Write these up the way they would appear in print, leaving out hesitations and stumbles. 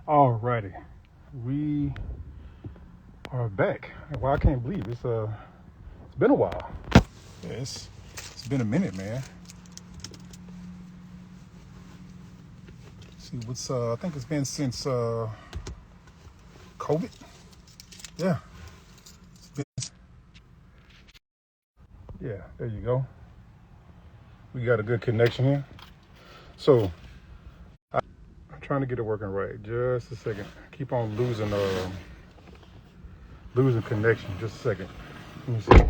Alrighty, we are back. Well, I can't believe it's been a while. Yeah, it's been a minute, man. Let's see what's I think it's been since COVID. Yeah, it's been, yeah. There you go. We got a good connection here. So I'm trying to get it working right. Just a second. Keep on losing connection. Just a second. Let me see.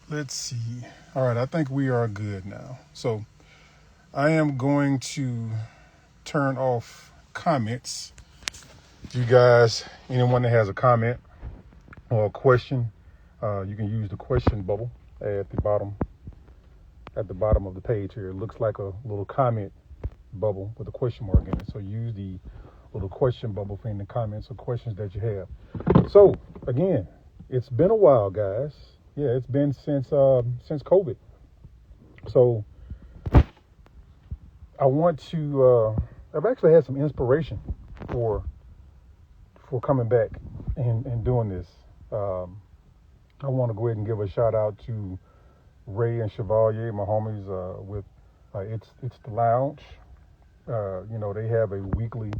Let's see. All right, I think we are good now. So I am going to turn off comments. If you guys, anyone that has a comment or a question, you can use the question bubble at the bottom of the page here. It looks like a little comment bubble with a question mark in it. So use the little question bubble for any comments or questions that you have. So again, it's been a while, guys. Yeah, it's been since COVID. So I want to. I've actually had some inspiration for coming back and doing this. I want to go ahead and give a shout out to Ray and Chevalier, my homies, with it's the Lounge. They have a weekly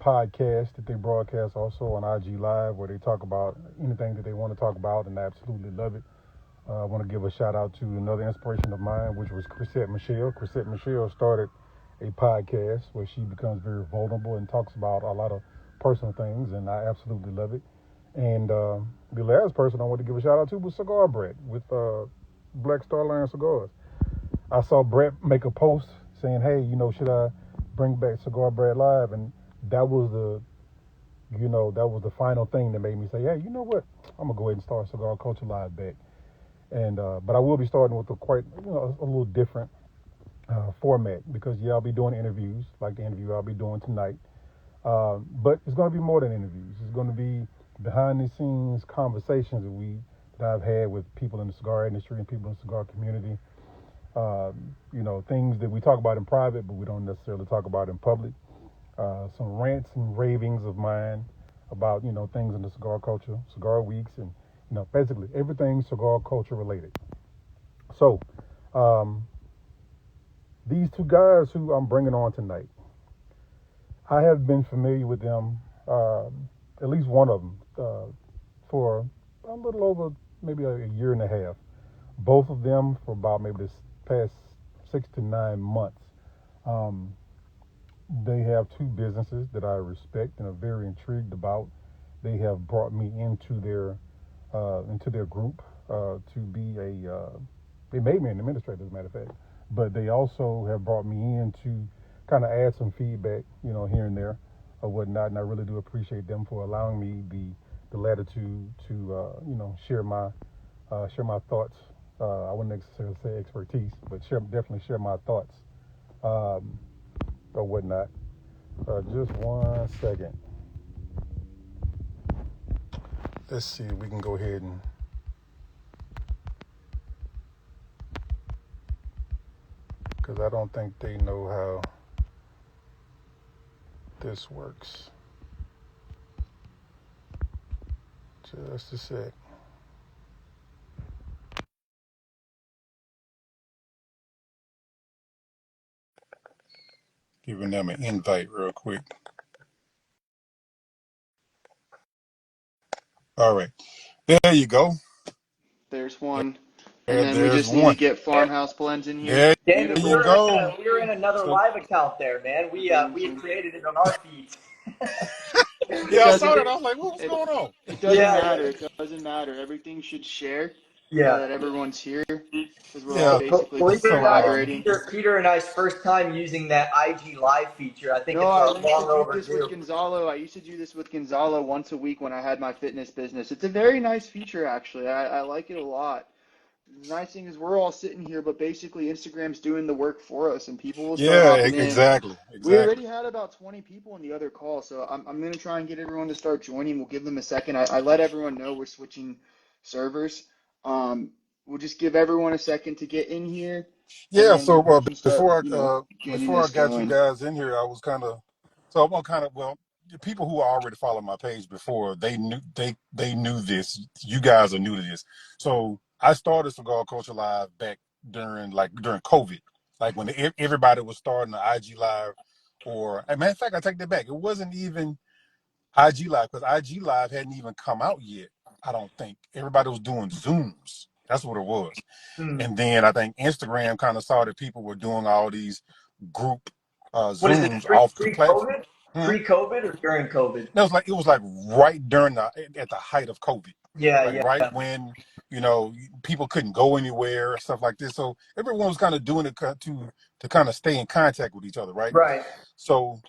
podcast that they broadcast also on IG Live, where they talk about anything that they want to talk about, and I absolutely love it. I want to give a shout out to another inspiration of mine, which was Chrisette Michelle. Chrisette Michelle started a podcast where she becomes very vulnerable and talks about a lot of personal things, and I absolutely love it. And the last person I want to give a shout out to was Cigar Brett with Black Star Line Cigars. I saw Brett make a post saying, "Hey, should I bring back Cigar Brett Live?" And that was the final thing that made me say, "Hey, you know what? I'm gonna go ahead and start Cigar Culture Live back." And but I will be starting with a little different format, because I'll be doing interviews like the interview I'll be doing tonight. But it's going to be more than interviews. It's going to be behind the scenes conversations that I've had with people in the cigar industry and people in the cigar community. Things that we talk about in private, but we don't necessarily talk about in public. Some rants and ravings of mine about things in the cigar culture, cigar weeks, and basically everything cigar culture related. So these two guys who I'm bringing on tonight, I have been familiar with them, at least one of them, for a little over maybe a year and a half. Both of them for about maybe this past 6 to 9 months. They have two businesses that I respect and are very intrigued about. They have brought me into their group to be they made me an administrator, as a matter of fact, but they also have brought me in to kind of add some feedback, here and there or whatnot. And I really do appreciate them for allowing me the latitude to, share my thoughts. I wouldn't necessarily say expertise, but definitely share my thoughts or whatnot. Just 1 second. Let's see if we can go ahead and because I don't think they know how this works. Just a sec. Giving them an invite real quick. All right. There you go. There's one. And then we There's just need to one. get farmhouse blends in here. There Daniel, we you Beautiful. were in go. we were in another So, live account there, man. We had created it on our feed. It yeah, I saw doesn't that. I was like, what's it going on? it doesn't Yeah, matter. yeah, It doesn't matter. Everything should share now yeah. that everyone's here because we're all Yeah. basically Believe just it or So, not, it's collaborating. Peter and I's first time using that IG live feature. I think No, it's I used to long do this with overdue. Gonzalo. I used to do this with Gonzalo once a week when I had my fitness business. It's a very nice feature, actually. I like it a lot. The nice thing is we're all sitting here, but basically Instagram's doing the work for us, and people will start yeah, hopping in. exactly. We already had about 20 people in the other call, so I'm going to try and get everyone to start joining. We'll give them a second. I let everyone know we're switching servers. Um, we'll just give everyone a second to get in here, and Yeah, then so we can start, getting before I this got you going. guys in here, I was kind of so I'm kind of well, the people who already followed my page before they knew this. You guys are new to this, so I started Cigar Culture Live back during COVID, like when everybody was starting the IG Live, or as a matter of fact, I take that back. It wasn't even IG Live because IG Live hadn't even come out yet. I don't think everybody was doing Zooms. That's what it was. Hmm. And then I think Instagram kind of saw that people were doing all these group What is it? Zooms off the platform. Pre-COVID? Hmm? Pre-COVID or during COVID? It was like right during at the height of COVID, Yeah, like right yeah. when you know people couldn't go anywhere, stuff like this. So everyone was kind of doing it to kind of stay in contact with each other, right? Right. So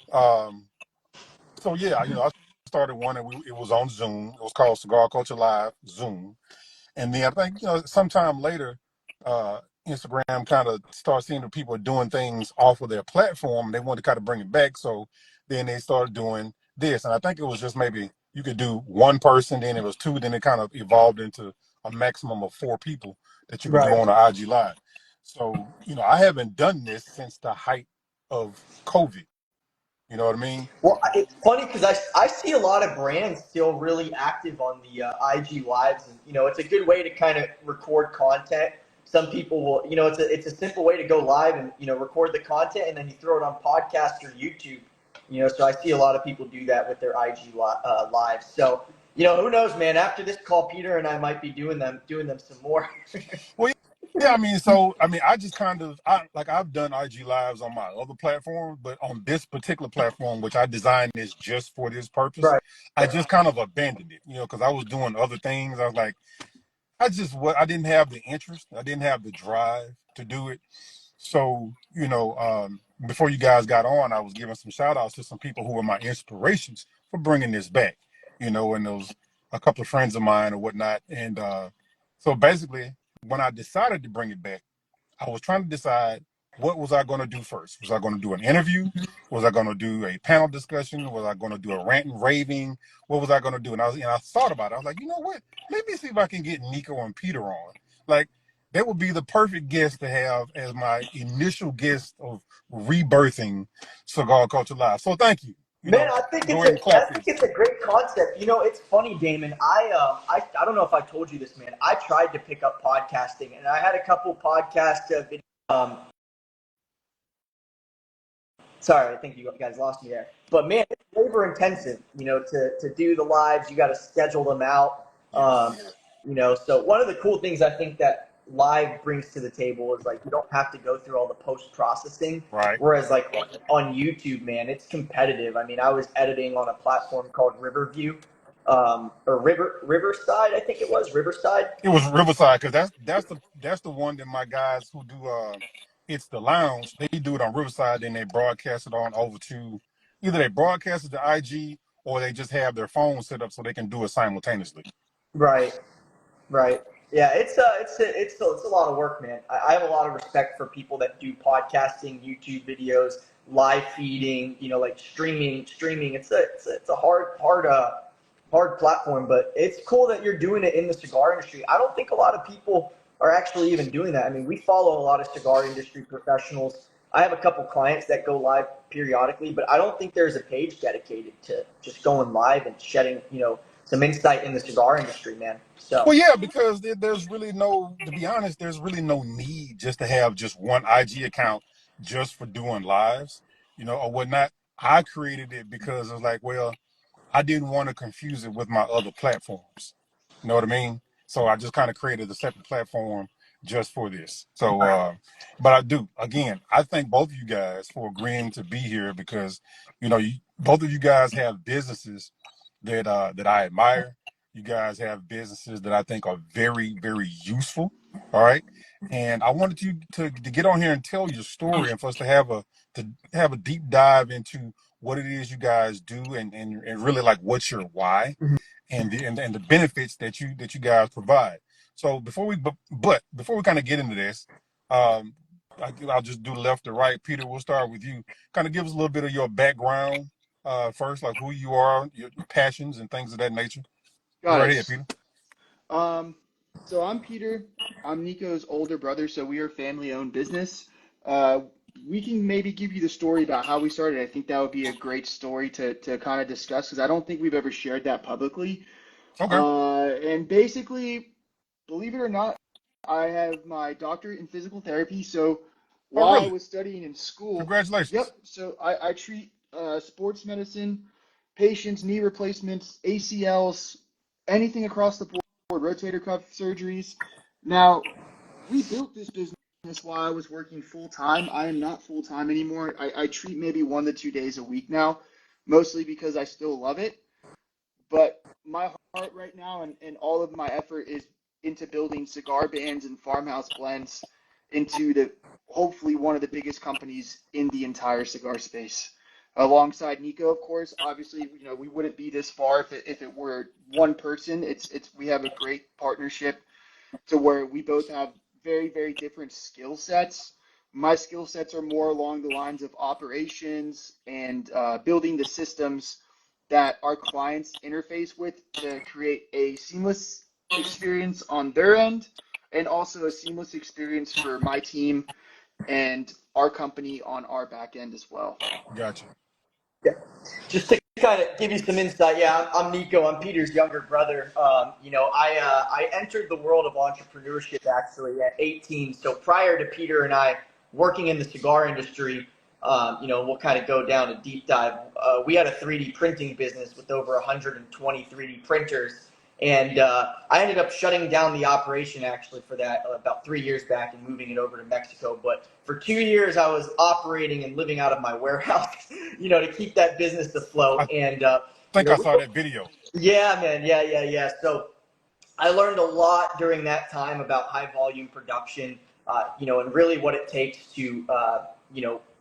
so yeah, I started one and it was on Zoom. It was called Cigar Culture Live Zoom. And then I think, sometime later, uh, Instagram kind of started seeing that people are doing things off of their platform. And they wanted to kind of bring it back. So then they started doing this. And I think it was just maybe you could do one person, then it was two, then it kind of evolved into a maximum of 4 people that you could do Right. on an IG Live. So, I haven't done this since the height of COVID. You know what I mean? Well, it's funny because I see a lot of brands still really active on the IG lives, and it's a good way to kind of record content. Some people will, it's a simple way to go live and record the content, and then you throw it on podcast or YouTube. So I see a lot of people do that with their IG lives. So who knows, man? After this call, Peter and I might be doing them some more. Well, yeah, I just I've done IG lives on my other platform, but on this particular platform, which I designed this just for this purpose, Right. I just kind of abandoned it, because I was doing other things. I was like, I didn't have the interest, I didn't have the drive to do it. So, before you guys got on, I was giving some shout outs to some people who were my inspirations for bringing this back, and those a couple of friends of mine or whatnot. And so basically, when I decided to bring it back, I was trying to decide what was I going to do first. Was I going to do an interview? Was I going to do a panel discussion? Was I going to do a rant and raving? What was I going to do? And I thought about it. I was like, you know what? Let me see if I can get Nico and Peter on. Like, that would be the perfect guest to have as my initial guest of rebirthing Cigar Culture Live. So thank you. Man, I think Go it's ahead a and clap I think this. it's a great concept. It's funny, Damon. I don't know if I told you this, man. I tried to pick up podcasting, and I had a couple podcast videos. Sorry, I think you guys lost me there. But man, it's labor intensive. To do the lives, you got to schedule them out. Yes. So one of the cool things I think that live brings to the table is like you don't have to go through all the post processing. Right. Whereas like on YouTube, man, it's competitive. I mean, I was editing on a platform called Riverview, or Riverside, I think it was Riverside. It was Riverside because that's the one that my guys who do it's the lounge. They do it on Riverside, then they broadcast it on over to either they broadcast it to IG or they just have their phone set up so they can do it simultaneously. Right. Right. Yeah, it's a lot of work, man. I have a lot of respect for people that do podcasting, YouTube videos, live feeding, like streaming. It's a hard platform, but it's cool that you're doing it in the cigar industry. I don't think a lot of people are actually even doing that. I mean, we follow a lot of cigar industry professionals. I have a couple clients that go live periodically, but I don't think there's a page dedicated to just going live and shedding, some insight in the cigar industry, man. So Well, yeah, because there's really to be honest, there's really no need just to have just one IG account just for doing lives, or whatnot. I created it because it was like, well, I didn't want to confuse it with my other platforms. You know what I mean? So I just kind of created a separate platform just for this. So, but I do, again, I thank both of you guys for agreeing to be here because, both of you guys have businesses that I admire. You guys have businesses that I think are very, very useful. All right. And I wanted you to get on here and tell your story and for us to have a deep dive into what it is you guys do and really like what's your why and the benefits that you guys provide. So before we kind of get into this, I'll just do left to right. Peter, we'll start with you. Kind of give us a little bit of your background first, like who you are, your passions and things of that nature. Go Got right it. ahead, Peter. So I'm Peter. I'm Nico's older brother, so we are family-owned business. Uh, we can maybe give you the story about how we started. I think that would be a great story to kind of discuss because I don't think we've ever shared that publicly. Okay. And basically, believe it or not, I have my doctorate in physical therapy. So Oh, while I really? was studying in school, Congratulations. yep, so I treat sports medicine patients, knee replacements, ACLs, anything across the board, rotator cuff surgeries. Now, we built this business while I was working full time. I am not full time anymore. I treat maybe 1 to 2 days a week now, mostly because I still love it. But my heart right now and all of my effort is into building cigar bands and farmhouse blends into the hopefully one of the biggest companies in the entire cigar space. Alongside Nico, of course, obviously, we wouldn't be this far if it were one person. We have a great partnership to where we both have very, very different skill sets. My skill sets are more along the lines of operations and building the systems that our clients interface with to create a seamless experience on their end and also a seamless experience for my team and our company on our back end as well. Gotcha. Yeah. Just to kind of give you some insight, yeah, I'm Nico. I'm Peter's younger brother. I entered the world of entrepreneurship actually at 18. So prior to Peter and I working in the cigar industry, we'll kind of go down a deep dive. We had a 3D printing business with over 120 3D printers. And I ended up shutting down the operation actually for that about 3 years back and moving it over to Mexico. But for 2 years, I was operating and living out of my warehouse, to keep that business afloat. I And, think I saw that video. yeah, man. Yeah. So I learned a lot during that time about high volume production, and really what it takes to,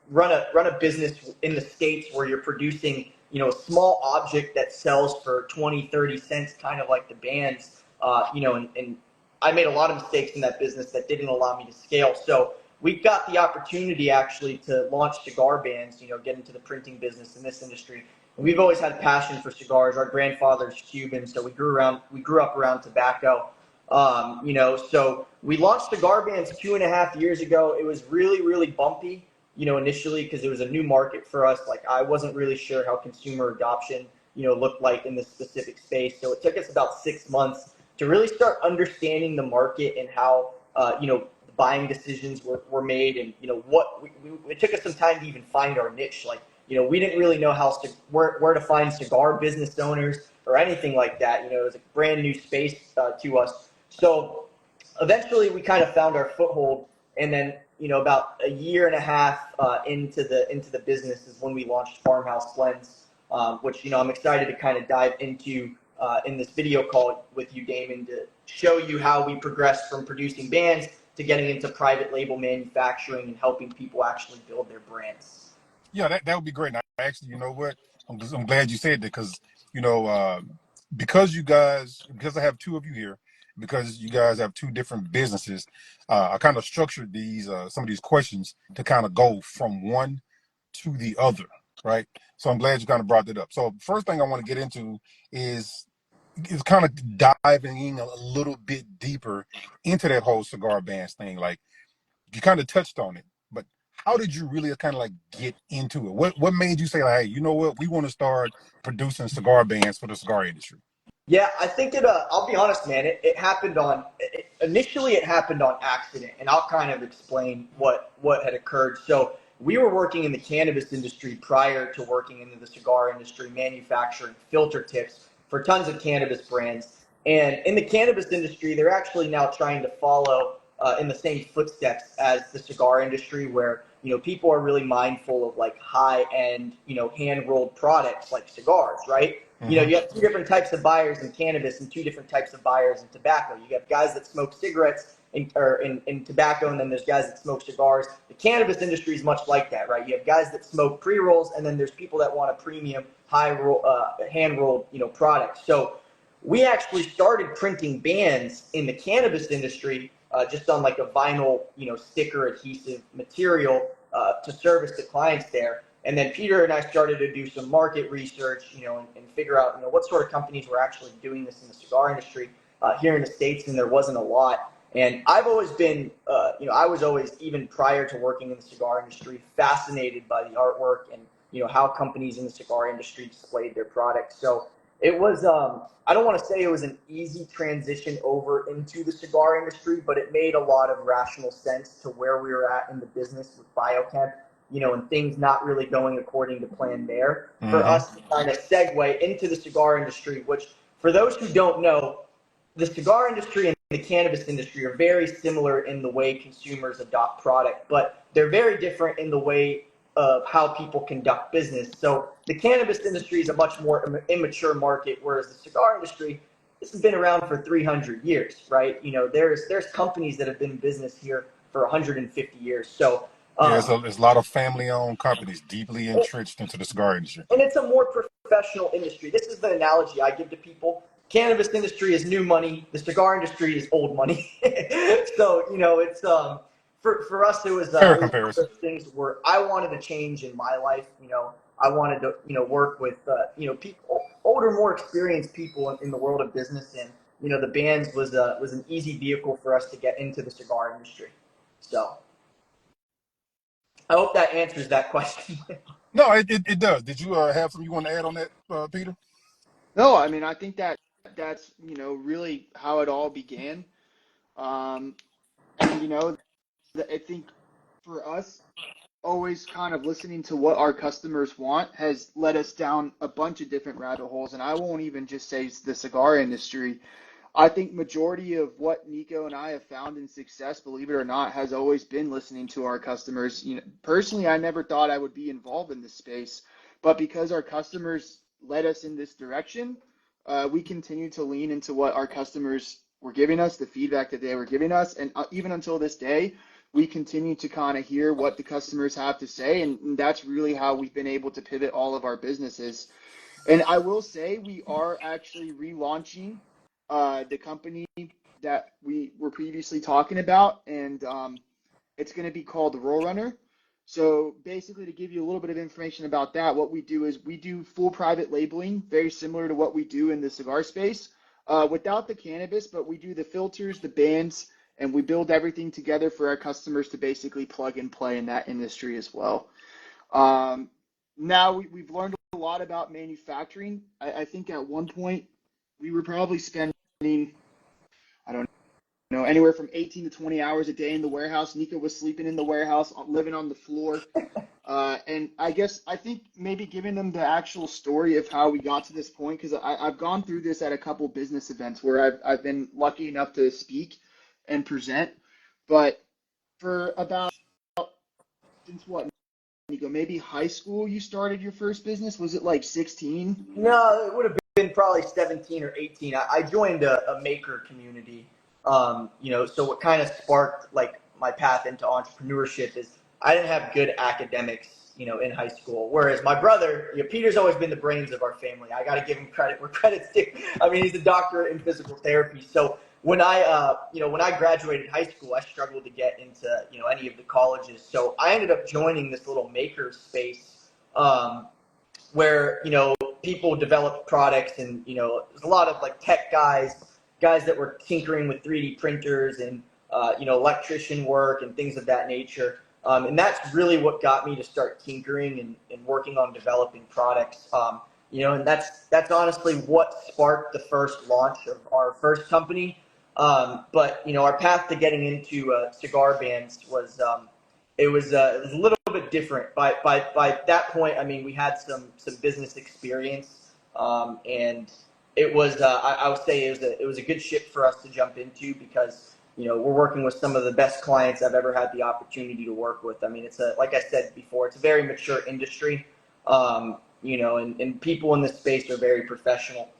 run a business in the States where you're producing, a small object that sells for 20, 30 cents, kind of like the Bandz, and I made a lot of mistakes in that business that didn't allow me to scale. So we got the opportunity actually to launch Cigar Bands, get into the printing business in this industry. We've always had a passion for cigars. Our grandfather's Cuban, so we grew up around tobacco. So we launched Cigar Bands 2.5 years ago. It was really, really bumpy, initially because it was a new market for us. Like I wasn't really sure how consumer adoption, looked like in this specific space. So it took us about 6 months to really start understanding the market and how, buying decisions were made, and it took us some time to even find our niche. Like we didn't really know where to find cigar business owners or anything like that. It was a brand new space to us. So eventually, we kind of found our foothold, and then about a year and a half into the business is when we launched Farmhouse Blends, which I'm excited to kind of dive into in this video call with you, Damon, to show you how we progressed from producing bands to getting into private label manufacturing and helping people actually build their brands. Yeah, that would be great. And actually, you know what? I'm glad you said that because you know because I have two of you here, because you guys have two different businesses. I kind of structured these some of these questions to kind of go from one to the other, right? So I'm glad you kind of brought that up. So first thing I want to get into is kind of diving in a little bit deeper into that whole cigar bands thing. Like you kind of touched on it, but how did you really kind of like get into it? What made you say like, hey, you know what, we want to start producing cigar bands for the cigar industry? Yeah, I think it. I'll be honest, man. It happened initially. It happened on accident, and I'll kind of explain what had occurred. So we were working in the cannabis industry prior to working into the cigar industry, manufacturing filter tips for tons of cannabis brands. And in the cannabis industry, they're actually now trying to follow in the same footsteps as the cigar industry, where people are really mindful of like high end, hand rolled products like cigars, right? Mm-hmm. You have two different types of buyers in cannabis and two different types of buyers in tobacco. You have guys that smoke cigarettes in tobacco, and then there's guys that smoke cigars. The cannabis industry is much like that, right? You have guys that smoke pre-rolls, and then there's people that want a premium hand rolled, product. So we actually started printing bands in the cannabis industry, just on like a vinyl, sticker adhesive material to service the clients there. And then Peter and I started to do some market research, and figure out, what sort of companies were actually doing this in the cigar industry. here in the States, and there wasn't a lot. And I've always been, I was always, even prior to working in the cigar industry, fascinated by the artwork and, how companies in the cigar industry displayed their products. So it was, I don't want to say it was an easy transition over into the cigar industry, but it made a lot of rational sense to where we were at in the business with Biochem, and things not really going according to plan there for us to kind of segue into the cigar industry, which for those who don't know, the cigar industry and the cannabis industry are very similar in the way consumers adopt product, but they're very different in the way of how people conduct business. So the cannabis industry is a much more immature market, whereas the cigar industry, this has been around for 300 years, right? There's companies that have been in business here for 150 years. So there's a lot of family-owned companies deeply entrenched into the cigar industry. And it's a more professional industry. This is the analogy I give to people. Cannabis industry is new money. The cigar industry is old money. So, it's for us, it was Fair one of comparison. those things where I wanted to change in my life. I wanted to, work with, people, older, more experienced people in the world of business. And, the Bandz was an easy vehicle for us to get into the cigar industry. So I hope that answers that question. No, it does. Did you have something you want to add on that, Peter? No, I mean, I think that's, really how it all began. And, I think for us, always kind of listening to what our customers want has led us down a bunch of different rabbit holes. And I won't even just say the cigar industry. I think majority of what Nico and I have found in success, believe it or not, has always been listening to our customers. Personally, I never thought I would be involved in this space, but because our customers led us in this direction, we continue to lean into what our customers were giving us, the feedback that they were giving us, and even until this day, we continue to kind of hear what the customers have to say, and that's really how we've been able to pivot all of our businesses. And I will say we are actually relaunching the company that we were previously talking about, and it's going to be called Roll Runner. So basically, to give you a little bit of information about that, what we do is we do full private labeling, very similar to what we do in the cigar space, without the cannabis, but we do the filters, the bands, and we build everything together for our customers to basically plug and play in that industry as well. Now we've learned a lot about manufacturing. I think at one point we were probably spending, I don't know, anywhere from 18 to 20 hours a day in the warehouse. Nico was sleeping in the warehouse, living on the floor. And I think maybe giving them the actual story of how we got to this point, because I've gone through this at a couple business events where I've been lucky enough to speak and present. But for about, since what, Nico, maybe high school you started your first business? Was it like 16? No, it would have been probably 17 or 18. I joined a maker community, so what kind of sparked like my path into entrepreneurship is I didn't have good academics, in high school. Whereas my brother, Peter's always been the brains of our family. I got to give him credit where credit's due. I mean, he's a doctorate in physical therapy. So when I graduated high school, I struggled to get into, any of the colleges. So I ended up joining this little maker space, where, people developed products, and, there's a lot of like tech guys that were tinkering with 3D printers and, electrician work and things of that nature. And that's really what got me to start tinkering and working on developing products. And that's honestly what sparked the first launch of our first company. But our path to getting into cigar Bandz was it was a little bit different. By that point, I mean, we had some business experience, and it was I would say it was a good ship for us to jump into, because we're working with some of the best clients I've ever had the opportunity to work with. I mean, it's like I said before, it's a very mature industry, and people in this space are very professional.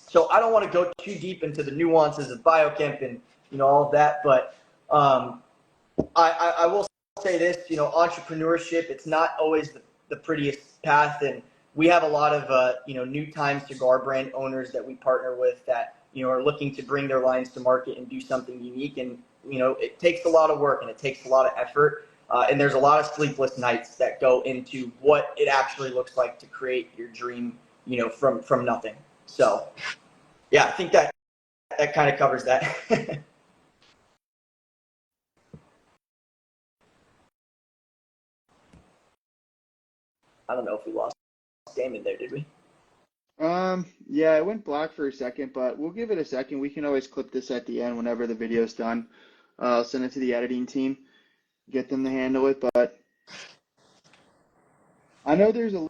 So I don't want to go too deep into the nuances of biochem and all of that, but I will say this: entrepreneurship, it's not always the prettiest path, and we have a lot of new time cigar brand owners that we partner with that are looking to bring their lines to market and do something unique, and it takes a lot of work and it takes a lot of effort, and there's a lot of sleepless nights that go into what it actually looks like to create your dream from nothing. So yeah, I think that that kind of covers that. I don't know if we lost Damon there, did we? Yeah, it went black for a second, but we'll give it a second. We can always clip this at the end whenever the video's done. I'll send it to the editing team, get them to handle it. But I know there's a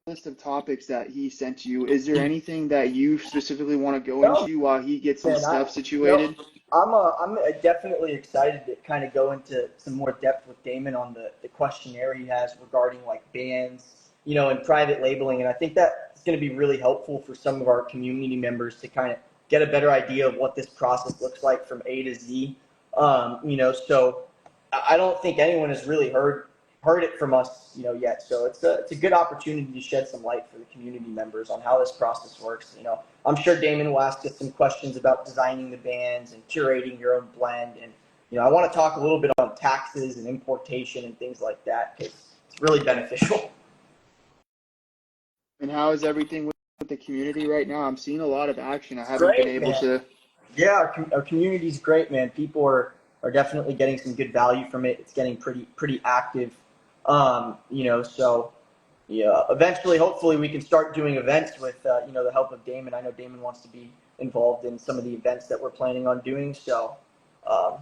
list of topics that he sent you. Is there anything that you specifically want to go No, into while he gets his man. stuff situated? I'm definitely excited to kind of go into some more depth with Damon on the questionnaire he has regarding like Bandz, and private labeling. And I think that is going to be really helpful for some of our community members to kind of get a better idea of what this process looks like from A to Z. So I don't think anyone has really heard it from us, yet. So it's a good opportunity to shed some light for the community members on how this process works. I'm sure Damon will ask us some questions about designing the bands and curating your own blend. And, I want to talk a little bit on taxes and importation and things like that because it's really beneficial. And how is everything with the community right now? I'm seeing a lot of action. I haven't been Great, able man. to. Yeah, our community's great, man. People are definitely getting some good value from it. It's getting pretty active. So yeah, eventually, hopefully, we can start doing events with the help of Damon. I know Damon wants to be involved in some of the events that we're planning on doing. So I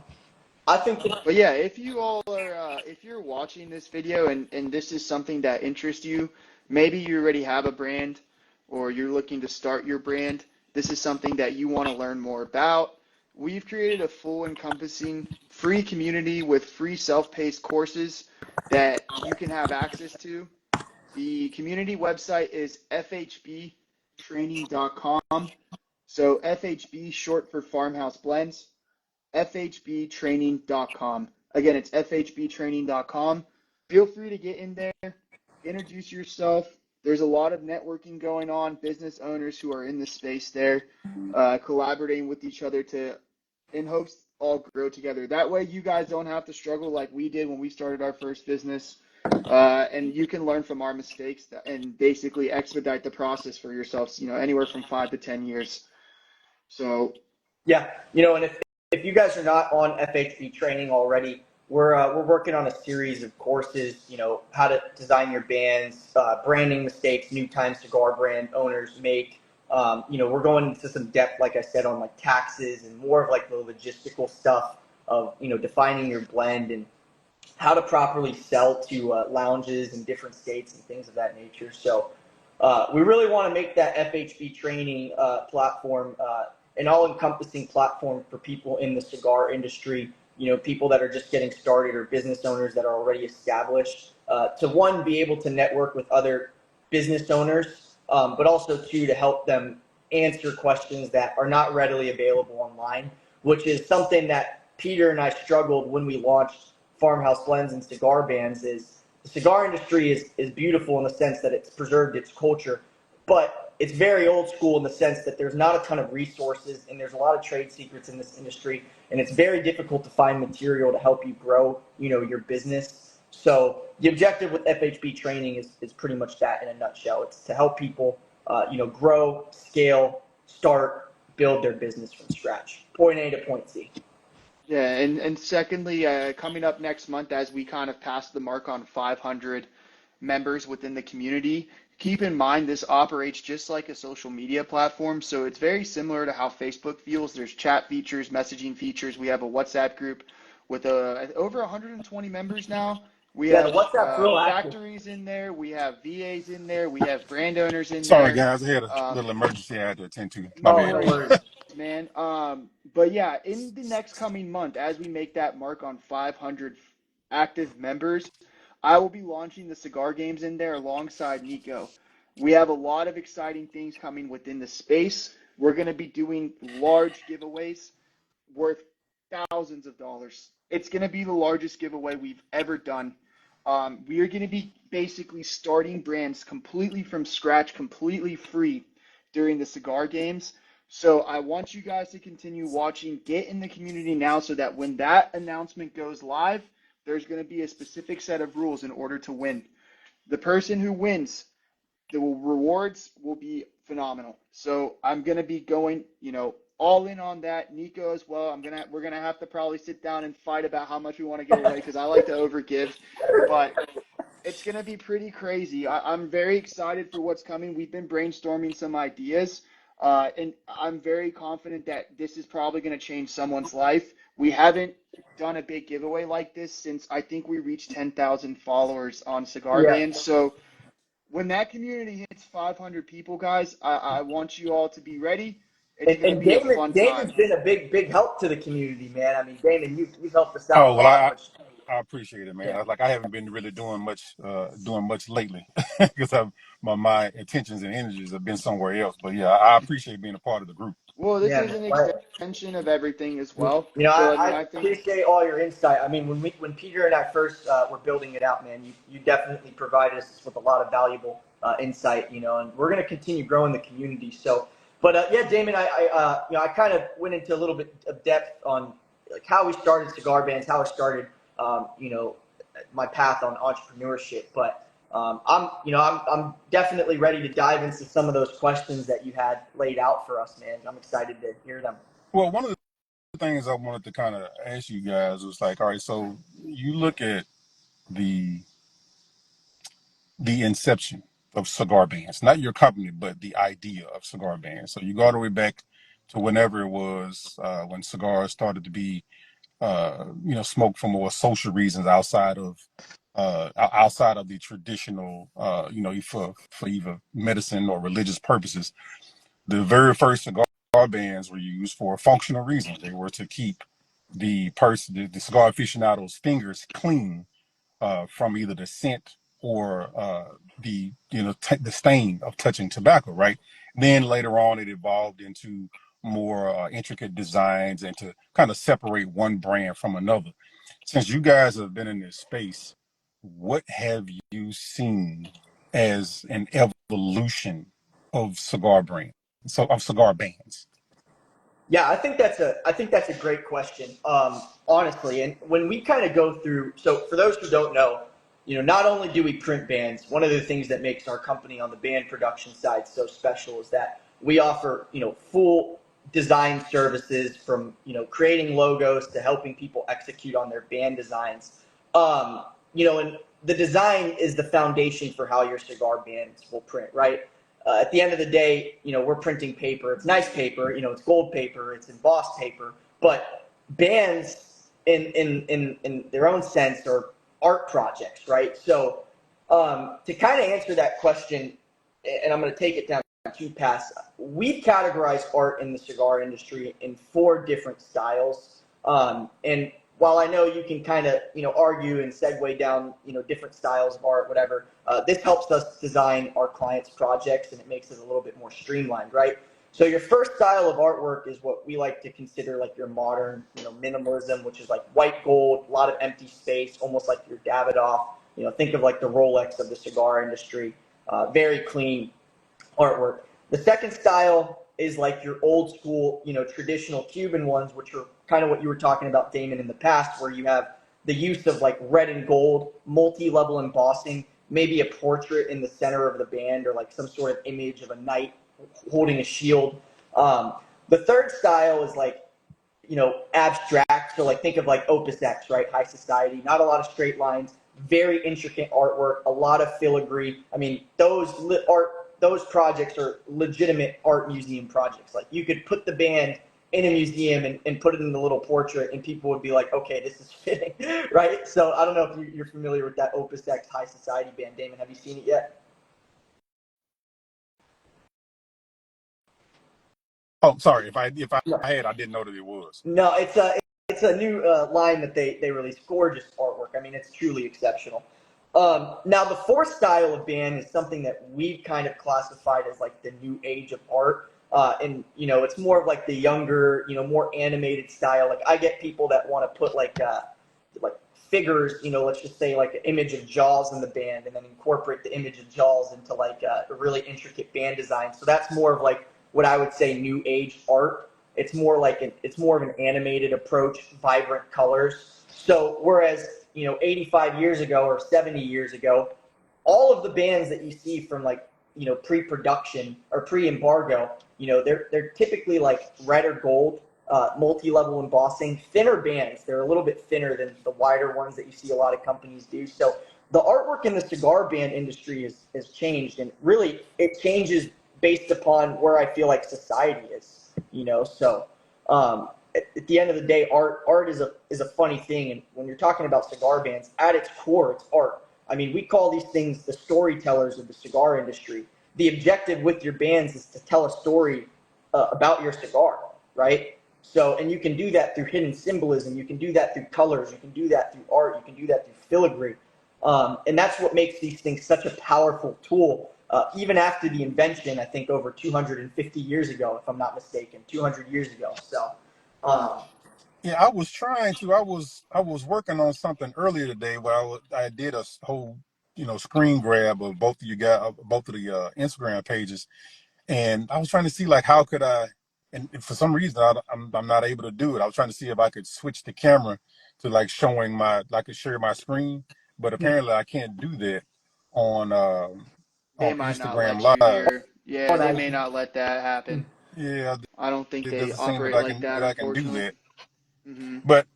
think But yeah, if you all are, if you're watching this video and this is something that interests you, maybe you already have a brand or you're looking to start your brand, this is something that you want to learn more about. We've created a full encompassing free community with free self-paced courses that you can have access to. The community website is fhbtraining.com. So FHB short for Farmhouse Blends, fhbtraining.com. Again, it's fhbtraining.com. Feel free to get in there, introduce yourself. There's a lot of networking going on, business owners who are in the space there, collaborating with each other to, in hopes, all grow together. That way, you guys don't have to struggle like we did when we started our first business. And you can learn from our mistakes and basically expedite the process for yourselves, anywhere from 5 to 10 years. So, yeah, and if you guys are not on FHB training already, we're working on a series of courses. How to design your bands, branding mistakes, new time cigar brand owners make. We're going into some depth, like I said, on like taxes and more of like the logistical stuff of defining your blend and how to properly sell to lounges in different states and things of that nature. So we really want to make that FHB training platform an all-encompassing platform for people in the cigar industry, people that are just getting started or business owners that are already established, to one, be able to network with other business owners, but also two, to help them answer questions that are not readily available online, which is something that Peter and I struggled when we launched Farmhouse Blends and Cigar Bandz. Is the cigar industry is beautiful in the sense that it's preserved its culture, but it's very old school in the sense that there's not a ton of resources and there's a lot of trade secrets in this industry, and it's very difficult to find material to help you grow, your business. So the objective with FHB training is pretty much that in a nutshell. It's to help people, grow, scale, start, build their business from scratch, point A to point Z. yeah, and secondly, coming up next month, as we kind of pass the mark on 500 members within the community, keep in mind this operates just like a social media platform. So it's very similar to how Facebook feels. There's chat features, messaging features. We have a WhatsApp group with over 120 members now. We Yeah, the have WhatsApp's real active. factories in there. We have VAs in there. We have brand owners in Sorry, there. guys. I had a Um, little emergency I had to attend to. My no Oh, bad. no worries, worries. man. But yeah, in the next coming month, as we make that mark on 500 active members, I will be launching the cigar games in there alongside Nico. We have a lot of exciting things coming within the space. We're going to be doing large giveaways worth thousands of dollars. It's going to be the largest giveaway we've ever done. We are going to be basically starting brands completely from scratch, completely free during the cigar games. So I want you guys to continue watching. Get in the community now so that when that announcement goes live, there's going to be a specific set of rules in order to win. The person who wins, the rewards will be phenomenal. So I'm going to be going, all in on that. Nico as well. We're gonna have to probably sit down and fight about how much we want to get away because I like to overgive, but it's going to be pretty crazy. I'm very excited for what's coming. We've been brainstorming some ideas, and I'm very confident that this is probably going to change someone's life. We haven't done a big giveaway like this since I think we reached 10,000 followers on Cigar Yeah. Bandz. So when that community hits 500 people, guys, I want you all to be ready. It's going to And be a fun Damon's time. been a big help to the community, man. I mean, Damon, you've helped us out a Oh well, lot, which I appreciate it, man. yeah. I haven't been really doing much lately because my attentions and energies have been somewhere else. But yeah, I appreciate being a part of the group. Well, this Yeah, is man. an Well, extension of everything as well. you know, So, I mean, I I think. appreciate all your insight. I mean, when Peter and I first were building it out, man, you definitely provided us with a lot of valuable insight. You know, and we're going to continue growing the community. So, but yeah, Damon, I kind of went into a little bit of depth on like how we started Cigar Bandz, how I started, you know, my path on entrepreneurship. But I'm definitely ready to dive into some of those questions that you had laid out for us, man. I'm excited to hear them. Well, one of the things I wanted to kind of ask you guys was like, all right, so you look at the inception of Cigar Bands, not your company, but the idea of Cigar Bands. So you go all the way back to whenever it was when cigars started to be, smoked for more social reasons outside of the traditional, for either medicine or religious purposes. The very first cigar bands were used for functional reasons. They were to keep the cigar aficionado's fingers clean from either the scent or the stain of touching tobacco, right? Then later on, it evolved into more intricate designs and to kind of separate one brand from another. Since you guys have been in this space, what have you seen as an evolution of cigar brand, so of cigar bands? Yeah, I think that's a great question. Honestly, and when we kind of go through, so for those who don't know, you know, not only do we print bands, one of the things that makes our company on the band production side so special is that we offer, you know, full design services from, you know, creating logos to helping people execute on their band designs. And the design is the foundation for how your cigar bands will print, right? At the end of the day, you know, we're printing paper. It's nice paper, you know, it's gold paper, it's embossed paper, but bands in their own sense are art projects, right? So to kind of answer that question, and I'm going to take it down two paths, we've categorized art in the cigar industry in four different styles. And while I know you can kind of, you know, argue and segue down, you know, different styles of art, whatever, this helps us design our clients' projects and it makes it a little bit more streamlined, right? So your first style of artwork is what we like to consider like your modern, you know, minimalism, which is like white gold, a lot of empty space, almost like your Davidoff. You know, think of like the Rolex of the cigar industry. Very clean artwork. The second style is like your old school, you know, traditional Cuban ones, which are kind of what you were talking about, Damon, in the past, where you have the use of like red and gold, multi-level embossing, maybe a portrait in the center of the band or like some sort of image of a knight holding a shield. The third style is like, you know, abstract. So like think of like Opus X, right? High society, not a lot of straight lines, very intricate artwork, a lot of filigree. I mean, those projects are legitimate art museum projects. Like you could put the band in a museum and put it in the little portrait and people would be like, okay, this is fitting, right? So I don't know if you're familiar with that Opus X High Society band. Damon, have you seen it yet? Oh, sorry. If I No. had, I didn't know that it was. No, it's a new line that they released. Gorgeous artwork. I mean, it's truly exceptional. Now, the fourth style of band is something that we've kind of classified as like the new age of art. And, you know, it's more of like the younger, you know, more animated style. Like I get people that want to put like figures, you know, let's just say like an image of Jaws in the band and then incorporate the image of Jaws into like a really intricate band design. So that's more of like what I would say new age art. It's more of an animated approach, vibrant colors. So whereas, you know, 85 years ago or 70 years ago, all of the bands that you see from like pre-production or pre-embargo, they're typically like red or gold, multi-level embossing, thinner bands. They're a little bit thinner than the wider ones that you see a lot of companies do. So the artwork in the cigar band industry has changed, and really it changes based upon where I feel like society is. So at the end of the day, art is a funny thing, and when you're talking about cigar bands, at its core, it's art. I mean, we call these things the storytellers of the cigar industry. The objective with your bands is to tell a story about your cigar, right? So, and you can do that through hidden symbolism. You can do that through colors. You can do that through art. You can do that through filigree. And that's what makes these things such a powerful tool. Even after the invention, I think over 250 years ago, if I'm not mistaken, 200 years ago. So, Yeah, I was trying to. I was working on something earlier today where I did a whole screen grab of both of you guys, both of the Instagram pages, and I was trying to see like how could I, and for some reason I'm not able to do it. I was trying to see if I could switch the camera to like showing I could share my screen, but apparently I can't do that on They on might not Instagram let you Live. here. Yeah, they may not let that happen. Yeah, I don't think it they doesn't seem that operate like that, I can do unfortunately. that. Hmm. But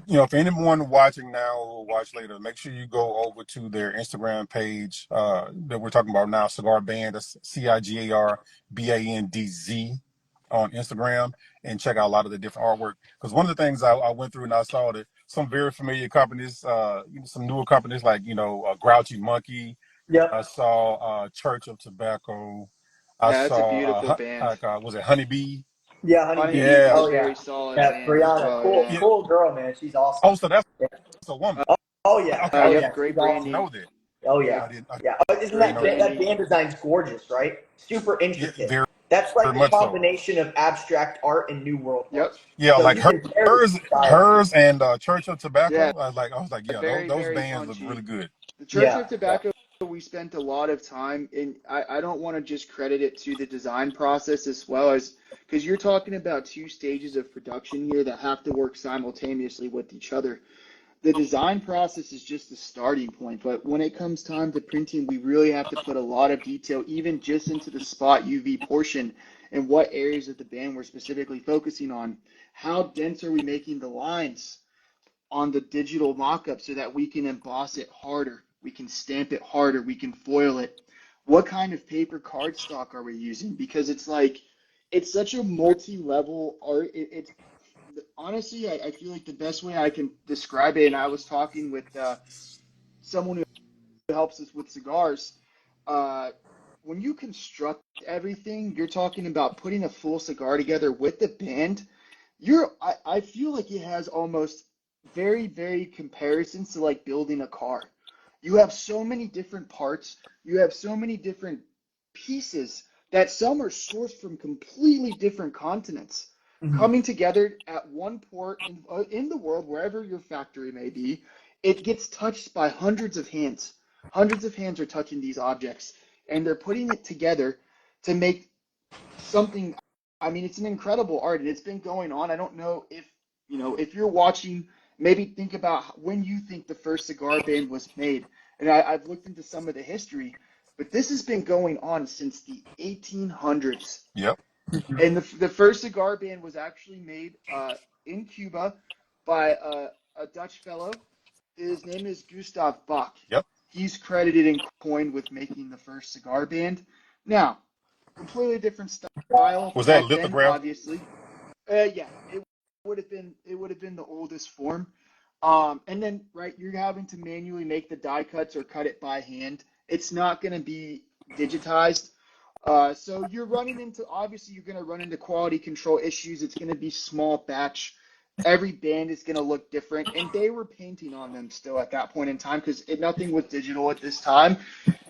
if anyone watching now or watch later, make sure you go over to their Instagram page that we're talking about now, Cigar Band. That's CIGARBANDZ on Instagram, and check out a lot of the different artwork. Because one of the things I went through and I saw that some very familiar companies, some newer companies like Grouchy Monkey. I yep. saw Church of Tobacco. I Yeah, it's a saw beautiful band. was it Honeybee? Yeah, Honeybee. Honeybee's Yeah, a Oh yeah, very solid yeah. band as Brianna, well. cool, Yeah. yeah. cool girl, man. She's awesome. Oh, so that's Yeah. a woman. Oh yeah, Okay, I oh Yep, yeah. didn't She's great awesome. branding. know that. Oh Yep, yeah, I yeah. Isn't great that know that. that branding. band design's gorgeous, right? Super Yeah, intricate. very, That's very like the much so. combination of abstract art and new world Yep. art. Yeah, So like you can pair the hers, two styles. and Church of Yeah, Tobacco. I was like, yeah, very, those very bands look punchy. really good. The Church Yeah, of yeah. Tobacco, we spent a lot of time, and I don't want to just credit it to the design process as well as because you're talking about two stages of production here that have to work simultaneously with each other. The design process is just the starting point, but when it comes time to printing, we really have to put a lot of detail, even just into the spot UV portion and what areas of the band we're specifically focusing on. How dense are we making the lines on the digital mockup so that we can emboss it harder, we can stamp it harder, we can foil it? What kind of paper cardstock are we using? Because it's such a multi-level art. It's honestly, I feel like the best way I can describe it, and I was talking with someone who helps us with cigars. Uh, when you construct everything, you're talking about putting a full cigar together with the band. I feel like it has almost very, very comparisons to like building a car. You have so many different parts, you have so many different pieces that some are sourced from completely different continents Mhm. coming together at one port in the world, wherever your factory may be. It gets touched by hundreds of hands. Hundreds of hands are touching these objects, and they're putting it together to make something. I mean, it's an incredible art, and it's been going on. I don't know if if you're watching, maybe think about when you think the first cigar band was made. And I've looked into some of the history, but this has been going on since the 1800s. Yep, And the first cigar band was actually made in Cuba by a Dutch fellow. His name is Gustav Bach. yep. He's credited and coined with making the first cigar band. Now, completely different style Was that back then, lithograph? obviously. Yeah, it would have been the oldest form. And then right, you're having to manually make the die cuts or cut it by hand. It's not going to be digitized. So you're going to run into quality control issues. It's going to be small batch. Every band is going to look different, and they were painting on them still at that point in time because nothing was digital at this time.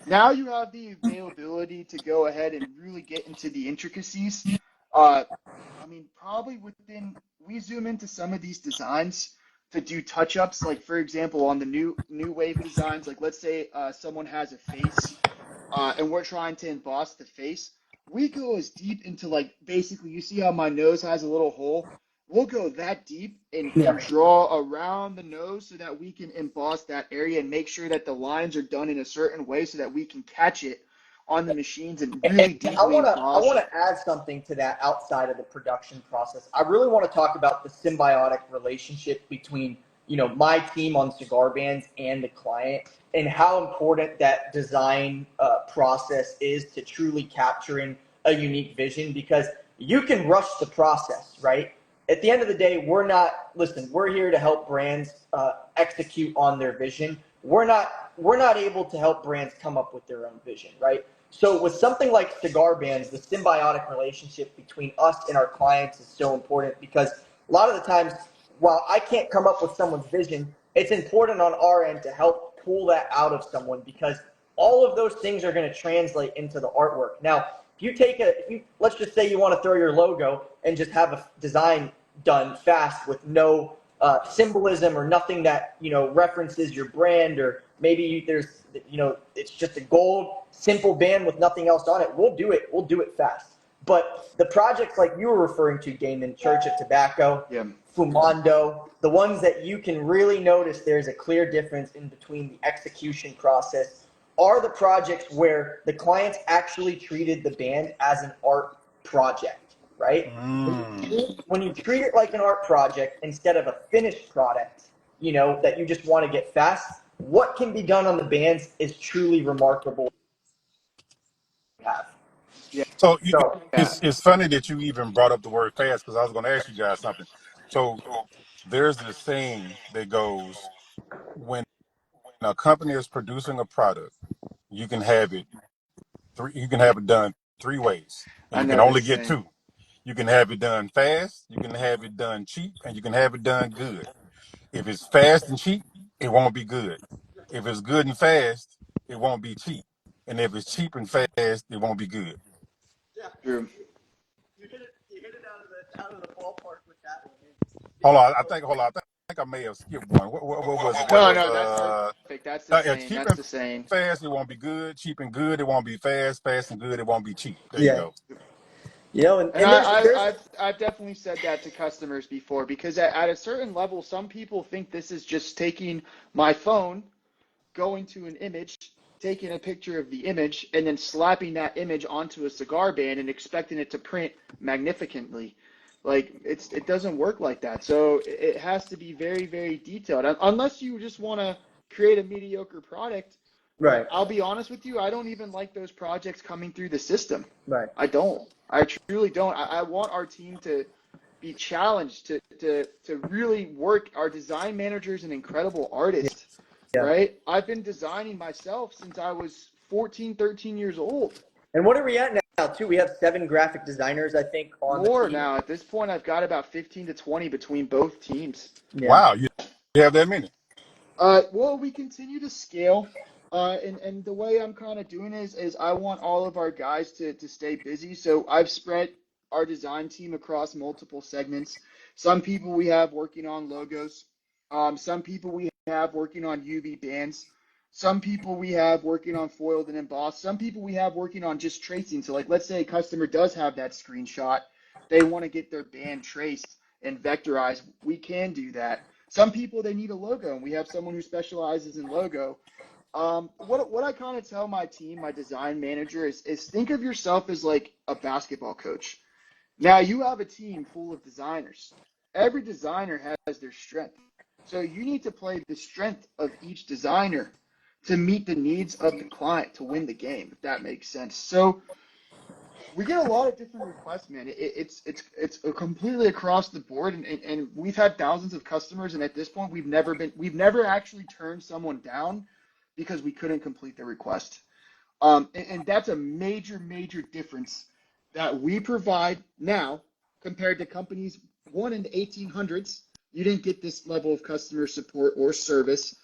Now you have the availability to go ahead and really get into the intricacies. Uh, I mean, probably we zoom into some of these designs to do touch-ups. Like for example, on the new wave designs, like let's say someone has a face, and we're trying to emboss the face. We go as deep into like basically, you see how my nose has a little hole. We'll go that deep and Yeah. draw around the nose so that we can emboss that area and make sure that the lines are done in a certain way so that we can catch it on the machines and really And deeply I polish. want to add something to that outside of the production process. I really want to talk about the symbiotic relationship between, my team on Cigar Bandz and the client, and how important that design process is to truly capturing a unique vision, because you can rush the process, right? At the end of the day, we're here to help brands execute on their vision. We're not able to help brands come up with their own vision, right? So with something like Cigar Bandz, the symbiotic relationship between us and our clients is so important, because a lot of the times, while I can't come up with someone's vision, it's important on our end to help pull that out of someone, because all of those things are going to translate into the artwork. Now, let's just say you want to throw your logo and just have a design done fast with no symbolism or nothing that references your brand, or maybe there's it's just a gold simple band with nothing else on it. We'll do it fast. But the projects like you were referring to, Damon, Church of Tobacco, Yeah. Fumando, the ones that you can really notice there's a clear difference in between the execution process, are the projects where the clients actually treated the band as an art project, right? When you treat it like an art project instead of a finished product, that you just want to get fast, what can be done on the bands is truly remarkable. So Yeah. it's funny that you even brought up the word fast, because I was going to ask you guys something. So there's this saying that goes, when a company is producing a product, you can have it done three ways, and I you can know only this get saying. two. You can have it done fast, you can have it done cheap, and you can have it done good. If it's fast and cheap, it won't be good. If it's good and fast, it won't be cheap. And if it's cheap and fast, it won't be good. True. You hit it out of the ballpark with that one. Hold on. I think I may have skipped one. What was it? That No, was no, that's perfect. That's the saying. cheap That's and the saying. fast, it won't be good. Cheap and good, it won't be fast. Fast and good, it won't be cheap. There you Yeah. go. And And there's I've definitely said that to customers before, because at a certain level, some people think this is just taking my phone, going to an image, taking a picture of the image, and then slapping that image onto a cigar band and expecting it to print magnificently. Like it doesn't work like that. So it has to be very, very detailed. Unless you just want to create a mediocre product. right, I'll be honest with you, I don't even like those projects coming through the system. right. I don't. I truly don't. I want our team to be challenged to really work. Our design manager is an incredible artist, Yeah. right? I've been designing myself since I was 14, 13 years old. And what are we at now, too? We have 7 graphic designers, I think, on the More team. now. At this point, I've got about 15 to 20 between both teams. Yeah. Wow, you have that many. Well, we continue to scale. And the way I'm kind of doing is I want all of our guys to stay busy. So I've spread our design team across multiple segments. Some people we have working on logos. Some people we have working on UV bands. Some people we have working on foiled and embossed. Some people we have working on just tracing. So like, let's say a customer does have that screenshot. They want to get their band traced and vectorized. We can do that. Some people, they need a logo, and we have someone who specializes in logo. What I kind of tell my team, my design manager, is think of yourself as like a basketball coach. Now you have a team full of designers. Every designer has their strength. So you need to play the strength of each designer to meet the needs of the client to win the game, if that makes sense. So we get a lot of different requests, man. It's completely across the board, and we've had thousands of customers, and at this point, we've never actually turned someone down because we couldn't complete the request. And that's a major, major difference that we provide now compared to companies one in the 1800s. You didn't get this level of customer support or service.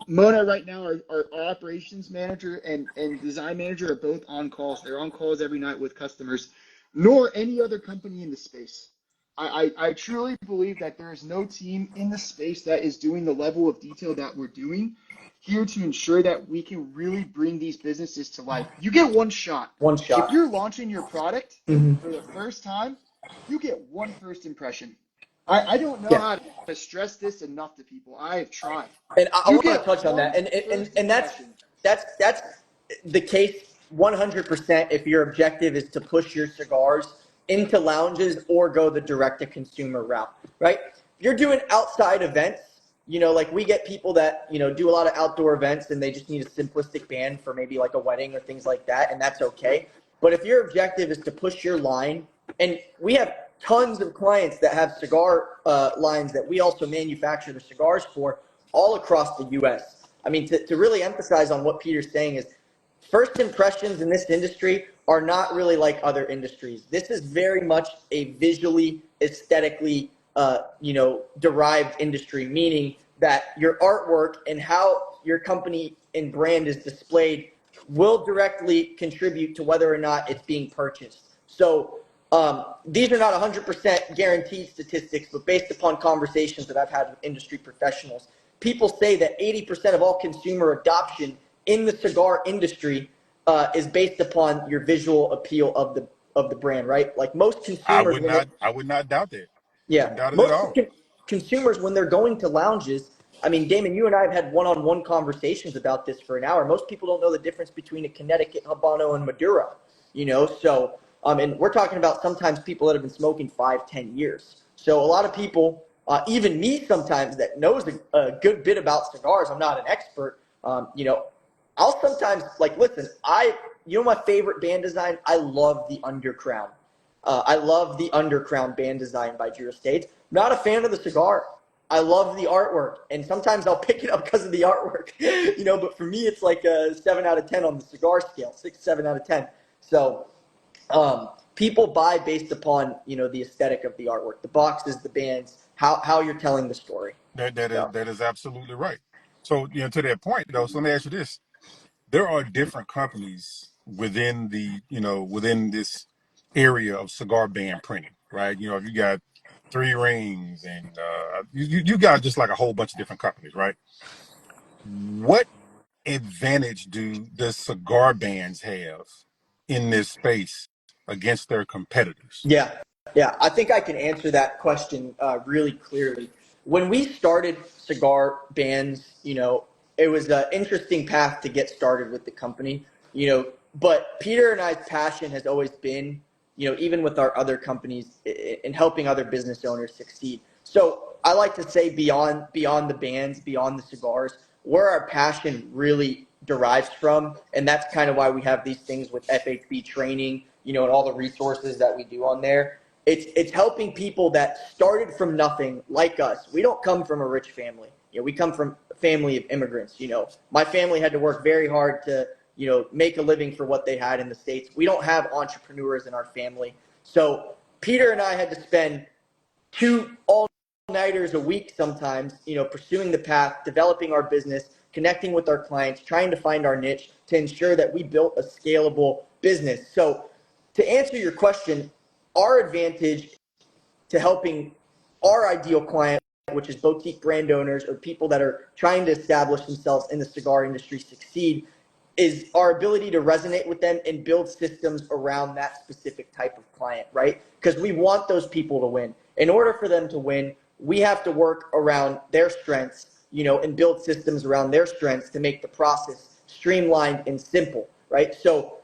Mona right now, our operations manager and design manager are both on calls. They're on calls every night with customers, nor any other company in the space. I truly believe that there is no team in the space that is doing the level of detail that we're doing here to ensure that we can really bring these businesses to life. You get one shot. One If shot. you're launching your product Mhm. for the first time, you get one first impression. I don't know Yeah. how to stress this enough to people. I have tried. And I You want to get touch on one that. And first and impression. that's the case 100% if your objective is to push your cigars into lounges or go the direct to consumer route, right? If you're doing outside events, like we get people that, do a lot of outdoor events and they just need a simplistic band for maybe like a wedding or things like that, and that's okay. But if your objective is to push your line, and we have tons of clients that have cigar lines that we also manufacture the cigars for all across the U.S. I mean, to really emphasize on what Peter's saying is first impressions in this industry are not really like other industries. This is very much a visually, aesthetically, derived industry, meaning that your artwork and how your company and brand is displayed will directly contribute to whether or not it's being purchased. So these are not 100% guaranteed statistics, but based upon conversations that I've had with industry professionals, people say that 80% of all consumer adoption in the cigar industry is based upon your visual appeal of the brand, right? Like most consumers, I would not doubt that. yeah, Wouldn't doubt it at most all. consumers when they're going to lounges. I mean, Damon, you and I have had one-on-one conversations about this for an hour. Most people don't know the difference between a Connecticut Habano and Madura, So, and we're talking about sometimes people that have been smoking 5-10 years. So a lot of people, even me sometimes that knows a good bit about cigars. I'm not an expert. I'll sometimes listen. My favorite band design. I love the Undercrown. I love the Undercrown band design by Drew Estates. Not a fan of the cigar. I love the artwork, and sometimes I'll pick it up because of the artwork. But for me, it's like a 7 out of 10 on the cigar scale, 6, 7 out of 10. So people buy based upon the aesthetic of the artwork, the boxes, the bands, how you're telling the story. That is absolutely right. So to that point though, so let me ask you this: there are different companies within within this area of cigar band printing, right? If you got Three Rings and you got just like a whole bunch of different companies, right? What advantage does cigar bands have in this space against their competitors? Yeah, I think I can answer that question really clearly. When we started Cigar Bandz, it was an interesting path to get started with the company, but Peter and I's passion has always been, even with our other companies, in helping other business owners succeed. So I like to say beyond the bands, beyond the cigars, where our passion really derives from, and that's kind of why we have these things with FHB training, and all the resources that we do on there. It's helping people that started from nothing like us. We don't come from a rich family. We come from a family of immigrants. My family had to work very hard to, make a living for what they had in the States. We don't have entrepreneurs in our family. So Peter and I had to spend 2 all-nighters a week sometimes, pursuing the path, developing our business, connecting with our clients, trying to find our niche to ensure that we built a scalable business. So to answer your question, our advantage to helping our ideal client, which is boutique brand owners or people that are trying to establish themselves in the cigar industry, succeed, is our ability to resonate with them and build systems around that specific type of client, right? Because we want those people to win. In order for them to win, we have to work around their strengths, and build systems around their strengths to make the process streamlined and simple, right? So,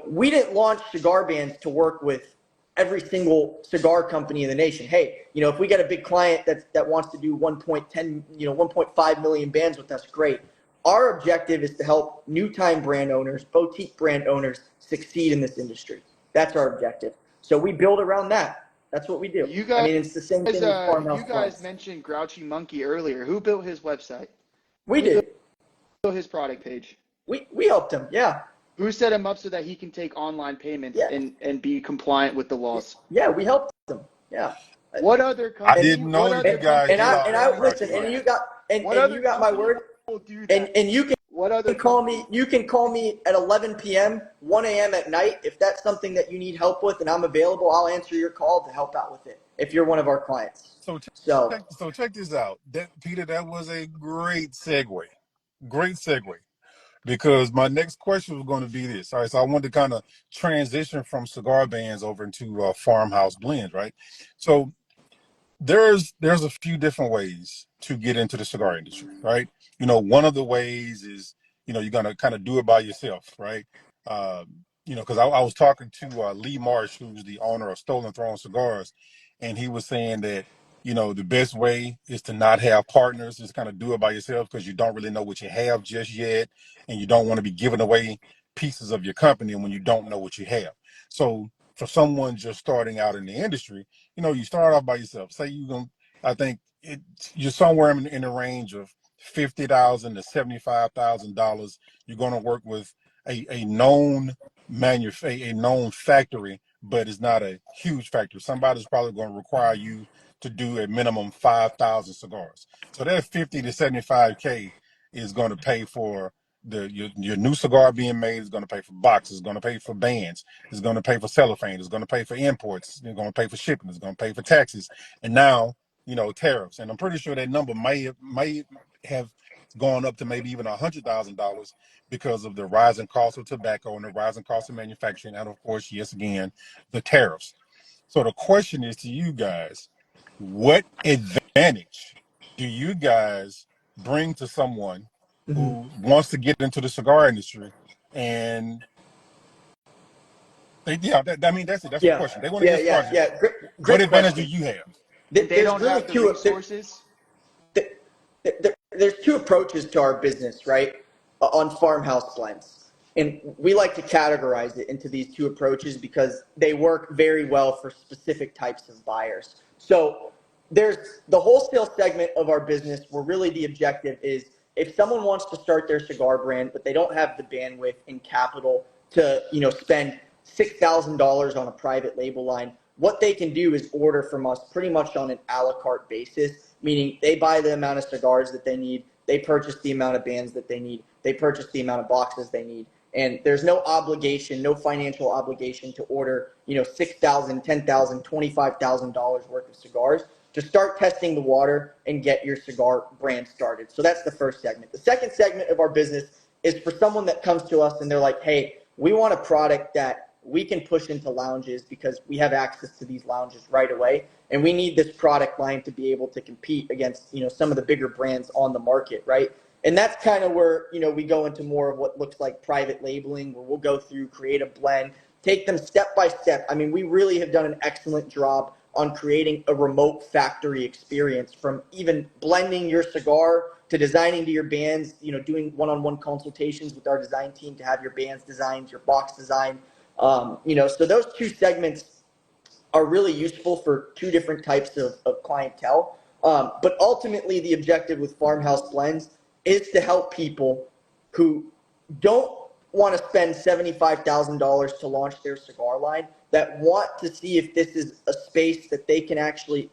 we didn't launch Cigar Bandz to work with every single cigar company in the nation. Hey, if we get a big client that wants to do 1.5 million bands with us, great. Our objective is to help new time brand owners, boutique brand owners succeed in this industry. That's our objective. So we build around that. That's what we do. It's the same thing with farmhouse. You guys mentioned Grouchy Monkey earlier. Who built his website? We did. Who built his product page? We helped him. Yeah. Who set him up so that he can take online payments and be compliant with the laws? Yeah, we helped him. Yeah. What other I didn't know that you guys. And I listen. And you got my word. And you can call me. You can call me at 11 p.m., 1 a.m. at night if that's something that you need help with, and I'm available. I'll answer your call to help out with it if you're one of our clients. So check this out, Peter. That was a great segue. Great segue. Because my next question was going to be this. All right, so I wanted to kind of transition from cigar bands over into farmhouse blends, right? So there's a few different ways to get into the cigar industry, right? One of the ways is, you're going to kind of do it by yourself, right? Because I was talking to Lee Marsh, who's the owner of Stolen Throne Cigars, and he was saying that, the best way is to not have partners, just kind of do it by yourself because you don't really know what you have just yet, and you don't want to be giving away pieces of your company when you don't know what you have. So for someone just starting out in the industry, you start off by yourself. Say I think you're somewhere in the range of $50,000 to $75,000. You're going to work with a known a known factory, but it's not a huge factory. Somebody's probably going to require you to do a minimum 5,000 cigars. So that 50 to 75K is going to pay for your new cigar being made. Is going to pay for boxes. It's going to pay for bands. It's going to pay for cellophane. It's going to pay for imports. It's going to pay for shipping. It's going to pay for taxes. And now, tariffs. And I'm pretty sure that number may have gone up to maybe even $100,000 because of the rising cost of tobacco and the rising cost of manufacturing, and of course, yes, again, the tariffs. So the question is to you guys, what advantage do you guys bring to someone who wants to get into the cigar industry? And that's it. That's the Yeah, question. They want to yeah, get yeah, started. yeah. Great, What great advantage do question. you have? And they There's don't really have the two. resources. There's two approaches to our business, right? On farmhouse blends. And we like to categorize it into these two approaches because they work very well for specific types of buyers. So there's the wholesale segment of our business where really the objective is if someone wants to start their cigar brand, but they don't have the bandwidth and capital to, spend $6,000 on a private label line, what they can do is order from us pretty much on an a la carte basis, meaning they buy the amount of cigars that they need, they purchase the amount of bands that they need, they purchase the amount of boxes they need. And there's no obligation, no financial obligation to order, $6,000, $10,000, $25,000 worth of cigars to start testing the water and get your cigar brand started. So that's the first segment. The second segment of our business is for someone that comes to us and they're like, hey, we want a product that we can push into lounges because we have access to these lounges right away. And we need this product line to be able to compete against, some of the bigger brands on the market, right? And that's kind of where, we go into more of what looks like private labeling, where we'll go through, create a blend, take them step by step. I mean, we really have done an excellent job on creating a remote factory experience, from even blending your cigar to designing to your bands, doing one-on-one consultations with our design team to have your bands designed, your box designed. So those two segments are really useful for two different types of clientele. But ultimately, the objective with Farmhouse Blends is to help people who don't want to spend $75,000 to launch their cigar line, that want to see if this is a space that they can actually,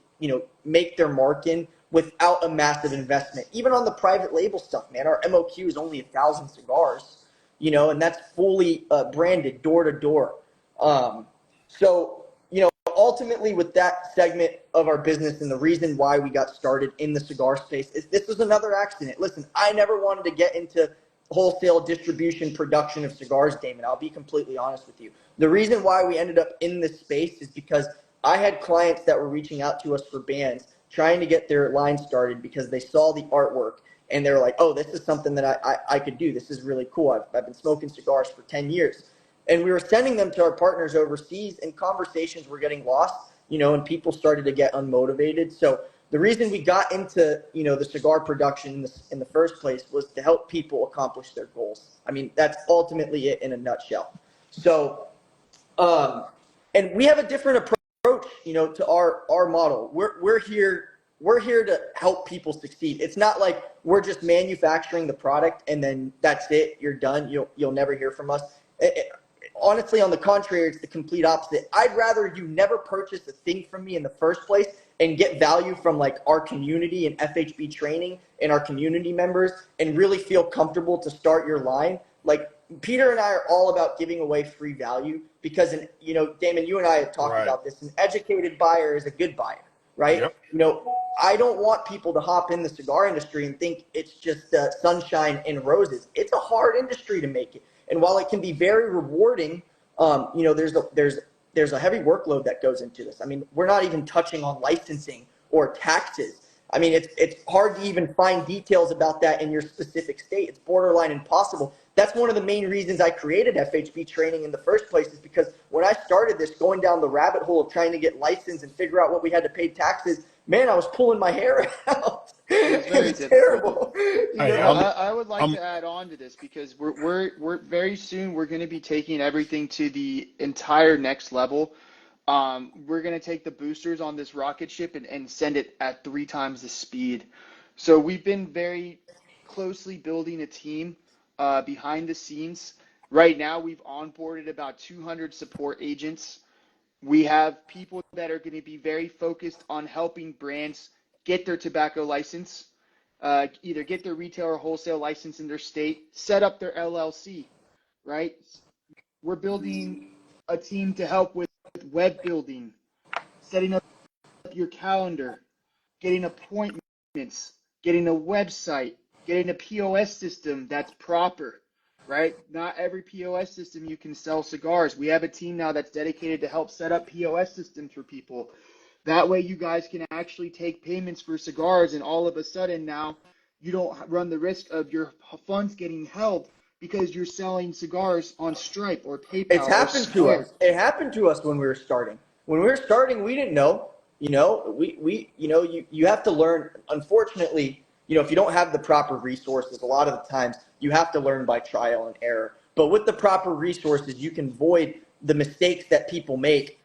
make their mark in without a massive investment. Even on the private label stuff, man, our MOQ is only 1,000 cigars, and that's fully branded door to door. So, ultimately with that segment of our business and the reason why we got started in the cigar space is this was another accident. Listen, I never wanted to get into wholesale distribution production of cigars, Damon. I'll be completely honest with you. The reason why we ended up in this space is because I had clients that were reaching out to us for bands, trying to get their line started because they saw the artwork and they were like, oh, this is something that I could do. This is really cool. I've been smoking cigars for 10 years. And we were sending them to our partners overseas, and conversations were getting lost, and people started to get unmotivated. So the reason we got into, the cigar production in the first place was to help people accomplish their goals. I mean, that's ultimately it in a nutshell. So, and we have a different approach, to our model. We're here to help people succeed. It's not like we're just manufacturing the product and then that's it. You're done. You'll never hear from us. Honestly, on the contrary, it's the complete opposite. I'd rather you never purchase a thing from me in the first place and get value from like our community and FHB training and our community members and really feel comfortable to start your line. Like Peter and I are all about giving away free value because, Damon, you and I have talked about this. An educated buyer is a good buyer, right? Yep. I don't want people to hop in the cigar industry and think it's just sunshine and roses. It's a hard industry to make it. And while it can be very rewarding, there's a heavy workload that goes into this. I mean, we're not even touching on licensing or taxes. I mean, it's hard to even find details about that in your specific state. It's borderline impossible. That's one of the main reasons I created FHB training in the first place, is because when I started this, going down the rabbit hole of trying to get licensed and figure out what we had to pay taxes, man, I was pulling my hair out. It was very It's difficult. terrible. You Hey, know? I would like I'm to add on to this because we're very soon we're going to be taking everything to the entire next level. We're going to take the boosters on this rocket ship and send it at 3 times the speed. So we've been very closely building a team behind the scenes. Right now, we've onboarded about 200 support agents. We have people that are going to be very focused on helping brands get their tobacco license, either get their retail or wholesale license in their state, set up their LLC, right? We're building a team to help with web building, setting up your calendar, getting appointments, getting a website, getting a POS system that's proper, right? Not every POS system you can sell cigars. We have a team now that's dedicated to help set up POS systems for people. That way you guys can actually take payments for cigars, and all of a sudden now you don't run the risk of your funds getting held because you're selling cigars on Stripe or It's PayPal or happened to Square. us. It happened to us when we were starting. When we were starting, we didn't know. You have to learn. Unfortunately, if you don't have the proper resources, a lot of the times you have to learn by trial and error. But with the proper resources, you can avoid the mistakes that people make,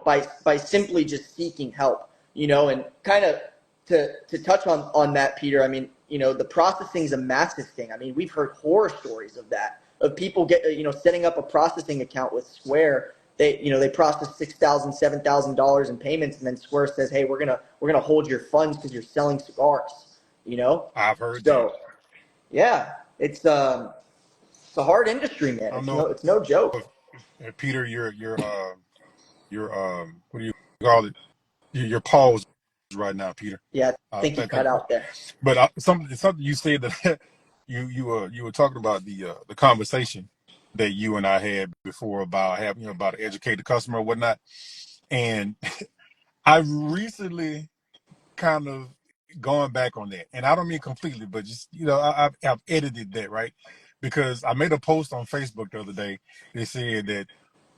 by simply just seeking help, and kind of to touch on that, Peter. I mean, the processing is a massive thing. I mean, we've heard horror stories of that, of people setting up a processing account with Square. They process $6,000, $7,000 in payments, and then Square says, hey, we're gonna hold your funds because you're selling cigars. I've heard that. So yeah, it's a hard industry, man. I don't It's no joke. know if Peter, your what do you call it? Your pause right now, Peter. Yeah, I think you cut Thank you. out there. But something you said that you were talking about the conversation that you and I had before about having about to educate the customer or whatnot, and I've recently kind of gone back on that, and I don't mean completely, but just I've edited that, right, because I made a post on Facebook the other day that said that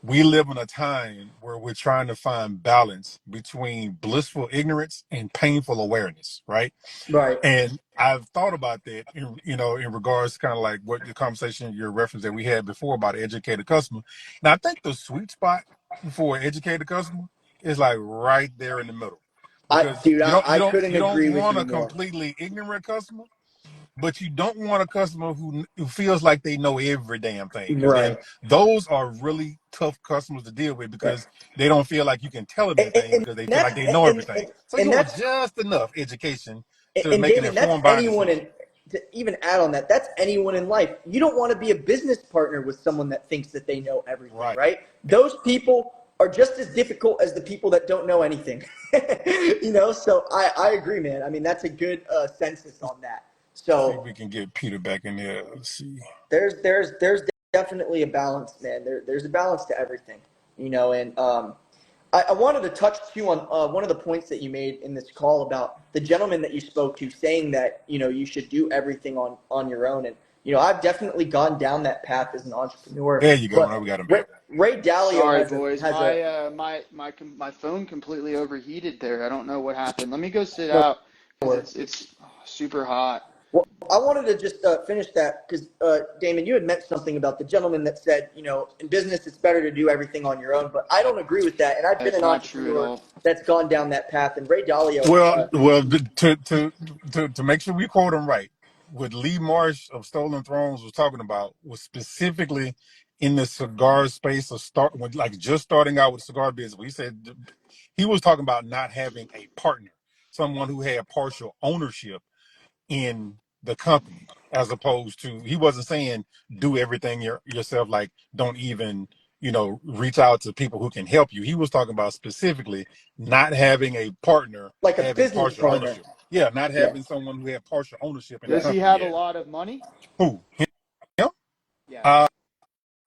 we live in a time where we're trying to find balance between blissful ignorance and painful awareness, right? Right. And I've thought about that in regards to kind of like what the conversation, your reference that we had before about an educated customer. And I think the sweet spot for an educated customer is like right there in the middle, because Dude, you don't you I don't couldn't you don't agree with want you a more. completely ignorant customer, but you don't want a customer who feels like they know every damn thing, because then Right. those are really tough customers to deal with, Right. because they don't feel like you can tell them And, anything and because they feel that's like they know and, everything. and, So you and want that's just enough education to and make an Damon, that's informed buying anyone decision. in to even add on that, that's anyone in life. You don't want to be a business partner with someone that thinks that they know everything, Right. right? Those people are just as difficult as the people that don't know anything. So I agree, man. I mean, that's a good census on that. See if So we can get Peter back in there. Let's see. there's definitely a balance, man. There's a balance to everything, and I wanted to touch too on one of the points that you made in this call about the gentleman that you spoke to saying that you should do everything on your own, and I've definitely gone down that path as an entrepreneur. There you go. Now But we got him Ray, back. Ray Dalio Sorry, has a boys. has a My phone completely overheated there. I don't know what happened. Let me go sit no, out because it's super hot. well, I wanted to just finish that because, Damon, you had meant something about the gentleman that said, in business, it's better to do everything on your own. But I don't agree with that. And I've been That's an not true at entrepreneur all. that's gone down that path. And Ray Dalio, Well, to make sure we quote him right, what Lee Marsh of Stolen Thrones was talking about was specifically in the cigar space of just starting out with cigar business. He said he was talking about not having a partner, someone who had partial ownership in the company, as opposed to, he wasn't saying do everything yourself, like don't even reach out to people who can help you. He was talking about specifically not having a partner, like a having business partial partner. ownership. Yeah, not Yeah. having someone who had partial ownership in the Does he company have a yet. lot of money? Who, him? Yes. uh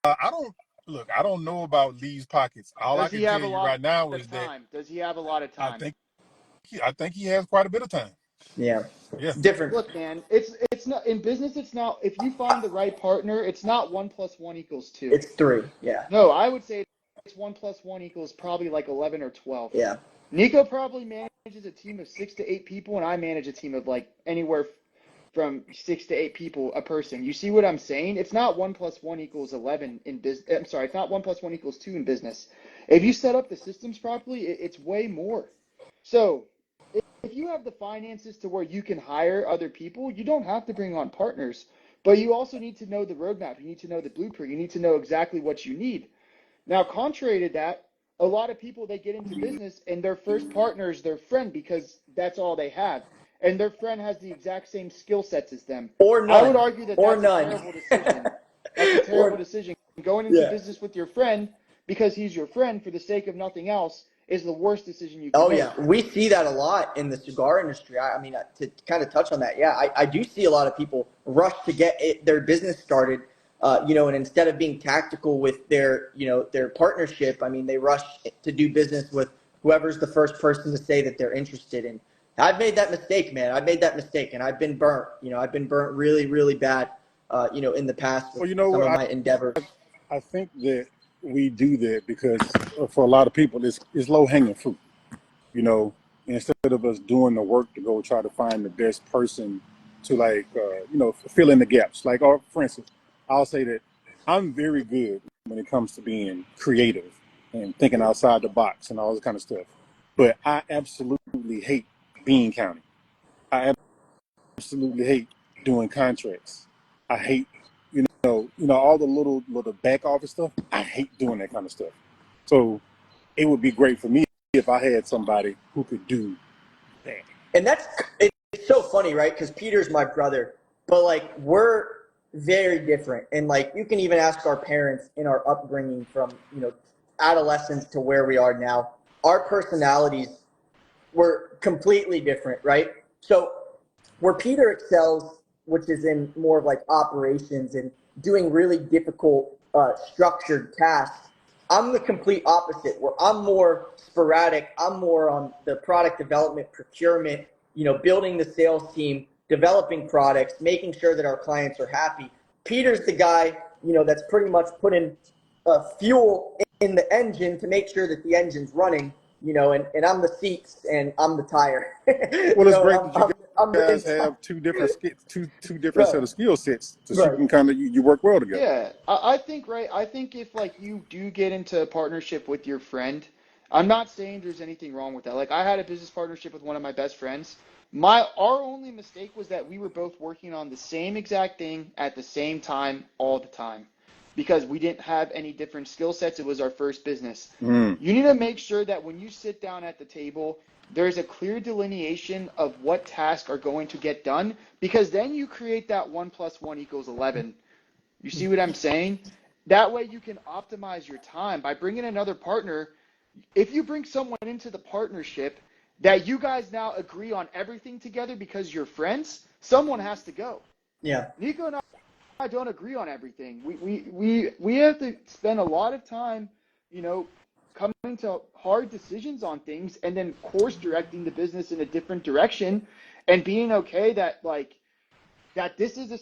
I don't look, I don't know about Lee's pockets. All I Does he can tell have a you lot right now of is that time? Does he have a lot of i time? think I think he has quite a bit of time. Yeah. Yeah. Different. Look, man, it's not in business. It's not if you find the right partner. It's not 1 + 1 = 2. It's 3. Yeah. No, I would say it's 1 + 1 = probably like 11 or 12. Yeah. Nico probably manages a team of 6 to 8 people, and I manage a team of like anywhere from 6 to 8 people a person. You see what I'm saying? It's not 1 + 1 = 11 in business. I'm sorry, it's not 1 + 1 = 2 in business. If you set up the systems properly, it's way more. So if you have the finances to where you can hire other people, you don't have to bring on partners. But you also need to know the roadmap. You need to know the blueprint. You need to know exactly what you need. Now, contrary to that, a lot of people they get into business and their first partner is their friend because that's all they have. And their friend has the exact same skill sets as them. Or I would none. argue that Or that's a none. terrible decision. That's a terrible Or decision. Going into yeah. business with your friend because he's your friend for the sake of nothing else is the worst decision you can Oh make. yeah, we see that a lot in the cigar industry. I mean, to kind of touch on that, yeah, I do see a lot of people rush to get their business started, and instead of being tactical with their partnership, I mean, they rush to do business with whoever's the first person to say that they're interested in. I've made that mistake, man. I've made that mistake, and I've been burnt. I've been burnt really, really bad, in the past with Well, you know some what? of my endeavors. I think that we do that because for a lot of people, it's low hanging fruit. You know, instead of us doing the work to go try to find the best person to fill in the gaps. Like, or for instance, I'll say that I'm very good when it comes to being creative and thinking outside the box and all this kind of stuff. But I absolutely hate bean counting. I absolutely hate doing contracts. I hate, all the little back office stuff. I hate doing that kind of stuff. So it would be great for me if I had somebody who could do that. And it's so funny, right? Because Peter's my brother, but like we're very different. And like you can even ask our parents in our upbringing from adolescence to where we are now. Our personalities were completely different, right? So where Peter excels, which is in more of like operations and doing really difficult structured tasks, I'm the complete opposite, where I'm more sporadic. I'm more on the product development, procurement, building the sales team, developing products, making sure that our clients are happy. Peter's the guy, that's pretty much putting fuel in the engine to make sure that the engine's running, and I'm the seats and I'm the tire. Well, it's great that you I'm the guys inside. have two different two different Right, set of skill sets, so you right. can kind of you work well together. Yeah, I think right. I think if like you do get into a partnership with your friend, I'm not saying there's anything wrong with that. Like I had a business partnership with one of my best friends. Our only mistake was that we were both working on the same exact thing at the same time all the time because we didn't have any different skill sets. It was our first business. Mm. You need to make sure that when you sit down at the table, there's a clear delineation of what tasks are going to get done because then you create that 1 + 1 = 11. You see what I'm saying? That way you can optimize your time by bringing another partner. If you bring someone into the partnership that you guys now agree on everything together because you're friends, someone has to go. Yeah. Nico and I don't agree on everything. We have to spend a lot of time, coming to hard decisions on things and then course directing the business in a different direction and being okay that this is the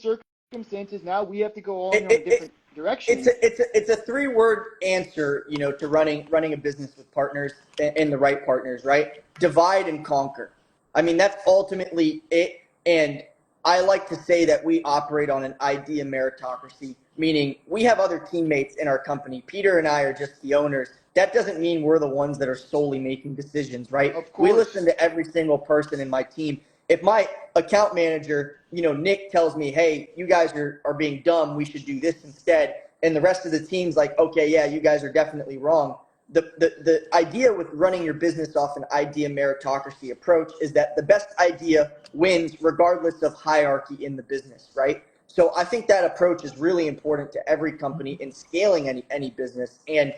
circumstances. Now we have to go all in a different direction. It's a 3-word answer, to running a business with partners and the right partners, right? Divide and conquer. I mean, that's ultimately it. And I like to say that we operate on an idea meritocracy, meaning we have other teammates in our company. Peter and I are just the owners. That doesn't mean we're the ones that are solely making decisions, right? Of We course. listen to every single person in my team. If my account manager, Nick tells me, hey, you guys are being dumb, we should do this instead, and the rest of the team's like, okay, yeah, you guys are definitely wrong. The idea with running your business off an idea meritocracy approach is that the best idea wins regardless of hierarchy in the business, right? So I think that approach is really important to every company in scaling any business. And,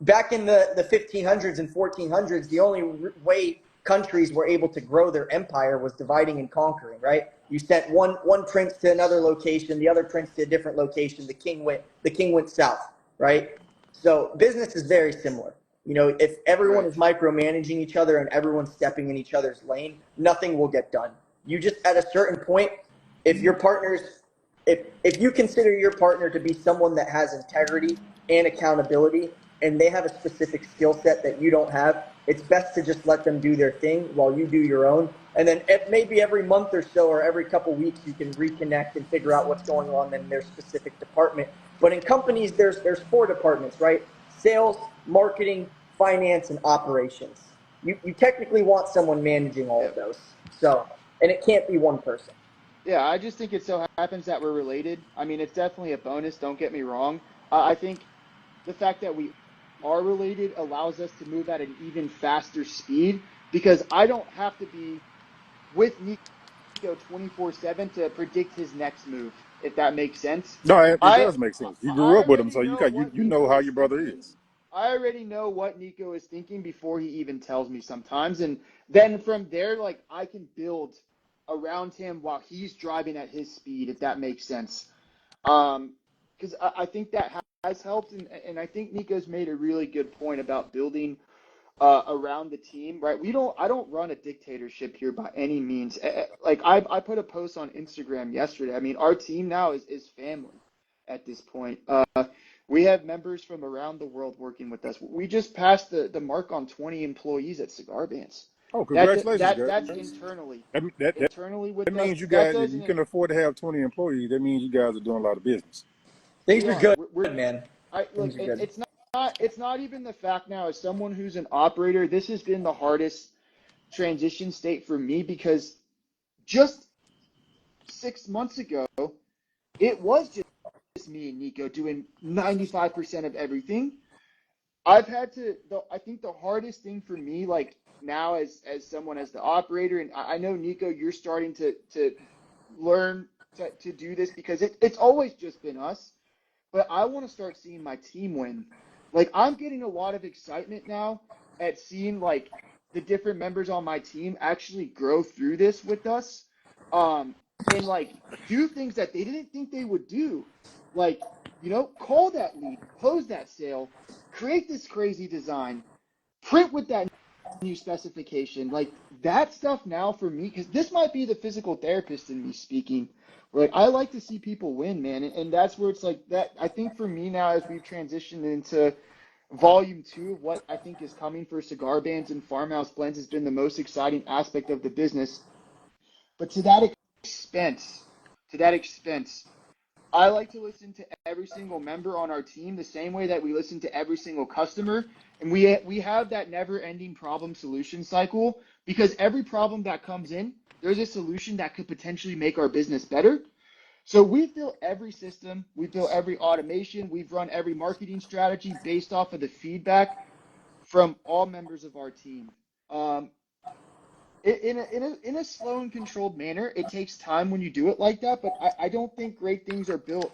back in the 1500s and 1400s, the only way countries were able to grow their empire was dividing and conquering, right? You sent one prince to another location, the other prince to a different location. The king went south, right? So business is very similar. If everyone Right. is micromanaging each other and everyone's stepping in each other's lane, nothing will get done. You just, at a certain point, if your partner's, if you consider your partner to be someone that has integrity and accountability, and they have a specific skill set that you don't have, it's best to just let them do their thing while you do your own. And then maybe every month or so, or every couple weeks, you can reconnect and figure out what's going on in their specific department. But in companies, there's four departments, right? Sales, marketing, finance, and operations. You technically want someone managing all of Yep. those. So, and it can't be one person. Yeah, I just think it so happens that we're related. I mean, it's definitely a bonus, don't get me wrong. I think the fact that we are related allows us to move at an even faster speed because I don't have to be with Nico 24/7 to predict his next move, if that makes sense. No, it I does make sense. You grew I up with him, already so you know got you what you know Nico how is your brother thinking. is. I already know what Nico is thinking before he even tells me sometimes. And then from there, like, I can build around him while he's driving at his speed, if that makes sense. Because I think that has helped. And I think Nico's made a really good point about building around the team, right? I don't run a dictatorship here by any means. Like I put a post on Instagram yesterday. I mean, our team now is family at this point. We have members from around the world working with us. We just passed the mark on 20 employees at Cigar Bandz. Oh, congratulations, That's guys. internally. That Internally that with us. means you That guys, if you doesn't. can afford to have 20 employees, that means you guys are doing a lot of business. Things We are are. good, We're man. I look. Things are good. It's not even the fact now. As someone who's an operator, this has been the hardest transition state for me because just 6 months ago, it was just me and Nico doing 95% of everything. I've had to, I think the hardest thing for me, like now as someone as the operator, and I know Nico, you're starting to learn to do this because it's always just been us, but I want to start seeing my team win. Like I'm getting a lot of excitement now at seeing like the different members on my team actually grow through this with us, and like do things that they didn't think they would do, like call that lead, close that sale, create this crazy design, print with that new specification, like that stuff now for me, because this might be the physical therapist in me speaking. Like I like to see people win, man, and that's where it's like that. I think for me now, as we've transitioned into volume two of what I think is coming for Cigar Bandz and Farmhouse Blends, has been the most exciting aspect of the business. But expense, to that expense, I like to listen to every single member on our team the same way that we listen to every single customer, and we have that never-ending problem solution cycle because every problem that comes in, there's a solution that could potentially make our business better. So we've built every system, we've built every automation, we've run every marketing strategy based off of the feedback from all members of our team. Um, in a slow and controlled manner, it takes time when you do it like that, but I don't think great things are built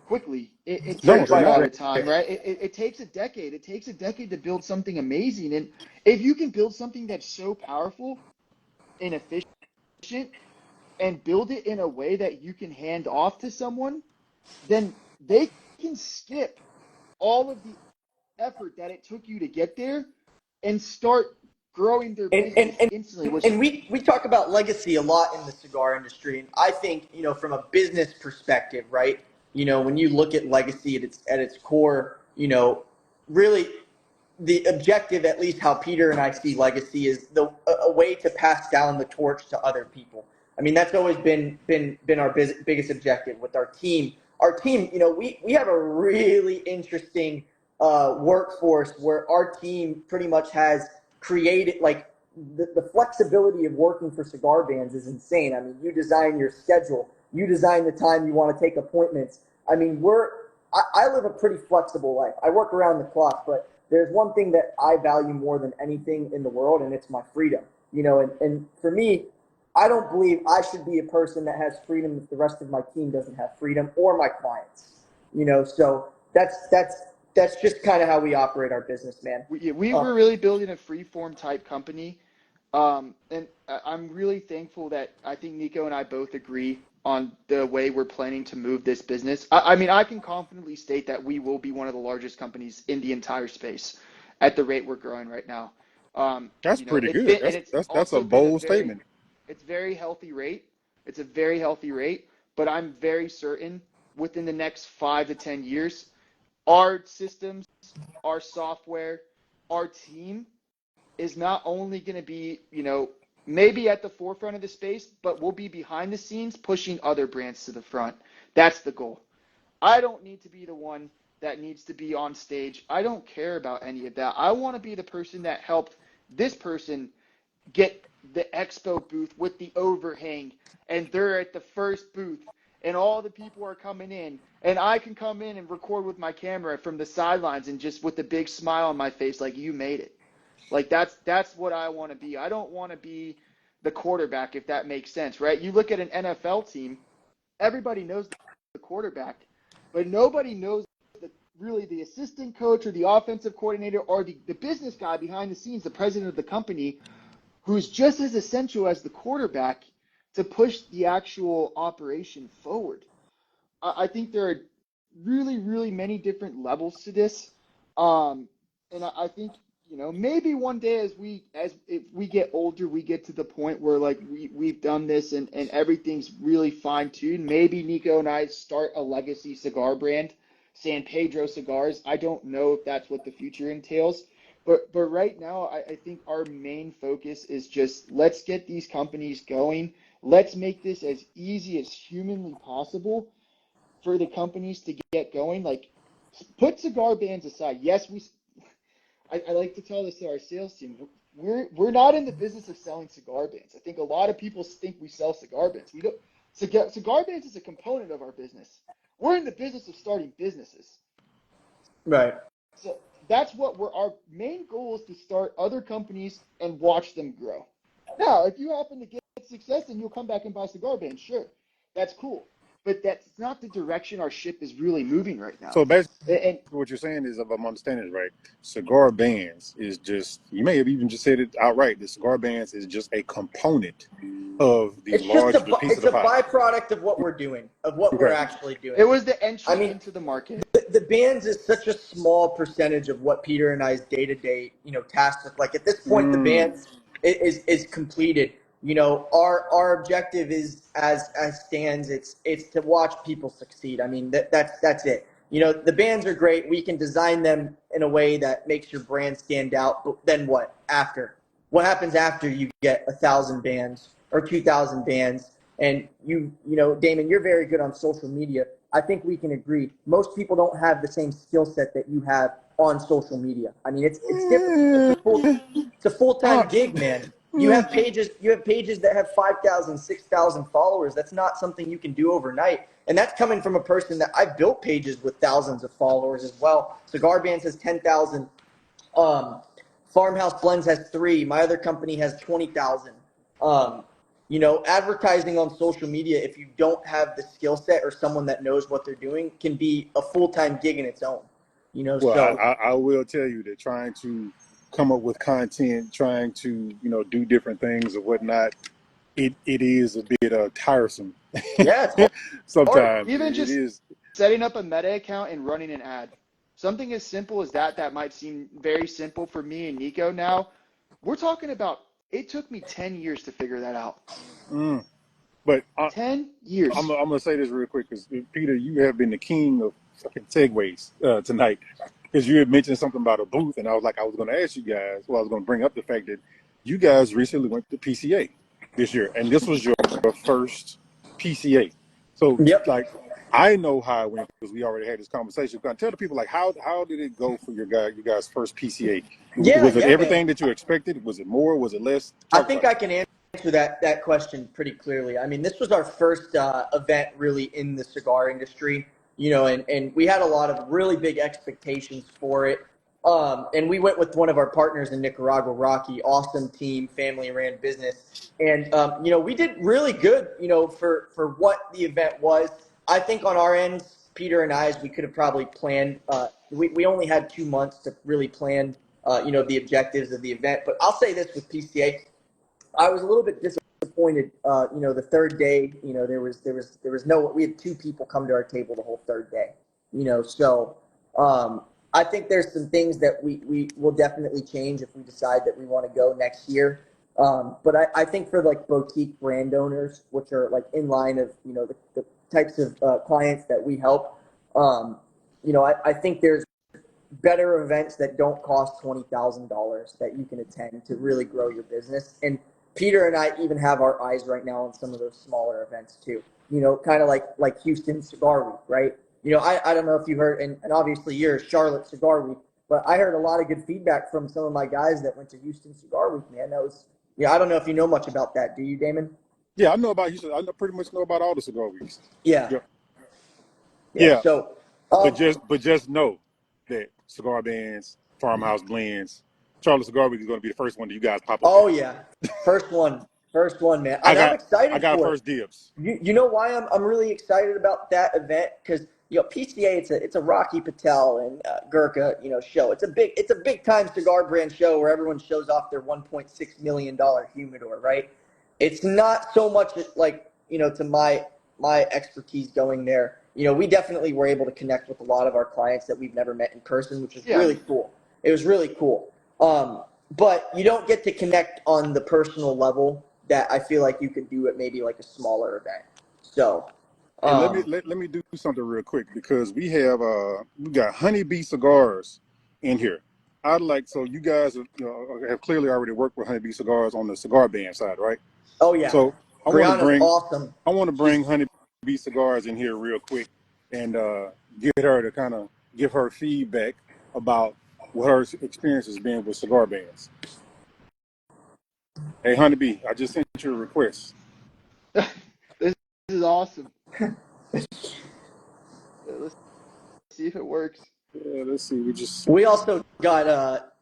quickly. It No, takes Brick a they're by lot not. brick. of time, right? It takes a decade. It takes a decade to build something amazing. And if you can build something that's so powerful and efficient and build it in a way that you can hand off to someone, then they can skip all of the effort that it took you to get there and start growing their And and, business and instantly, which and we talk about legacy a lot in the cigar industry, and I think from a business perspective, right? When you look at legacy at its core, really the objective, at least how Peter and I see legacy, is a way to pass down the torch to other people. I mean, that's always been our biggest objective with our team. Our team, we have a really interesting workforce where our team pretty much has created like the flexibility of working for Cigar Bandz is insane. I mean, you design your schedule, you design the time you want to take appointments. I mean, I live a pretty flexible life. I work around the clock, but there's one thing that I value more than anything in the world, and it's my freedom. And for me, I don't believe I should be a person that has freedom if the rest of my team doesn't have freedom, or my clients. So that's just kind of how we operate our business, man. we were really building a free form type company. And I'm really thankful that I think Nico and I both agree on the way we're planning to move this business. I mean, I can confidently state that we will be one of the largest companies in the entire space at the rate we're growing right now. That's You know, pretty it's good. been, and it's That's a also been a bold statement. it's very healthy rate. It's a very healthy rate, but I'm very certain within the next 5 to 10 years, our systems, our software, our team is not only going to be, maybe at the forefront of the space, but we'll be behind the scenes pushing other brands to the front. That's the goal. I don't need to be the one that needs to be on stage. I don't care about any of that. I want to be the person that helped this person get the expo booth with the overhang, and they're at the first booth, and all the people are coming in, and I can come in and record with my camera from the sidelines and just with a big smile on my face, like, you made it. Like, that's what I want to be. I don't want to be the quarterback, if that makes sense, right? You look at an NFL team, everybody knows the quarterback, but nobody knows really the assistant coach or the offensive coordinator or the business guy behind the scenes, the president of the company, who's just as essential as the quarterback to push the actual operation forward. I think there are really, really many different levels to this. And I think, maybe one day as if we get older, we get to the point where like we've done this and everything's really fine tuned. Maybe Nico and I start a legacy cigar brand, San Pedro Cigars. I don't know if that's what the future entails. But right now, I think our main focus is just let's get these companies going. Let's make this as easy as humanly possible for the companies to get going. Like, put cigar bands aside. Yes, I like to tell this to our sales team. We're not in the business of selling cigar bands. I think a lot of people think we sell cigar bands. We don't. Cigar bands is a component of our business. We're in the business of starting businesses. Right. So that's what our main goal is, to start other companies and watch them grow. Now, if you happen to get success and you'll come back and buy cigar bands, sure, that's cool. But that's not the direction our ship is really moving right now. So basically, And what you're saying is, if I'm understanding it right, cigar bands is just, you may have even just said it outright, the cigar bands is just a component of the It's just larger piece of it's the a pie. byproduct of what we're doing, of what we're Okay. actually doing. it was the entry I mean, into the market. the Bandz is such a small percentage of what Peter and I's day to day, tasks look like. At this point, the Bandz is completed. Our objective is as stands. It's to watch people succeed. I mean, that's it. The bands are great. We can design them in a way that makes your brand stand out. But then what? After? What happens after you get 1,000 bands or 2,000 bands? And Damon, you're very good on social media. I think we can agree. Most people don't have the same skill set that you have on social media. I mean, it's difficult. It's a full-time gig, man. You have pages that have 5,000, 6,000 followers. That's not something you can do overnight. And that's coming from a person that I've built pages with thousands of followers as well. Cigar Bandz has 10,000. Farmhouse Blends has 3. My other company has 20,000. Advertising on social media, if you don't have the skill set or someone that knows what they're doing, can be a full-time gig in its own. Well, So I will tell you that trying to come up with content, trying to, do different things or whatnot, it is a bit tiresome. yeah, it's hard. Sometimes Even it just is. setting up a meta account and running an ad. Something as simple as that might seem very simple for me and Nico now. We're talking about, it took me 10 years to figure that out. But 10 years. I'm going to say this real quick, because Peter, you have been the king of fucking segues tonight, because you had mentioned something about a booth, and I was going to ask you guys, I was going to bring up the fact that you guys recently went to PCA this year, and this was your first PCA. So, Yep. like, I know how it went because we already had this conversation. But tell the people, like, how did it go for you guys' first PCA? Was it everything man. that you expected? Was it more? Was it less? I think I can answer that question pretty clearly. I mean, this was our first event really in the cigar industry, and we had a lot of really big expectations for it. And we went with one of our partners in Nicaragua, Rocky, awesome team, family-ran business. And, we did really good, for what the event was. I think on our end, Peter and I, as we could have probably planned, we only had 2 months to really plan, the objectives of the event. But I'll say this with PCA, I was a little bit disappointed. The third day, there was no. We had 2 people come to our table the whole third day. So I think there's some things that we will definitely change if we decide that we want to go next year. But I think for like boutique brand owners, which are like in line of, the types of clients that we help, I think there's better events that don't cost $20,000 that you can attend to really grow your business. And Peter and I even have our eyes right now on some of those smaller events too. Kind of like Houston Cigar Week, right? I don't know if you heard, and obviously you're Charlotte Cigar Week, but I heard a lot of good feedback from some of my guys that went to Houston Cigar Week, man. That was, I don't know if you know much about that. Do you, Damon? Yeah, I know about Houston. Pretty much know about all the cigar weeks. Yeah. Yeah. Yeah. Yeah, So, but just know that Cigar Bandz, Farmhouse Blends, Charlotte Cigar Week is going to be the first one that you guys pop up oh at. yeah, first one, man, I and I'm got I excited got for it. first dibs. You know why I'm really excited about that event? Because PCA, it's a Rocky Patel and Gurkha show. It's a big time cigar brand show where everyone shows off their $1.6 million humidor, right? It's not so much like to my expertise going there. We definitely were able to connect with a lot of our clients that we've never met in person, which was Yeah. really cool. It was really cool. But you don't get to connect on the personal level that I feel like you could do at maybe like a smaller event. So, Hey, let me do something real quick because we got Honeybee Cigars in here. So you guys have clearly already worked with Honeybee Cigars on the cigar band side, right? oh yeah, So I want to Brianna's bring awesome. Honeybee Cigars in here real quick and get her to kind of give her feedback about what her experience has been with cigar bands. Hey, Honeybee, I just sent you a request. This is awesome. Let's see if it works. Yeah, let's see. We also got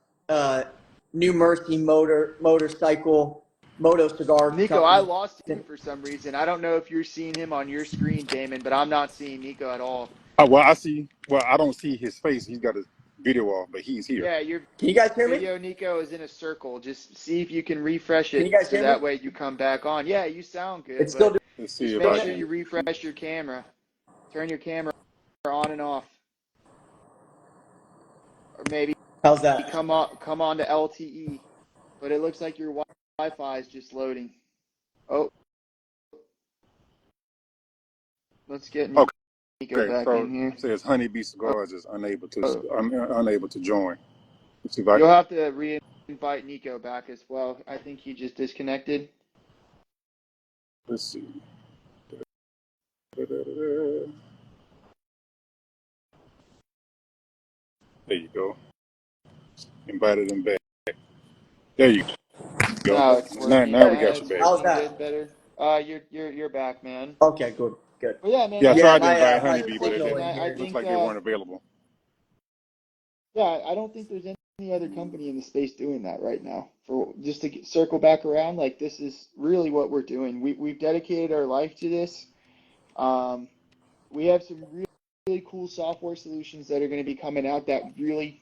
New Mercy motorcycle moto cigar Nico, company. I lost you for some reason. I don't know if you're seeing him on your screen, Damon, but I'm not seeing Nico at all. Well, I see. Well, I don't see his face. He's got his video off, but he's here. Yeah, your Can you guys hear me? video, Nico, is in a circle. Just see if you can refresh Can it you guys so hear that me? way you come back on. Yeah, you sound good. It's still but Let's see just if make I sure can. you refresh your camera. Turn your camera on and off. Or maybe how's that? come on to LTE. But it looks like your Wi-Fi is just loading. Oh. Let's get Nico Okay, back so in here. it says Honeybee Cigars is unable to join. Let's see if I You'll have to re-invite Nico back as well. I think he just disconnected. let's see. There you go. Invited him back. There you go. Now it's Now, working. now we got you It's back. How's working that? good, better. You're back, man. Okay, good. But yeah, man. Yeah, I I Yeah, tried to think invite my Honeybee, but signal and in I here. looks think like they weren't available. yeah, I don't think there's any other company in the space doing that right now. For just to circle back around, like this is really what we're doing. We've dedicated our life to this. We have some really cool software solutions that are going to be coming out that really,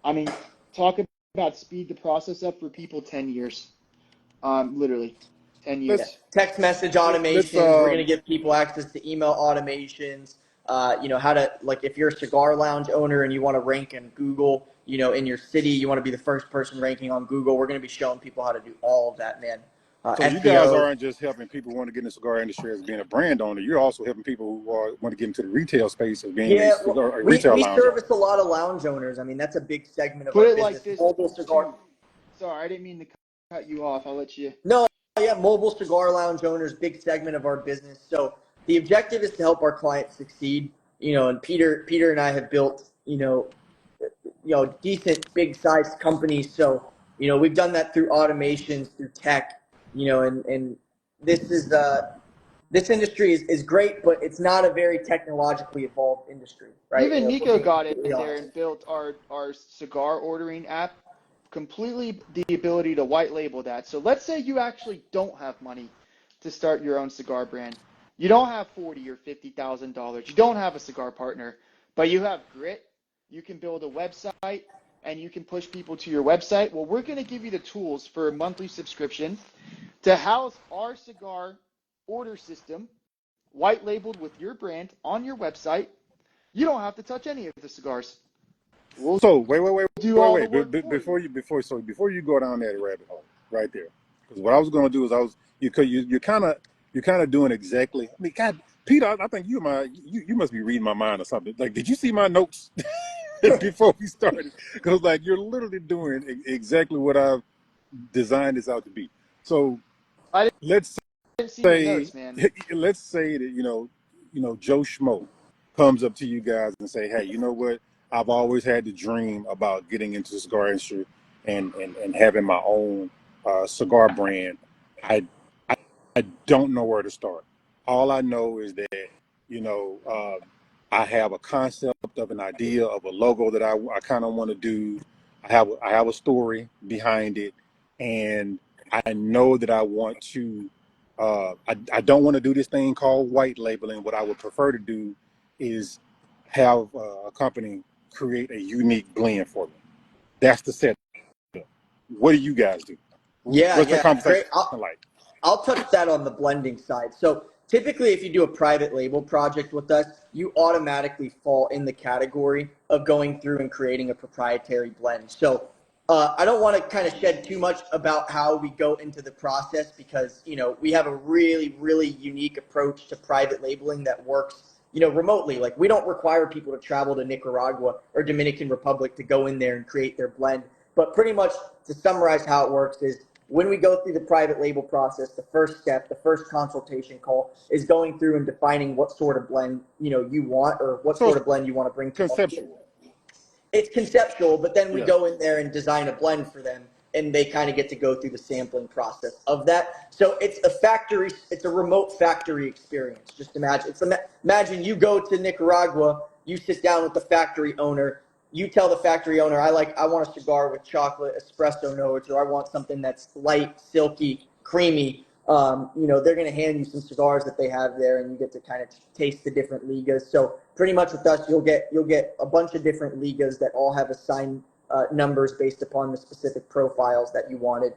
I mean, talk about speed the process up for people 10 years. Literally 10 Yeah. years. Text message Let's automations. We're going to give people access to email automations. How to, like, if you're a cigar lounge owner and you want to rank in Google, in your city, you want to be the first person ranking on Google. We're going to be showing people how to do all of that, man. So you guys SEO. aren't just helping people who want to get in the cigar industry as being a brand owner. You're also helping people who want to get into the retail space as being Yeah, well, a we, retail we lounge owner. service a lot of lounge owners. I mean, that's a big segment of Put our it like business. this, Mobile cigar. too. Sorry, I didn't mean to cut you off. I'll let you. No, yeah, mobile cigar lounge owners, big segment of our business. So the objective is to help our clients succeed. And Peter and I have built, decent big sized companies. So, we've done that through automations, through tech, and this industry is great, but it's not a very technologically evolved industry, right? Even If we're Nico being got in completely there honest. and built our cigar ordering app, completely the ability to white label that. So let's say you actually don't have money to start your own cigar brand. You don't have $40,000 or $50,000. You don't have a cigar partner, but you have grit. You can build a website and you can push people to your website. Well, we're going to give you the tools for a monthly subscription to house our cigar order system, white labeled with your brand on your website. You don't have to touch any of the cigars. We'll So wait, do all the work for before you. before you go down that rabbit hole right there, because what I was going to do is you're kind of doing exactly. I mean, God, Peter, I think you must be reading my mind or something. Like, did you see my notes before we started? Because like you're literally doing exactly what I've designed this out to be. So I let's didn't see your say notes, man. let's say that Joe Schmo comes up to you guys and say, hey, you know what, I've always had the dream about getting into the cigar industry and having my own cigar brand. I i don't know where to start. All I know is that you know I have a concept of an idea of a logo that I kind of want to do. I have a story behind it, and I know that I want to. I don't want to do this thing called white labeling. What I would prefer to do is have a company create a unique blend for me. That's the setup. What do you guys do? Yeah, What's the yeah, conversation great. like? I'll touch that on the blending side. So typically, if you do a private label project with us, you automatically fall in the category of going through and creating a proprietary blend. So I don't want to kind of shed too much about how we go into the process because, we have a really, really unique approach to private labeling that works, remotely. Like we don't require people to travel to Nicaragua or Dominican Republic to go in there and create their blend. But pretty much to summarize how it works is when we go through the private label process, the first step, the first consultation call is going through and defining what sort of blend, you want or what So sort it's of blend you want to bring to market. conceptual. It's conceptual, but then we Yeah. go in there and design a blend for them and they kind of get to go through the sampling process of that. So it's a remote factory experience. Just imagine you go to Nicaragua, you sit down with the factory owner, you tell the factory owner, I want a cigar with chocolate espresso notes, or I want something that's light, silky, creamy. They're going to hand you some cigars that they have there, and you get to kind of taste the different ligas. So pretty much with us, you'll get a bunch of different ligas that all have assigned numbers based upon the specific profiles that you wanted,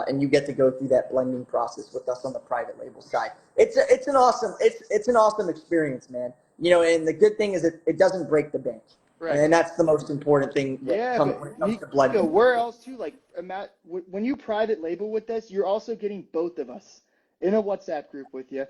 and you get to go through that blending process with us on the private label side. It's an awesome experience, man. And the good thing is it doesn't break the bank. Right. And that's the most important thing when Yeah, it but comes to Nico, blending. where else too? Like, when you private label with us, you're also getting both of us in a WhatsApp group with you.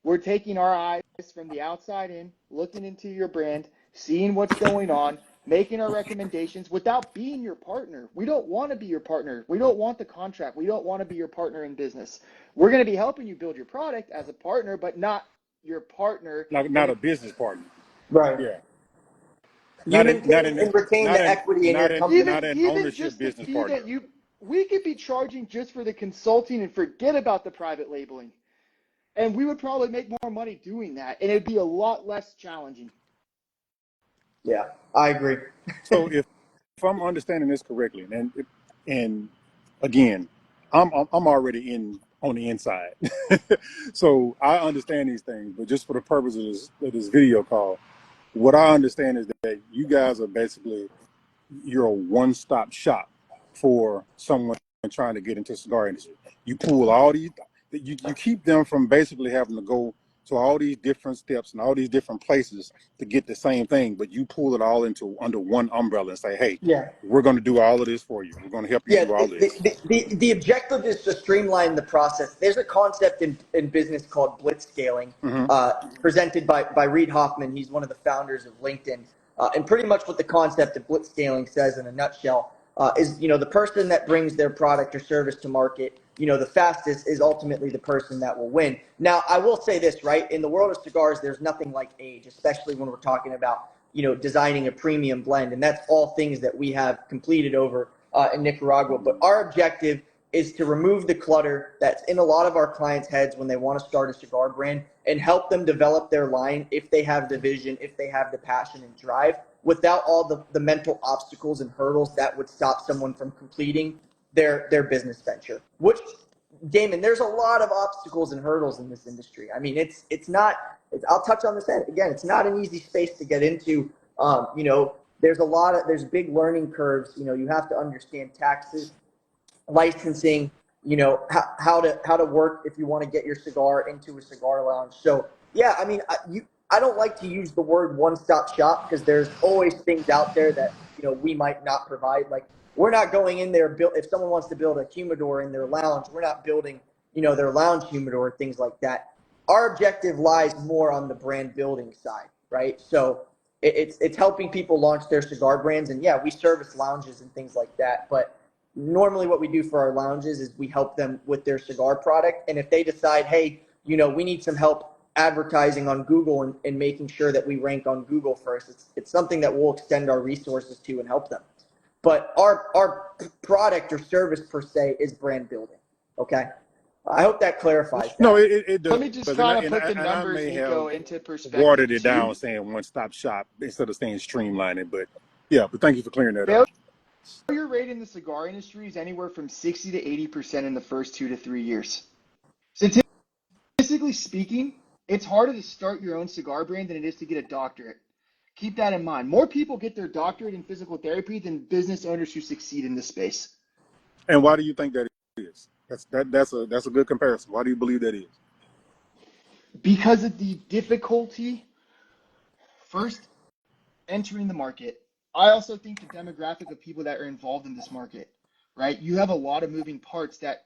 We're taking our eyes from the outside in, looking into your brand, seeing what's going on, making our recommendations without being your partner. We don't want to be your partner. We don't want the contract. We don't want to be your partner in business. We're going to be helping you build your product as a partner, but not your partner. Not a business partner. Right. Yeah. You Not in not maintain in and retain not the in equity in your not in company. not even an even ownership just the business fee partner. that we could be charging just for the consulting and forget about the private labeling. And we would probably make more money doing that, and it'd be a lot less challenging. Yeah, I agree. So if I'm understanding this correctly, and again, I'm already in on the inside, so I understand these things. But just for the purpose of this video call, what I understand is that you guys are basically you're a one-stop shop for someone trying to get into the cigar industry. You pull all these, you keep them from basically having to go to all these different steps and all these different places to get the same thing, but you pull it all into under one umbrella and say, hey, Yeah. we're going to do all of this for you. We're going to help you Yeah, do all this. the objective is to streamline the process. There's a concept in business called blitz scaling, Mm-hmm. presented by Reid Hoffman. He's one of the founders of LinkedIn. And pretty much what the concept of blitz scaling says in a nutshell is, the person that brings their product or service to market, the fastest is ultimately the person that will win. Now, I will say this, right? In the world of cigars, there's nothing like age, especially when we're talking about, designing a premium blend. And that's all things that we have completed over in Nicaragua. But our objective is to remove the clutter that's in a lot of our clients' heads when they want to start a cigar brand and help them develop their line if they have the vision, if they have the passion and drive, without all the mental obstacles and hurdles that would stop someone from completing their business venture. Which, Damon, there's a lot of obstacles and hurdles in this industry. I mean, it's not. I'll touch on this again. It's not an easy space to get into. There's big learning curves. You have to understand taxes, licensing, how to work if you want to get your cigar into a cigar lounge. So yeah, I mean, I don't like to use the word one-stop shop because there's always things out there that we might not provide. Like, we're not going in there if someone wants to build a humidor in their lounge, we're not building their lounge humidor, things like that. Our objective lies more on the brand building side, right? So it's helping people launch their cigar brands, and yeah, we service lounges and things like that, but normally what we do for our lounges is we help them with their cigar product. And if they decide, hey, we need some help advertising on Google and making sure that we rank on Google first, it's something that we'll extend our resources to and help them. But our product or service per se is brand building. Okay. I hope that clarifies that. No, it does. Let me just kind of put the I numbers, may Nico, have into perspective. watered it down saying one-stop shop instead of saying streamlining. But yeah, but thank you for clearing that up. Failure rate in the cigar industry is anywhere from 60 to 80% in the first 2 to 3 years. Statistically speaking, it's harder to start your own cigar brand than it is to get a doctorate. Keep that in mind. More people get their doctorate in physical therapy than business owners who succeed in this space. And why do you think that is? That's a good comparison. Why do you believe that is? Because of the difficulty first entering the market. I also think the demographic of people that are involved in this market, right? You have a lot of moving parts that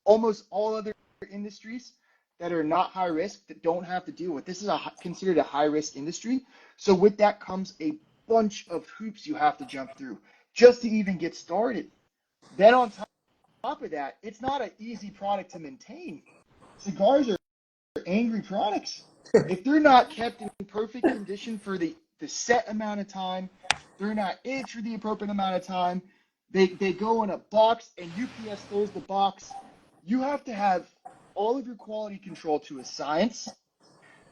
almost all other industries that are not high risk, that don't have to deal with. This is considered a high risk industry. So with that comes a bunch of hoops you have to jump through just to even get started. Then on top of that, it's not an easy product to maintain. Cigars are angry products. If they're not kept in perfect condition for the set amount of time, they're not aged for the appropriate amount of time, they go in a box and UPS throws the box. You have to have all of your quality control to a science.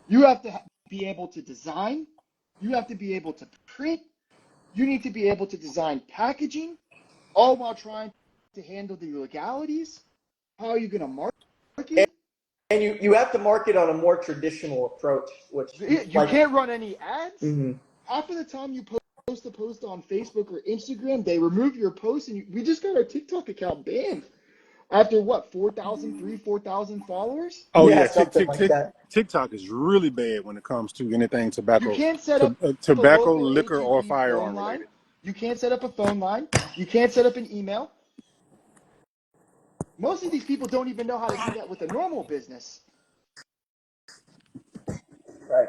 You have to be able to design. You have to be able to print. You need to be able to design packaging, all while trying to handle the legalities. How are you going to market? And you have to market on a more traditional approach, which you can't run any ads. Mm-hmm. Half of the time you post a post on Facebook or Instagram, they remove your post, and we just got our TikTok account banned after what, 4,000 followers? Oh Yeah, yeah, something like that. TikTok is really bad when it comes to anything tobacco. You can't set up tobacco, a local liquor, or AGB firearm phone line. related. You can't set up a phone line. You can't set up an email. Most of these people don't even know how to do that with a normal business. Right.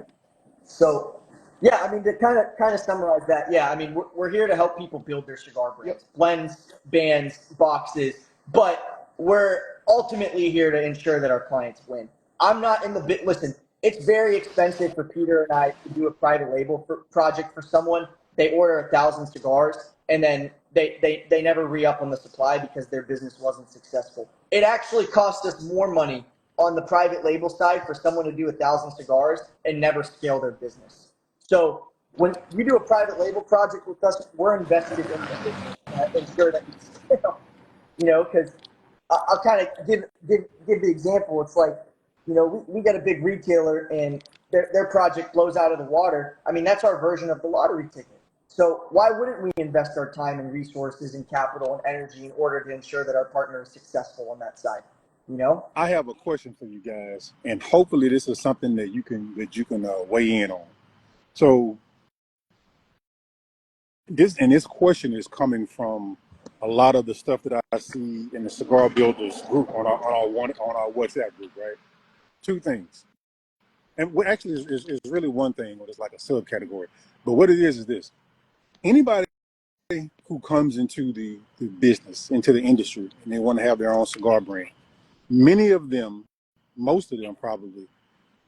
So, yeah, I mean, to kind of summarize that, yeah, I mean, we're here to help people build their cigar brands, blends, bands, boxes, but we're ultimately here to ensure that our clients win. I'm not in the bit. Listen, it's very expensive for Peter and I to do a private label project for someone. They order 1,000 cigars and then they never re-up on the supply because their business wasn't successful. It actually costs us more money on the private label side for someone to do 1,000 cigars and never scale their business. So when you do a private label project with us, we're invested in the business to ensure that we scale. Because I'll kind of give the example. It's like, we got a big retailer and their project blows out of the water. I mean, that's our version of the lottery ticket. So why wouldn't we invest our time and resources and capital and energy in order to ensure that our partner is successful on that side? I have a question for you guys, and hopefully this is something that you can weigh in on. So this question is coming from a lot of the stuff that I see in the cigar builders group on our WhatsApp group, right? Two things, and what actually is really one thing, or it's like a subcategory. But what it is this: anybody who comes into the business, into the industry, and they want to have their own cigar brand, many of them, most of them probably,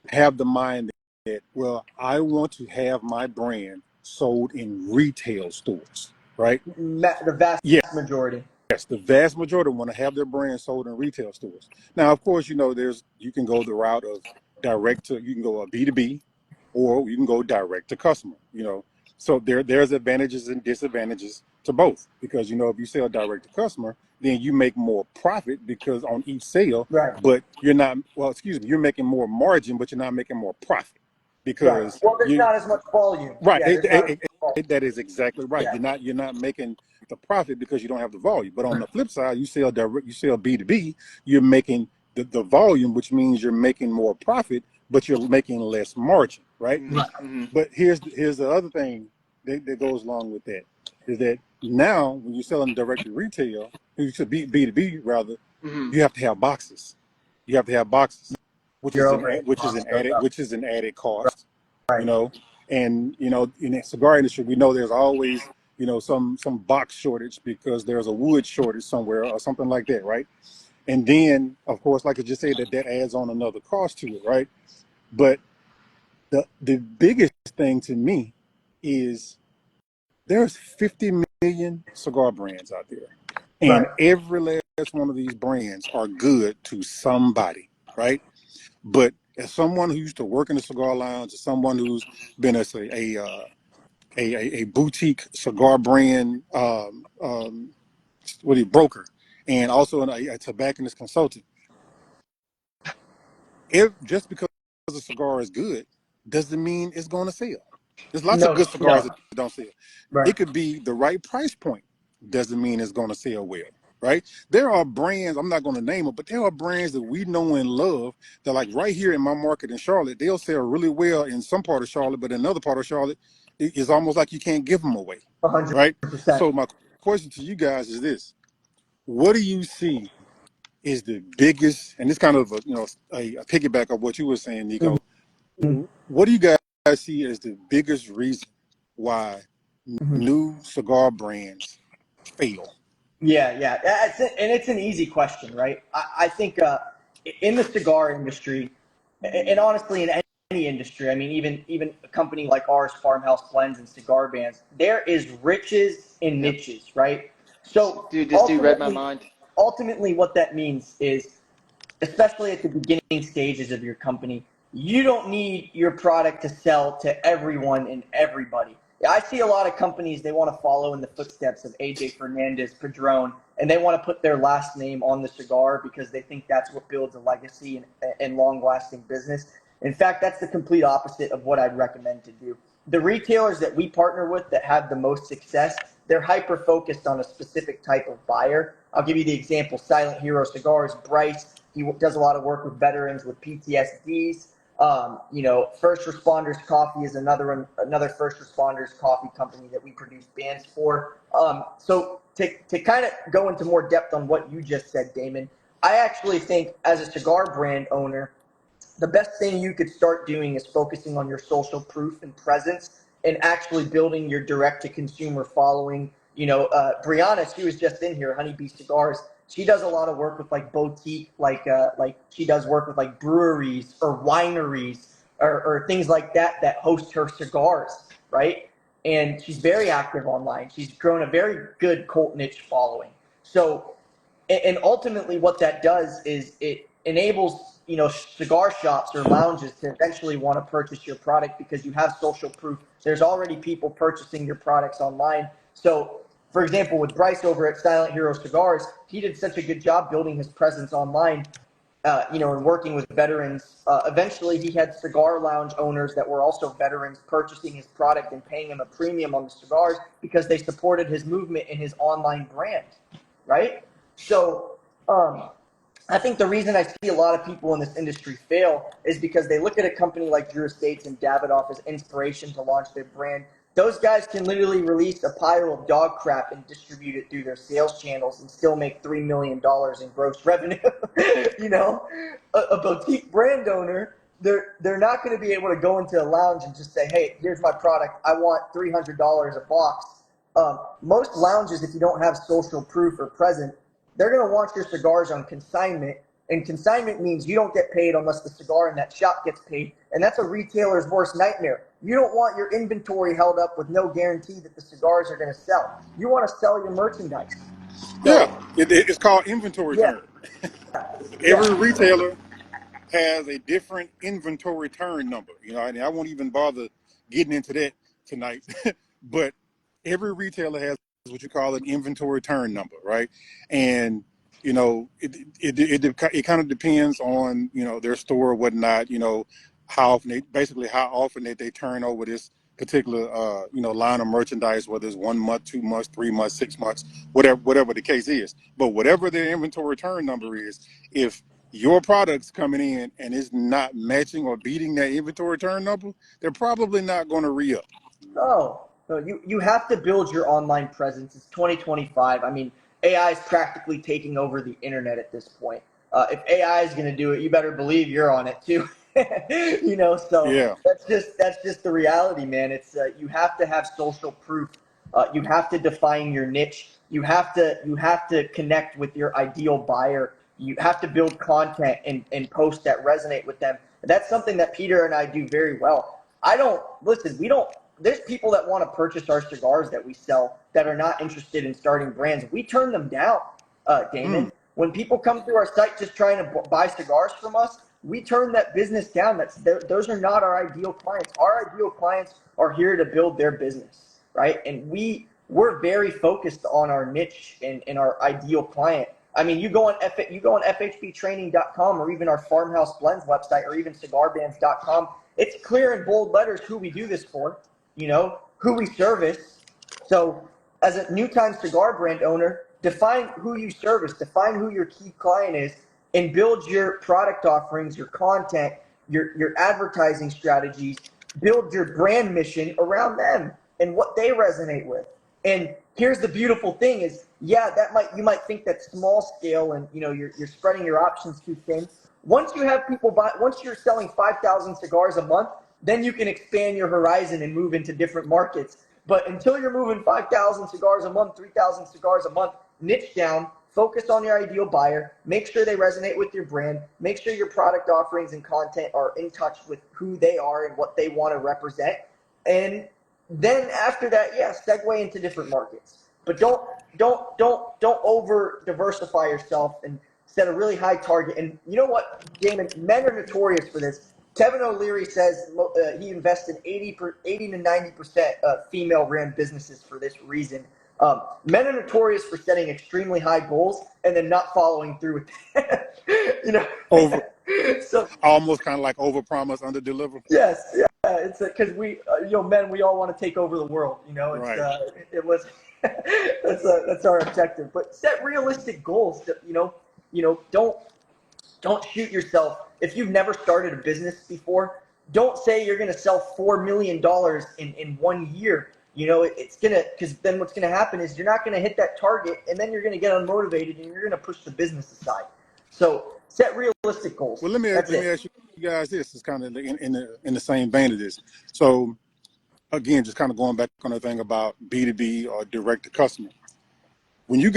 have the mind that, well, I want to have my brand sold in retail stores, right? The vast majority. Yes, the vast majority want to have their brand sold in retail stores. Now, of course, you can go the route of you can go a B2B, or you can go direct to customer, So there's advantages and disadvantages to both, because, if you sell direct to customer, then you make more profit because on each sale, right. But you're making more margin, but you're not making more profit because there's not as much volume. Right. Yeah, that is exactly right. Yeah. You're not making the profit because you don't have the volume. But on the flip side, you sell B2B, you're making the volume, which means you're making more profit, but you're making less margin, right? Mm-hmm. But here's the other thing that goes along with that. is that now when you're selling direct to retail, you should be B2B rather, Hmm. you have to have boxes. You have to have boxes, Your overhead cost goes up. which is an added cost, you Right. know. And you know, in the cigar industry, we know there's always, you know, some box shortage because there's a wood shortage somewhere or something like that, right? And then, of course, like I just said, that adds on another cost to it, right? But the biggest thing to me is there's 50 million cigar brands out there, and Right. every last one of these brands are good to somebody, right? But as someone who used to work in the cigar lounge, as someone who's been as a boutique cigar brand broker, and also a tobacconist consultant, if just because a cigar is good doesn't mean it's going to sell. There's lots of No, good cigars no. that don't sell. Right. It could be the right price point, doesn't mean it's going to sell well, right? There are brands, I'm not going to name them, but there are brands that we know and love that, like right here in my market in Charlotte, they'll sell really well in some part of Charlotte, but in another part of Charlotte, it's almost like you can't give them away, 100%. So my question to you guys is this: what do you see is the biggest, and this kind of a piggyback of what you were saying, Nico. Mhm. What do you guys see as the biggest reason why Mhm. new cigar brands fail? Yeah, yeah. And it's an easy question, right? I think in the cigar industry, and honestly, in any industry, I mean, even a company like ours, Farmhouse Blends and Cigar Bands, there is riches in Yep. niches, right? So Dude, this dude read my mind. ultimately, what that means is, especially at the beginning stages of your company, you don't need your product to sell to everyone and everybody. I see a lot of companies, they want to follow in the footsteps of AJ Fernandez, Padron, and they want to put their last name on the cigar because they think that's what builds a legacy and long-lasting business. In fact, that's the complete opposite of what I'd recommend to do. The retailers that we partner with that have the most success, they're hyper-focused on a specific type of buyer. I'll give you the example, Silent Hero Cigars, Bryce, he does a lot of work with veterans with PTSDs. First Responders Coffee is another First Responders coffee company that we produce Bandz for. So to kind of go into more depth on what you just said, Damon, I actually think as a cigar brand owner, the best thing you could start doing is focusing on your social proof and presence and actually building your direct to consumer following. Brianna, she was just in here, Honeybee Cigars. She does a lot of work with like boutique, like she does work with like breweries or wineries or things like that host her cigars, right? And she's very active online. She's grown a very good cult niche following. So and ultimately what that does is it enables cigar shops or lounges to eventually want to purchase your product because you have social proof. There's already people purchasing your products online. So for example, with Bryce over at Silent Hero Cigars, he did such a good job building his presence online, and working with veterans. Eventually, he had cigar lounge owners that were also veterans purchasing his product and paying him a premium on the cigars because they supported his movement and his online brand, right? So I think the reason I see a lot of people in this industry fail is because they look at a company like Drew Estates and Davidoff as inspiration to launch their brand. Those guys can literally release a pile of dog crap and distribute it through their sales channels and still make $3 million in gross revenue. A boutique brand owner, they're not going to be able to go into a lounge and just say, hey, here's my product. I want $300 a box. Most lounges, if you don't have social proof or present, they're going to want your cigars on consignment. And consignment means you don't get paid unless the cigar in that shop gets paid. And that's a retailer's worst nightmare. You don't want your inventory held up with no guarantee that the cigars are going to sell. You want to sell your merchandise. Yeah, So, it's called inventory yeah, turn. Every yeah. retailer has a different inventory turn number. And I won't even bother getting into that tonight. But every retailer has what you call an inventory turn number, right? And it kind of depends on their store or whatnot. How often they turn over this particular line of merchandise, whether it's 1 month, 2 months, 3 months, 6 months, whatever the case is. But whatever their inventory turn number is, if your product's coming in and it's not matching or beating that inventory turn number, they're probably not going to re-up. No, No, you have to build your online presence. It's 2025. I mean, AI is practically taking over the internet at this point. If AI is going to do it, you better believe you're on it too. So Yeah. that's just the reality, man. It's you have to have social proof. You have to define your niche. You have to connect with your ideal buyer. You have to build content and posts that resonate with them. That's something that Peter and I do very well. I don't listen. We don't. There's people that want to purchase our cigars that we sell that are not interested in starting brands. We turn them down, Mm. Damon. When people come through our site just trying to buy cigars from us, we turn that business down. Those are not our ideal clients. Our ideal clients are here to build their business, right? And we're very focused on our niche and our ideal client. I mean, you go on FHBtraining.com or even our Farmhouse Blends website or even CigarBandz.com. It's clear in bold letters who we do this for, who we service. So as a new time cigar brand owner, define who you service, define who your key client is, and build your product offerings, your content, your advertising strategies, build your brand mission around them and what they resonate with. And here's the beautiful thing is, yeah, you might think that's small scale and you're spreading your options too thin. Once you have people buy, once you're selling 5,000 cigars a month, then you can expand your horizon and move into different markets. But until you're moving 5,000 cigars a month, 3,000 cigars a month, niche down, focus on your ideal buyer, make sure they resonate with your brand, make sure your product offerings and content are in touch with who they are and what they want to represent. And then after that, yeah, segue into different markets. But don't over diversify yourself and set a really high target. And you know what, Damon, men are notorious for this. Kevin O'Leary says he invests in 80 to 90% female-ran businesses for this reason. Men are notorious for setting extremely high goals and then not following through with that. Over, So almost kind of like over promise, under deliver. yes, yeah, it's because we, men, we all want to take over the world. It's Right. it was that's our objective. But set realistic goals. Don't shoot yourself. If you've never started a business before, don't say you're going to sell $4 million in 1 year. Because then what's going to happen is you're not going to hit that target, and then you're going to get unmotivated, and you're going to push the business aside. So set realistic goals. Well, let me That's it. ask you guys this. It's kind of in the same vein of this. So again, just kind of going back on the thing about B2B or direct to customer. When you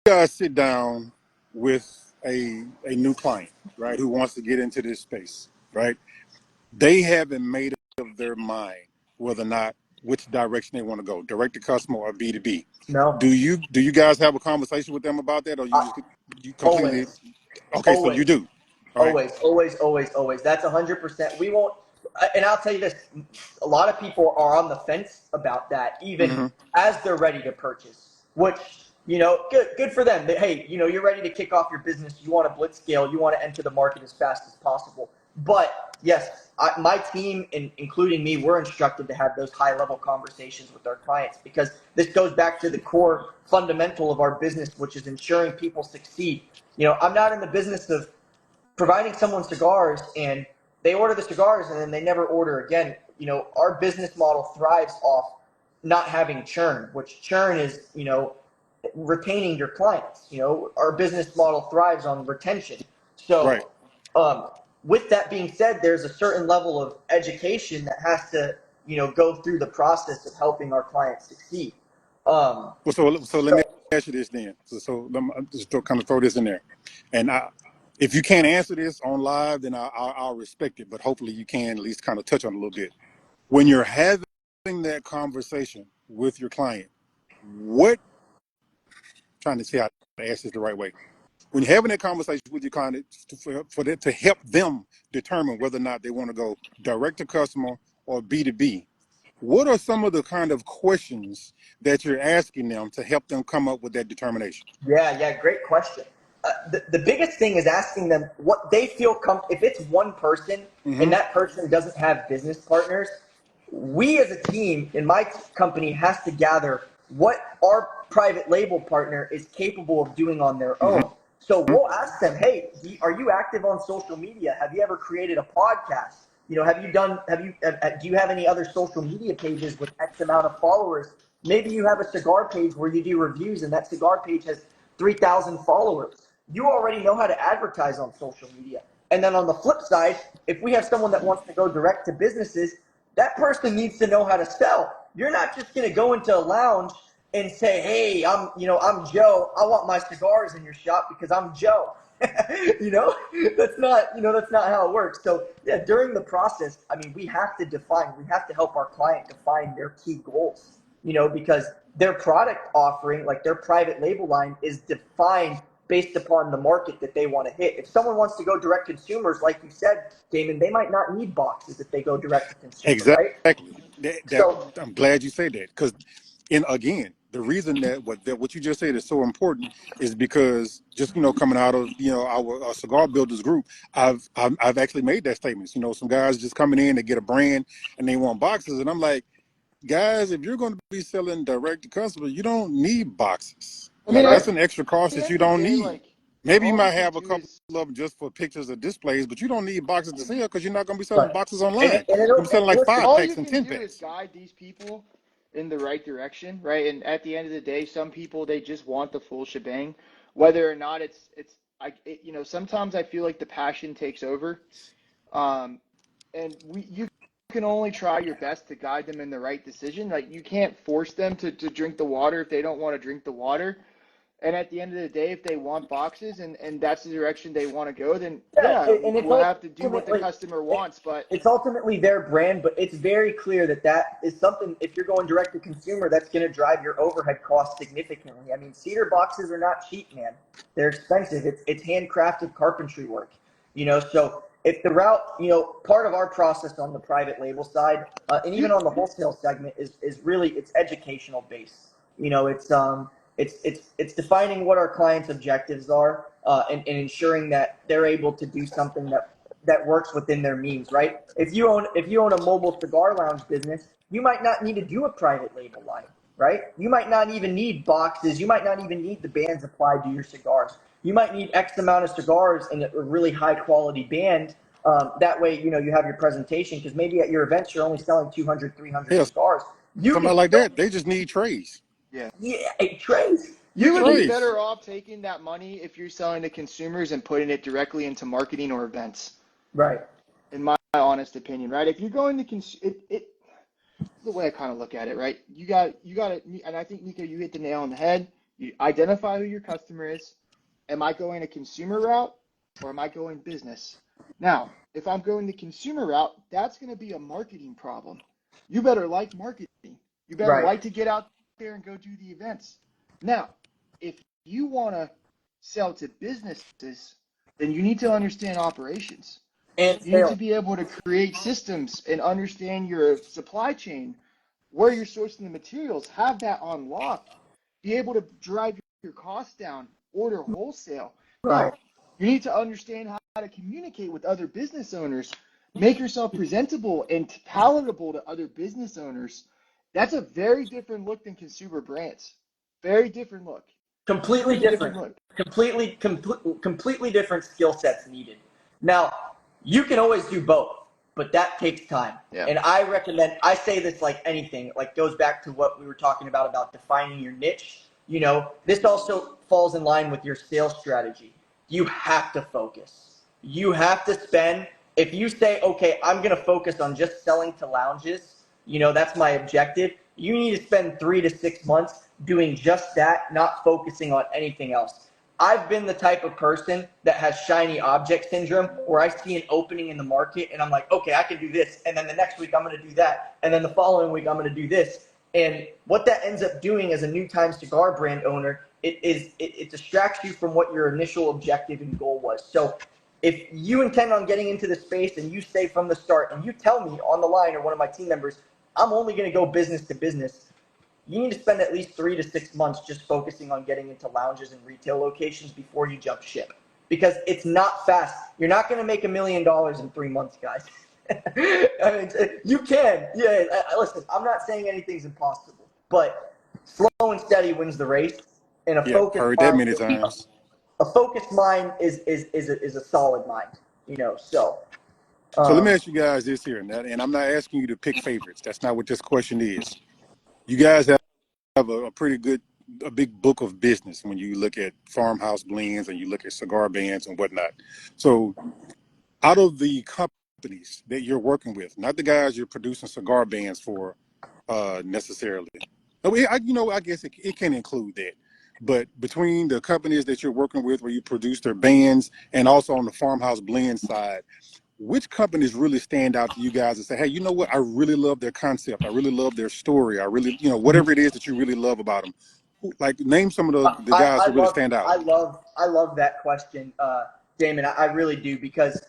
guys sit down with a new client, right, who wants to get into this space, right, they haven't made up their mind whether or not which direction they want to go, direct to customer or B2B. No. Do you guys have a conversation with them about that, or you completely Always. okay? So you do, all right? Always. That's 100%. We won't, and I'll tell you this: a lot of people are on the fence about that, even as they're ready to purchase. Which good for them. Hey, you're ready to kick off your business. You want to blitz scale. You want to enter the market as fast as possible. But yes, my team, including me, we're instructed to have those high-level conversations with our clients because this goes back to the core fundamental of our business, which is ensuring people succeed. I'm not in the business of providing someone cigars and they order the cigars and then they never order again. Our business model thrives off not having churn, which churn is, retaining your clients. Our business model thrives on retention. Right. So, with that being said, there's a certain level of education that has to, go through the process of helping our clients succeed. Well, so let me ask you this then. So let me just kind of throw this in there, and if you can't answer this on live, then I'll respect it. But hopefully you can at least kind of touch on it a little bit. When you're having that conversation with your client, trying to see how to ask this the right way. When you're having that conversation with your client for that to help them determine whether or not they want to go direct to customer or B2B, what are some of the kind of questions that you're asking them to help them come up with that determination? Yeah, great question. The biggest thing is asking them what they feel if it's one person and that person doesn't have business partners, we as a team in my company has to gather what our private label partner is capable of doing on their own. So we'll ask them, hey, are you active on social media? Have you ever created a podcast? Do you have any other social media pages with X amount of followers? Maybe you have a cigar page where you do reviews and that cigar page has 3,000 followers. You already know how to advertise on social media. And then on the flip side, if we have someone that wants to go direct to businesses, that person needs to know how to sell. You're not just going to go into a lounge and say, "Hey, I'm Joe. I want my cigars in your shop because I'm Joe." That's not how it works. So yeah, during the process, I mean, we have to help our client define their key goals, because their product offering, like their private label line, is defined based upon the market that they want to hit. If someone wants to go direct consumers, like you said, Damon, they might not need boxes if they go direct to consumer, right? Exactly. So I'm glad you say that, because, and again, the reason that what you just said is so important is because just coming out of our cigar builders group, I've actually made that statement. Some guys just coming in to get a brand and they want boxes, and I'm like, guys, if you're going to be selling direct to customer, you don't need boxes. I mean, Like, right, that's an extra cost at the that end you of the don't day, need. like Maybe you all we might can have a do couple is of them just for pictures or displays, but you don't need boxes to sell because you're not going to be selling right, boxes and, online. it, and You're going to it'll be selling like listen. 5 all you packs and can 10 do is packs. guide these people in the right direction, right? And at the end of the day, some people they just want the full shebang, whether or not sometimes I feel like the passion takes over, um, and you can only try your best to guide them in the right decision. Like you can't force them to drink the water if they don't want to drink the water. And at the end of the day, if they want boxes and that's the direction they want to go, then Yeah, yeah, and it's we'll have to do what the ultimately customer wants. But it's ultimately their brand, but it's very clear that is something. If you're going direct to consumer, that's going to drive your overhead costs significantly. I mean, cedar boxes are not cheap, man. They're expensive. It's handcrafted carpentry work, So if the route, part of our process on the private label side, and even you, on the wholesale segment, is really it's educational based. It's defining what our clients' objectives are, and ensuring that they're able to do something that works within their means, right? If you own a mobile cigar lounge business, you might not need to do a private label line, right? You might not even need boxes. You might not even need the bands applied to your cigars. You might need X amount of cigars in a really high quality band. That way, you have your presentation, because maybe at your events you're only selling 200, 300 Hell, cigars. You somebody can like still, that, they just need trays. yeah. yeah, hey, Trace, you You would can be Trays. better off taking that money if you're selling to consumers and putting it directly into marketing or events, right, in my honest opinion, right? If you're going to the way I kind of look at it, right? You got it, and I think Nico, you hit the nail on the head. You identify who your customer is. Am I going a consumer route or am I going business? Now, if I'm going the consumer route, that's going to be a marketing problem. You better like marketing. You better right, like to get out there and go do the events. Now, if you want to sell to businesses, then you need to understand operations. and You need sales. to be able to create systems and understand your supply chain, where you're sourcing the materials, have that on lock, be able to drive your costs down, order wholesale. Right. Now, you need to understand how to communicate with other business owners, make yourself presentable and palatable to other business owners. That's a very different look than consumer brands. Very different look. Completely Completely different different. look. Completely different skill sets needed. Now, you can always do both, but that takes time. Yeah. And I say this like anything, like goes back to what we were talking about defining your niche. This also falls in line with your sales strategy. You have to focus. You have to spend, if you say, okay, I'm going to focus on just selling to lounges, that's my objective. You need to spend 3 to 6 months doing just that, not focusing on anything else. I've been the type of person that has shiny object syndrome, where I see an opening in the market and I'm like, okay, I can do this. And then the next week I'm going to do that. And then the following week I'm going to do this. And what that ends up doing as a new time cigar brand owner, it distracts you from what your initial objective and goal was. So if you intend on getting into the space and you say from the start and you tell me on the line or one of my team members, I'm only going to go business to business, you need to spend at least 3 to 6 months just focusing on getting into lounges and retail locations before you jump ship. Because it's not fast. You're not going to make $1 million in 3 months, guys. I mean, you can. Yeah, listen, I'm not saying anything's impossible, but slow and steady wins the race, and a Yep, focused heard that mind many times. a focused mind is a solid mind, So So let me Um, ask you guys this here, and I'm not asking you to pick favorites. That's not what this question is. You guys have a pretty good, a big book of business when you look at farmhouse blends and you look at cigar bands and whatnot. So out of the companies that you're working with, not the guys you're producing cigar bands for necessarily. I guess it can include that. But between the companies that you're working with where you produce their bands and also on the farmhouse blend side, which companies really stand out to you guys and say, hey, you know what? I really love their concept. I really love their story. I really, whatever it is that you really love about them. Like, name some of the guys I who really love stand out. I love that question, Damon. I really do, because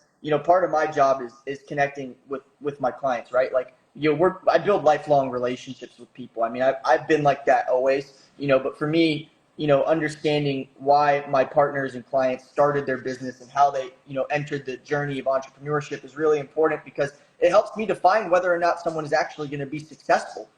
part of my job is connecting with my clients, right? Like, I build lifelong relationships with people. I mean, I've been like that always, but for me, understanding why my partners and clients started their business and how they entered the journey of entrepreneurship is really important, because it helps me define whether or not someone is actually going to be successful.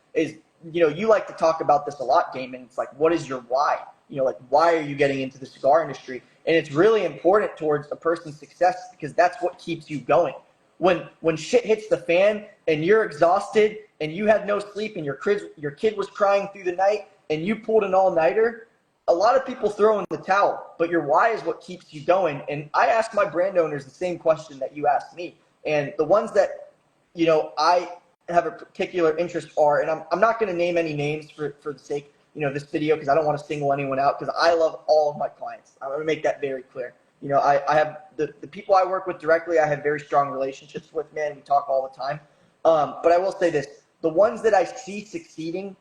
You like to talk about this a lot, Damon. It's like, what is your why? Like, why are you getting into the cigar industry? And it's really important towards a person's success, because that's what keeps you going. When shit hits the fan and you're exhausted and you had no sleep and your kid was crying through the night and you pulled an all-nighter, a lot of people throw in the towel, but your why is what keeps you going. And I ask my brand owners the same question that you asked me. And the ones that, I have a particular interest are, and I'm not going to name any names for the sake, this video, because I don't want to single anyone out, because I love all of my clients. I want to make that very clear. I have the people I work with directly, I have very strong relationships with, man. We talk all the time. But I will say this, the ones that I see succeeding,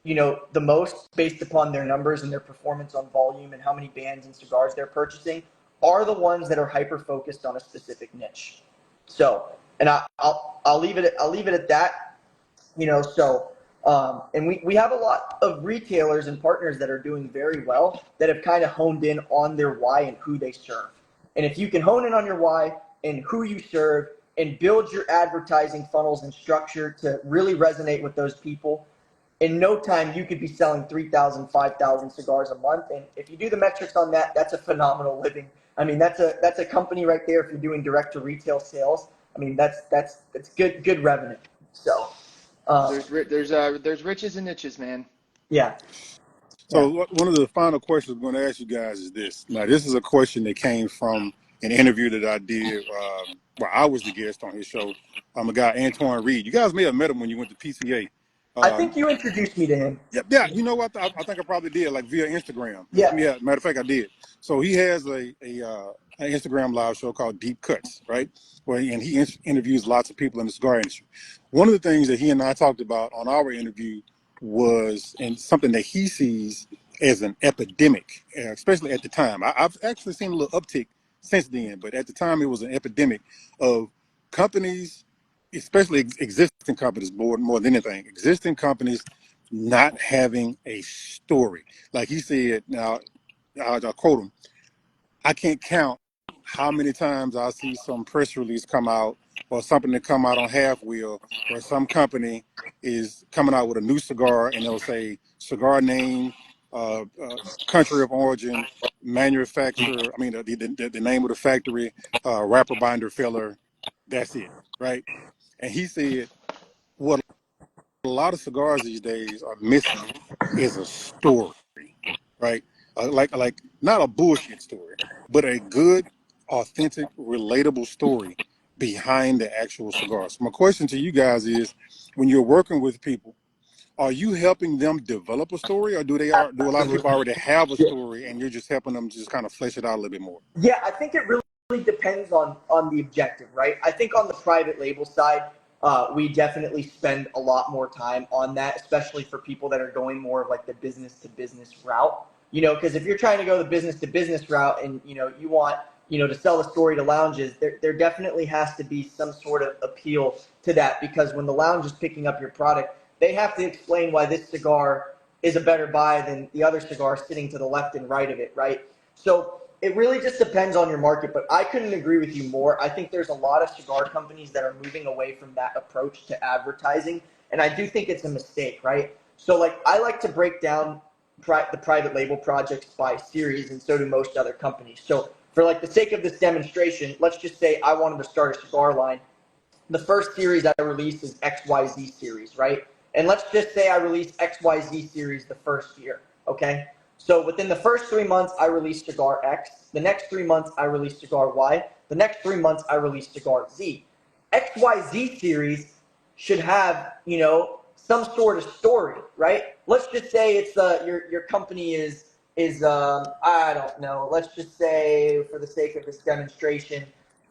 the most based upon their numbers and their performance on volume and how many bands and cigars they're purchasing, are the ones that are hyper focused on a specific niche. So, and I'll leave it at that. And we have a lot of retailers and partners that are doing very well, that have kind of honed in on their why and who they serve. And if you can hone in on your why and who you serve and build your advertising funnels and structure to really resonate with those people, in no time you could be selling 3,000, 5,000 cigars a month. And if you do the metrics on that, that's a phenomenal living. I mean, that's a company right there. If you're doing direct to retail sales, I mean, that's good revenue. So There's riches and niches, man. yeah. Yeah. So one of the final questions I'm going to ask you guys is this. Now, this is a question that came from an interview that I did where I was the guest on his show. I'm a guy, Antoine Reed. You guys may have met him when you went to PCA. I think you introduced me to him. Yeah. You know what? I think I probably did, like via Instagram. Yeah. Yeah. Matter of fact, I did. So he has an Instagram live show called Deep Cuts, right? And he interviews lots of people in the cigar industry. One of the things that he and I talked about on our interview was, and something that he sees as an epidemic, especially at the time. I've actually seen a little uptick since then, but at the time it was an epidemic of companies, especially existing companies more than anything, existing companies not having a story. Like he said, now I'll quote him, I can't count how many times I see some press release come out or something that come out on Half Wheel where some company is coming out with a new cigar and they'll say cigar name, country of origin, manufacturer, I mean, the name of the factory, wrapper binder filler, that's it, right? And he said, what a lot of cigars these days are missing is a story, right? Like not a bullshit story, but a good, authentic, relatable story behind the actual cigar. So my question to you guys is, when you're working with people, are you helping them develop a story, or do a lot of people already have a story and you're just helping them just kind of flesh it out a little bit more? Yeah, I think it really depends on the objective, right? I think on the private label side, we definitely spend a lot more time on that, especially for people that are going more of like the business to business route. Because if you're trying to go the business to business route and you want to sell the story to lounges, there definitely has to be some sort of appeal to that, because when the lounge is picking up your product, they have to explain why this cigar is a better buy than the other cigar sitting to the left and right of it, right? So it really just depends on your market, but I couldn't agree with you more. I think there's a lot of cigar companies that are moving away from that approach to advertising, and I do think it's a mistake, right? So like, I like to break down the private label projects by series, and so do most other companies. So for like the sake of this demonstration, let's just say I wanted to start a cigar line the first series I release is XYZ series, right? And let's just say I release XYZ series the first year, okay? So within the first 3 months, I release cigar X. The next 3 months, I release cigar Y. The next 3 months, I release cigar Z. XYZ series should have, some sort of story, right? Let's just say it's your company is I don't know. Let's just say, for the sake of this demonstration,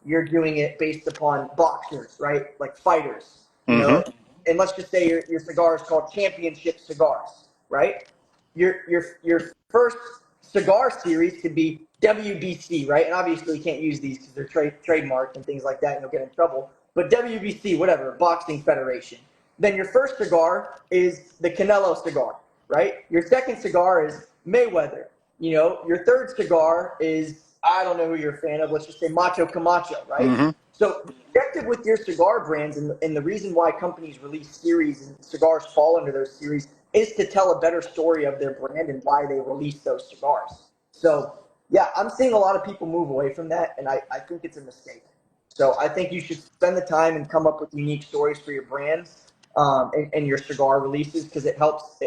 you're doing it based upon boxers, right? Like fighters, Mm-hmm. And let's just say your cigar is called Championship Cigars, right? Your first cigar series could be WBC, right? And obviously you can't use these because they're trademarked and things like that, and you'll get in trouble. But WBC, whatever, Boxing Federation. Then your first cigar is the Canelo cigar, right? Your second cigar is Mayweather. Your third cigar is, I don't know who you're a fan of, let's just say Macho Camacho, right? Mm-hmm. So the objective with your cigar brands and the reason why companies release series and cigars fall under those series is to tell a better story of their brand and why they release those cigars. So, yeah, I'm seeing a lot of people move away from that, and I think it's a mistake. So I think you should spend the time and come up with unique stories for your brands and your cigar releases, because it helps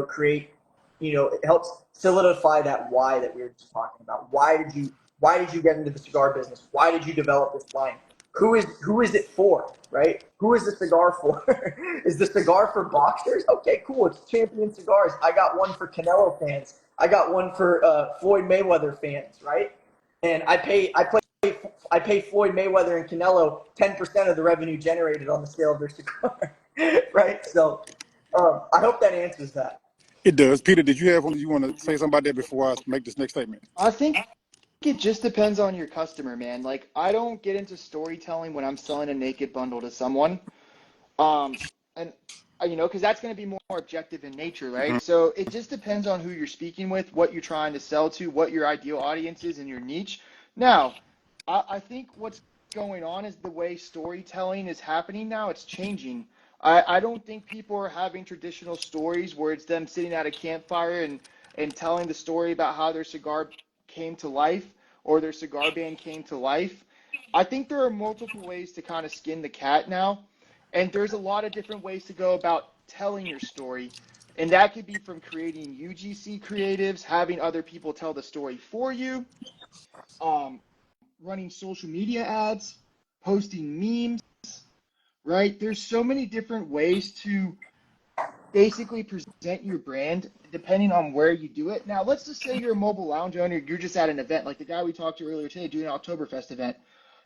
create, it helps solidify that why that we were just talking about. Why did you get into the cigar business? Why did you develop this line? Who is it for, right? Who is the cigar for? Is the cigar for boxers? Okay, cool. It's Champion Cigars. I got one for Canelo fans. I got one for Floyd Mayweather fans, right? And I pay Floyd Mayweather and Canelo 10% of the revenue generated on the sale of their cigar, right? So I hope that answers that. It does. Peter, did you have one? You want to say something about that before I make this next statement? I think it just depends on your customer, man. Like, I don't get into storytelling when I'm selling a naked bundle to someone. And because that's going to be more objective in nature, right? Mm-hmm. So it just depends on who you're speaking with, what you're trying to sell to, what your ideal audience is, and your niche. Now, I think what's going on is the way storytelling is happening now. It's changing. I don't think people are having traditional stories where it's them sitting at a campfire and telling the story about how their cigar came to life or their cigar band came to life. I think there are multiple ways to kind of skin the cat now. And there's a lot of different ways to go about telling your story. And that could be from creating UGC creatives, having other people tell the story for you, running social media ads, posting memes, right? There's so many different ways to basically present your brand depending on where you do it. Now, let's just say you're a mobile lounge owner, you're just at an event, like the guy we talked to earlier today doing an Oktoberfest event.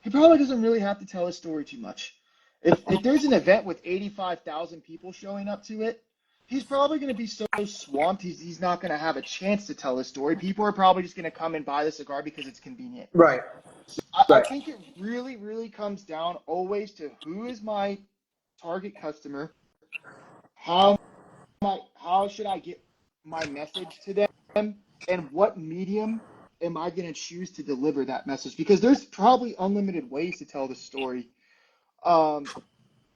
He probably doesn't really have to tell his story too much. If there's an event with 85,000 people showing up to it, he's probably going to be so swamped, he's not going to have a chance to tell his story. People are probably just going to come and buy the cigar because it's convenient. Right. So I think it really, really comes down always to who is my target customer, how should I get my message to them, and what medium am I going to choose to deliver that message? Because there's probably unlimited ways to tell the story.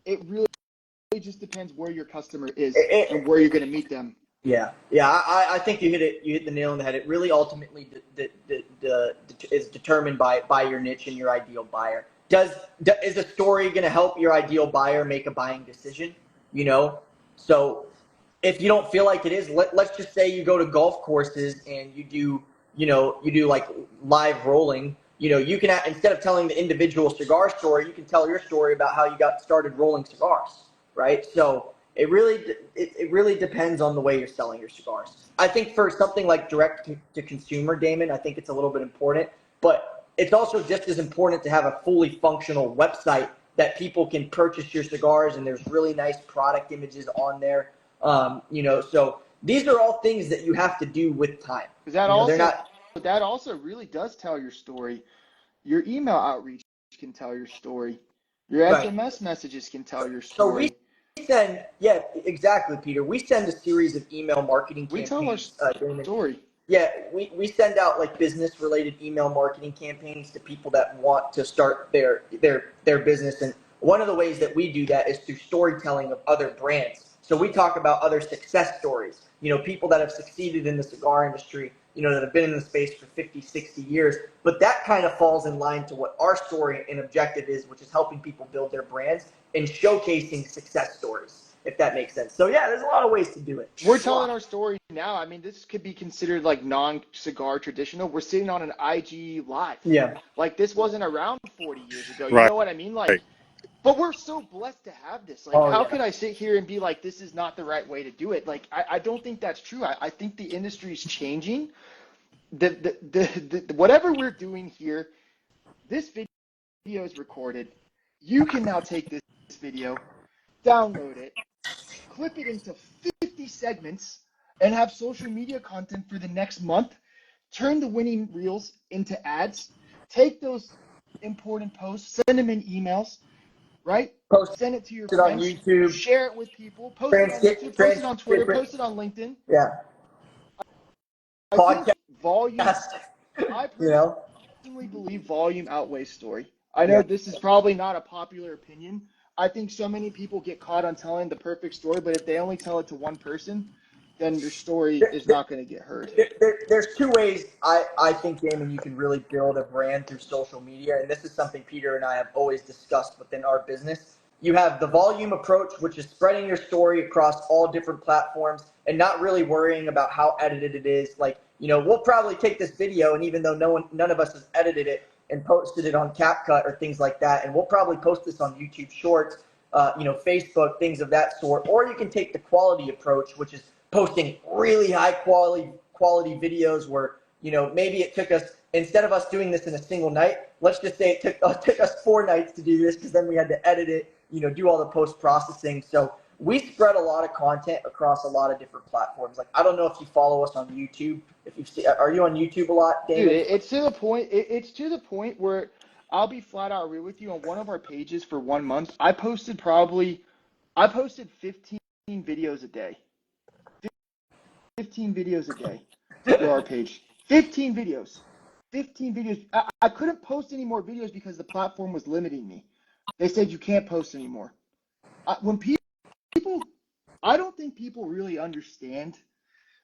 It really just depends where your customer is and where you're going to meet them. Yeah. I think you hit the nail on the head. It really ultimately is determined by your niche and your ideal buyer. Is a story going to help your ideal buyer make a buying decision? So if you don't feel like it is, let's just say you go to golf courses and you do like live rolling. You can, instead of telling the individual cigar story, you can tell your story about how you got started rolling cigars, right? So it really depends on the way you're selling your cigars. I think for something like direct to consumer, Damon, I think it's a little bit important, but it's also just as important to have a fully functional website that people can purchase your cigars, and there's really nice product images on there. So these are all things that you have to do with time. That also really does tell your story. Your email outreach can tell your story. Your SMS messages can tell your story. So we send, yeah, exactly, Peter. We send a series of email marketing campaigns. We tell our story. Yeah, we send out like business-related email marketing campaigns to people that want to start their business. And one of the ways that we do that is through storytelling of other brands. So we talk about other success stories. people that have succeeded in the cigar industry, that have been in the space for 50, 60 years. But that kind of falls in line to what our story and objective is, which is helping people build their brands and showcasing success stories, if that makes sense. So yeah, there's a lot of ways to do it. We're telling our story now. I mean, this could be considered like non-cigar traditional. We're sitting on an IG live. Yeah. Like this wasn't around 40 years ago. You Right. know what I mean? Like, but we're so blessed to have this. Like, how could I sit here and be like, this is not the right way to do it? Like, I don't think that's true. I think the industry's changing. The whatever we're doing here, this video is recorded. You can now take this video, download it, clip it into 50 segments, and have social media content for the next month. Turn the winning reels into ads. Take those important posts, send them in emails, right? Send it to your friends. On YouTube. Share it with people. Post it on YouTube. Post it on Twitter. Post it on LinkedIn. Yeah. I think volume. I personally believe volume outweighs story. I know this is probably not a popular opinion. I think so many people get caught on telling the perfect story, but if they only tell it to one person, then your story is not going to get heard. There's two ways I think, Damon, you can really build a brand through social media, and this is something Peter and I have always discussed within our business. You have the volume approach, which is spreading your story across all different platforms and not really worrying about how edited it is. Like, we'll probably take this video, and even though none of us has edited it and posted it on CapCut or things like that, and we'll probably post this on YouTube Shorts, Facebook, things of that sort. Or you can take the quality approach, which is posting really high quality videos where, maybe it took us, instead of us doing this in a single night, let's just say it took us 4 nights to do this, because then we had to edit it, do all the post processing. So we spread a lot of content across a lot of different platforms. Like, I don't know if you follow us on YouTube. Are you on YouTube a lot, David? Dude, it's to the point. It's to the point where I'll be flat out real with you. On one of our pages for 1 month, I posted 15 videos a day. 15 videos a day to our page. 15 videos. 15 videos. I couldn't post any more videos because the platform was limiting me. They said you can't post anymore. When people, I don't think people really understand.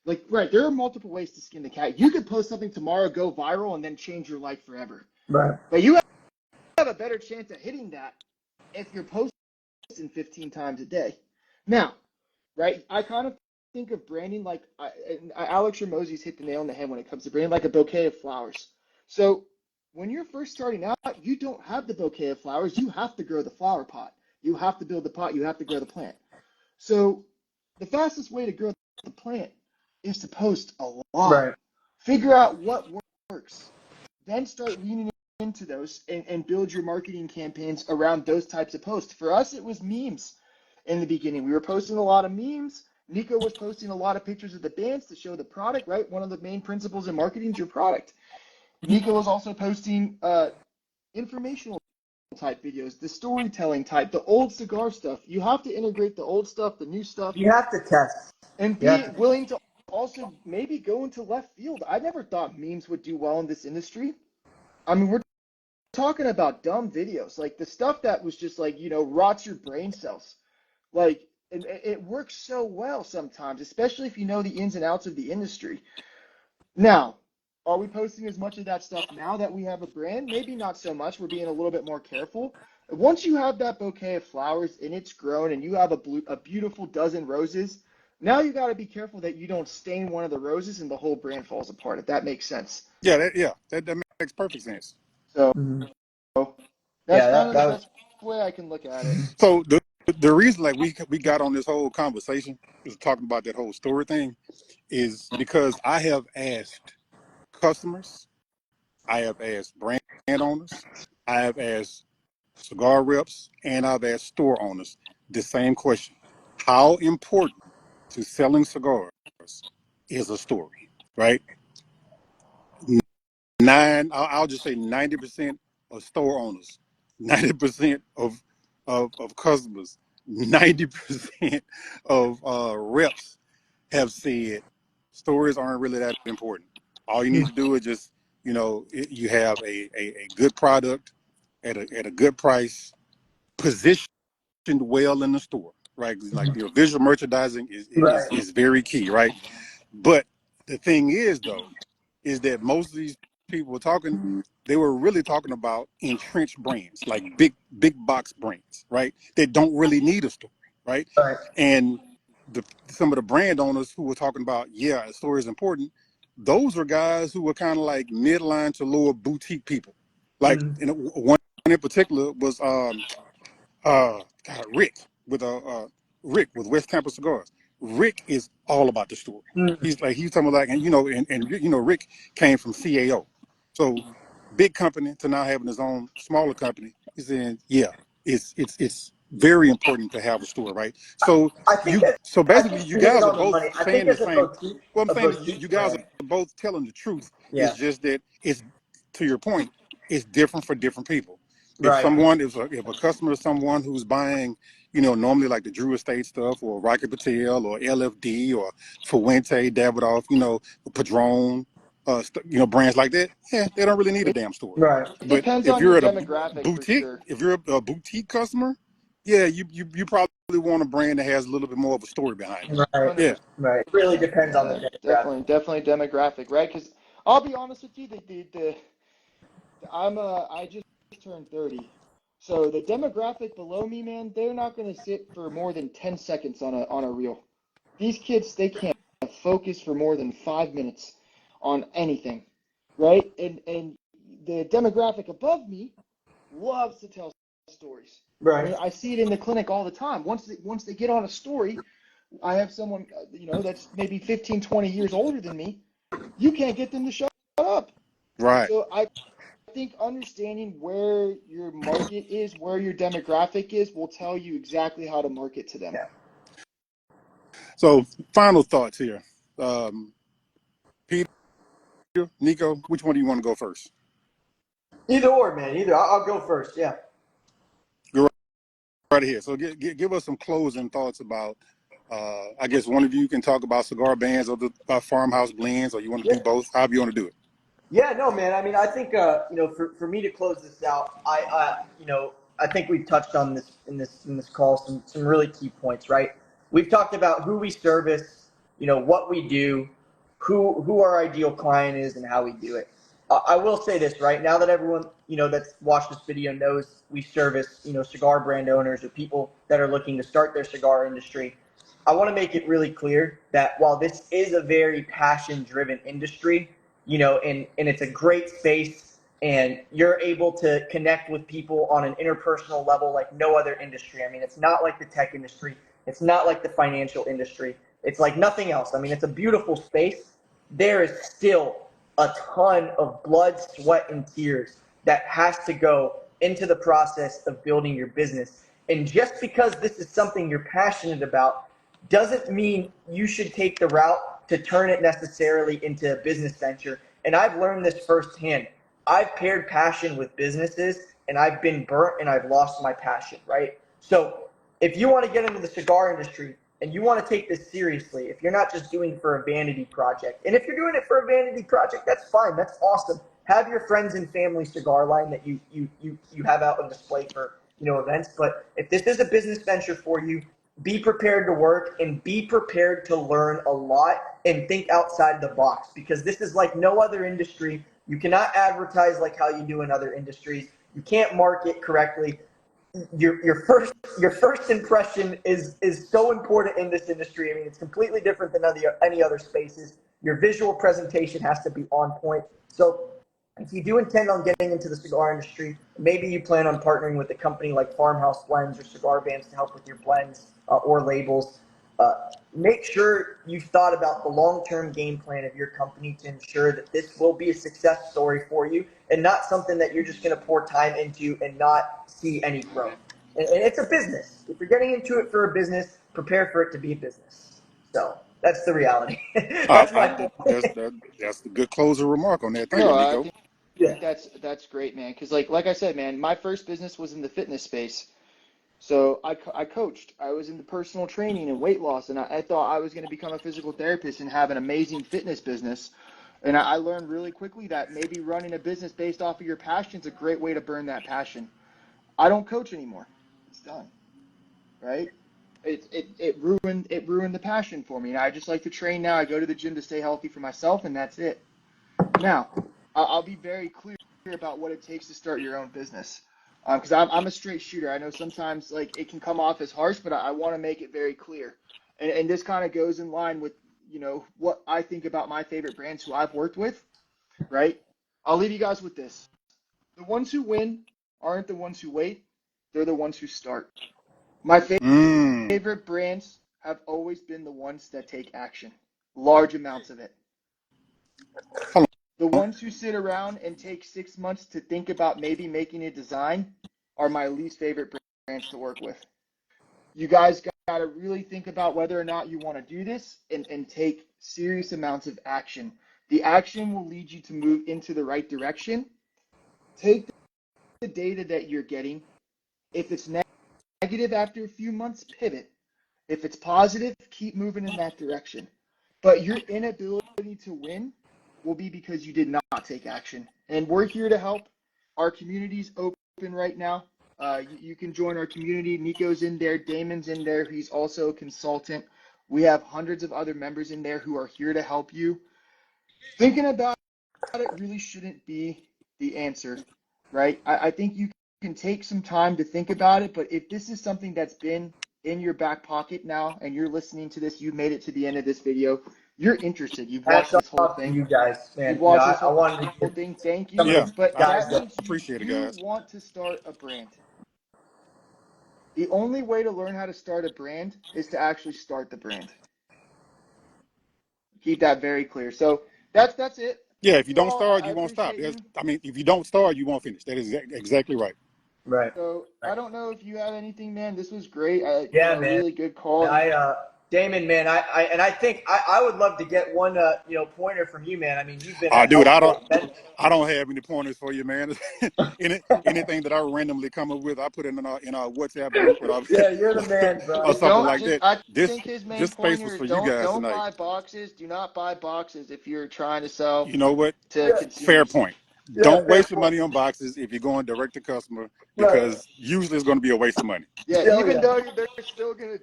Like, right, there are multiple ways to skin the cat. You could post something tomorrow, go viral, and then change your life forever. Right. But you have a better chance of hitting that if you're posting 15 times a day. Now, right, I kind of think of branding like Alex Ramosey's hit the nail on the head when it comes to branding, like a bouquet of flowers. So when you're first starting out, you don't have the bouquet of flowers. You have to grow the flower pot. You have to build the pot. You have to grow the plant. So the fastest way to grow the plant is to post a lot. Right. Figure out what works. Then start leaning into those and build your marketing campaigns around those types of posts. For us, it was memes in the beginning. We were posting a lot of memes. Nico was posting a lot of pictures of the Bandz to show the product, right? One of the main principles in marketing is your product. Nico was also posting informational type videos, the storytelling type, the old cigar stuff. You have to integrate the old stuff, the new stuff. You have to test. And be willing to also maybe go into left field. I never thought memes would do well in this industry. I mean, we're talking about dumb videos, like the stuff that was just like, rots your brain cells. Like, it works so well sometimes, especially if you know the ins and outs of the industry. Now, are we posting as much of that stuff now that we have a brand? Maybe not so much. We're being a little bit more careful. Once you have that bouquet of flowers and it's grown and you have a beautiful dozen roses, now you got to be careful that you don't stain one of the roses and the whole brand falls apart, if that makes sense. Yeah, that makes perfect sense. So that's the way I can look at it. So the reason like we got on this whole conversation is talking about that whole story thing is because I have asked customers, I have asked brand owners, I have asked cigar reps, and I've asked store owners the same question. How important to selling cigars is a story, right? I'll just say 90% of store owners, 90% of customers, 90% of reps have said stories aren't really that important. All you need to do is just, you have a good product at a good price, positioned well in the store, right? Like, visual merchandising Right. is very key, right? But the thing is, though, is that most of these people were talking, they were really talking about entrenched brands, like big box brands, right? That don't really need a store, right? Right. And some of the brand owners who were talking about, yeah, a store is important, those were guys who were kind of like midline to lower boutique people. Like, one in particular was God, Rick with West Tampa Cigars. Rick is all about the story. He's talking about, like, and Rick came from CAO, so big company to now having his own smaller company. He's saying, yeah, it's very important to have a store, right? So I think that so I basically, think you you hit it guys are on the both money. I think saying the as a same. boutique, Well, I'm a saying that you boutique guys brand. are both telling the truth. Yeah. It's just that it's, to your point, it's different for different people. If Right. if a customer is someone who's buying, normally like the Drew Estate stuff, or Rocky Patel, or LFD, or Fuente, Davidoff, Padron, brands like that, yeah, they don't really need a damn store. Right. It But depends if on your you're at a demographic for boutique, sure. if you're a boutique customer, yeah, you probably want a brand that has a little bit more of a story behind it. Right. 100%. Yeah. Right. It really depends on the Yeah, demographic. definitely demographic, right? Because I'll be honest with you, I just turned 30, so the demographic below me, man, they're not gonna sit for more than 10 seconds on a reel. These kids, they can't focus for more than 5 minutes on anything, right? And the demographic above me loves to tell stories. I Right. mean, I see it in the clinic all the time. Once they get on a story, I have someone, that's maybe 15, 20 years older than me. You can't get them to shut up. Right. So I think understanding where your market is, where your demographic is, will tell you exactly how to market to them. Yeah. So, final thoughts here. Peter, Nico, which one do you want to go first? Either or, man. Either. I'll go first. Yeah. Go right ahead. So, give us some closing thoughts about. I guess one of you can talk about Cigar Bandz or about farmhouse blends, or you want to Yeah. do both. However you want to do it. Yeah, no, man. I mean, I think for me to close this out, I think we've touched on this in this call some really key points, right? We've talked about who we service, what we do, who our ideal client is, and how we do it. I will say this, right? Now that everyone that's watched this video knows we service cigar brand owners or people that are looking to start their cigar industry. I want to make it really clear that while this is a very passion-driven industry, and it's a great space, and you're able to connect with people on an interpersonal level like no other industry. I mean, it's not like the tech industry. It's not like the financial industry. It's like nothing else. I mean, it's a beautiful space. There is still a ton of blood, sweat, and tears that has to go into the process of building your business. And just because this is something you're passionate about doesn't mean you should take the route to turn it necessarily into a business venture. And I've learned this firsthand. I've paired passion with businesses, and I've been burnt and I've lost my passion, right? So if you want to get into the cigar industry and you want to take this seriously, if you're not just doing it for a vanity project, and if you're doing it for a vanity project, that's fine. That's awesome. Have your friends and family cigar line that you have out on display for events. But if this is a business venture for you, be prepared to work and be prepared to learn a lot and think outside the box, because this is like no other industry. You cannot advertise like how you do in other industries. You can't market correctly. Your first impression is so important in this industry. I mean, it's completely different than any other spaces. Your visual presentation has to be on point. So if you do intend on getting into the cigar industry, maybe you plan on partnering with a company like Farmhouse Blends or Cigar Bandz to help with your blends or labels. Make sure you've thought about the long-term game plan of your company to ensure that this will be a success story for you and not something that you're just going to pour time into and not see any growth. And it's a business. If you're getting into it for a business, prepare for it to be a business. So that's the reality. That's my point. That's the good closing remark on that. Thank you, No, I Nico. think Yeah. that's great, man. Because like I said, man, my first business was in the fitness space. So I coached. I was into personal training and weight loss, and I thought I was going to become a physical therapist and have an amazing fitness business. And I learned really quickly that maybe running a business based off of your passion is a great way to burn that passion. I don't coach anymore. It's done, right? It ruined the passion for me. And I just like to train now. I go to the gym to stay healthy for myself, and that's it. Now, I'll be very clear about what it takes to start your own business. Because I'm a straight shooter. I know sometimes like it can come off as harsh, but I want to make it very clear. And this kind of goes in line with, what I think about my favorite brands who I've worked with, right? I'll leave you guys with this. The ones who win aren't the ones who wait. They're the ones who start. My favorite brands have always been the ones that take action, large amounts of it. The ones who sit around and take 6 months to think about maybe making a design are my least favorite brands to work with. You guys got to really think about whether or not you want to do this and take serious amounts of action. The action will lead you to move into the right direction. Take the data that you're getting. If it's negative after a few months, pivot. If it's positive, keep moving in that direction. But your inability to win will be because you did not take action. And we're here to help. Our community's open right now. You can join our community. Nico's in there. Damon's in there. He's also a consultant. We have hundreds of other members in there who are here to help you. Thinking about it really shouldn't be the answer, right? I think you can take some time to think about it, but if this is something that's been in your back pocket now and you're listening to this, you've made it to the end of this video, you're interested. You've watched this whole thing. You guys, man. You've watched this I wanted to whole give thing. Thank you. some of Yeah, the But guys that that means appreciate it, you guys. want to start a brand. The only way to learn how to start a brand is to actually start the brand. Keep that very clear. So that's it. Yeah, Thank if you you don't all. start, I you won't stop. appreciate you. If you don't start, you won't finish. That is exactly right. right. So I don't know if you have anything, man. This was great. Yeah, man. Really good call. Damon, man, I think I would love to get one, pointer from you, man. I mean, you've been Dude, I helpful. don't have any pointers for you, man. Anything that I randomly come up with, I put in our WhatsApp group, Yeah, you're the man, bro. or something like that. I This think his main this space pointer was is for you guys don't tonight. buy boxes. Do not buy boxes if you're trying to sell You know what? to Fair consumers. point. Yeah, Don't fair waste your point. money on boxes if you're going direct to customer, Right. because usually it's going to be a waste of money. Yeah, Oh, even yeah. though they're still gonna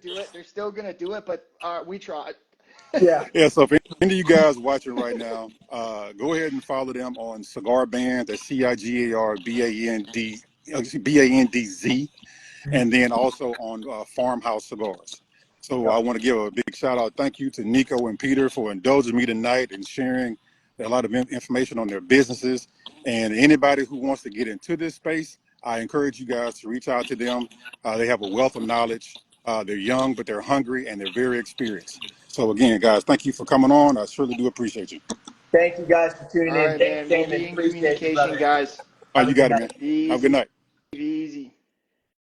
do it, but we tried. Yeah. Yeah, so if any of you guys watching right now, go ahead and follow them on Cigar Bandz. That's CIGARBANDZ, and then also on Farmhouse Cigars. So I want to give a big shout out, thank you to Nico and Peter for indulging me tonight and sharing a lot of information on their businesses. And anybody who wants to get into this space, I encourage you guys to reach out to them. They have a wealth of knowledge. They're young, but they're hungry and they're very experienced. So again, guys, thank you for coming on. I surely do appreciate you. Thank you guys for tuning All in. right, Thanks, man. We'll Damon. be in Appreciate you, communication, brother. guys. You got it, man. Have a good Easy. night. Easy.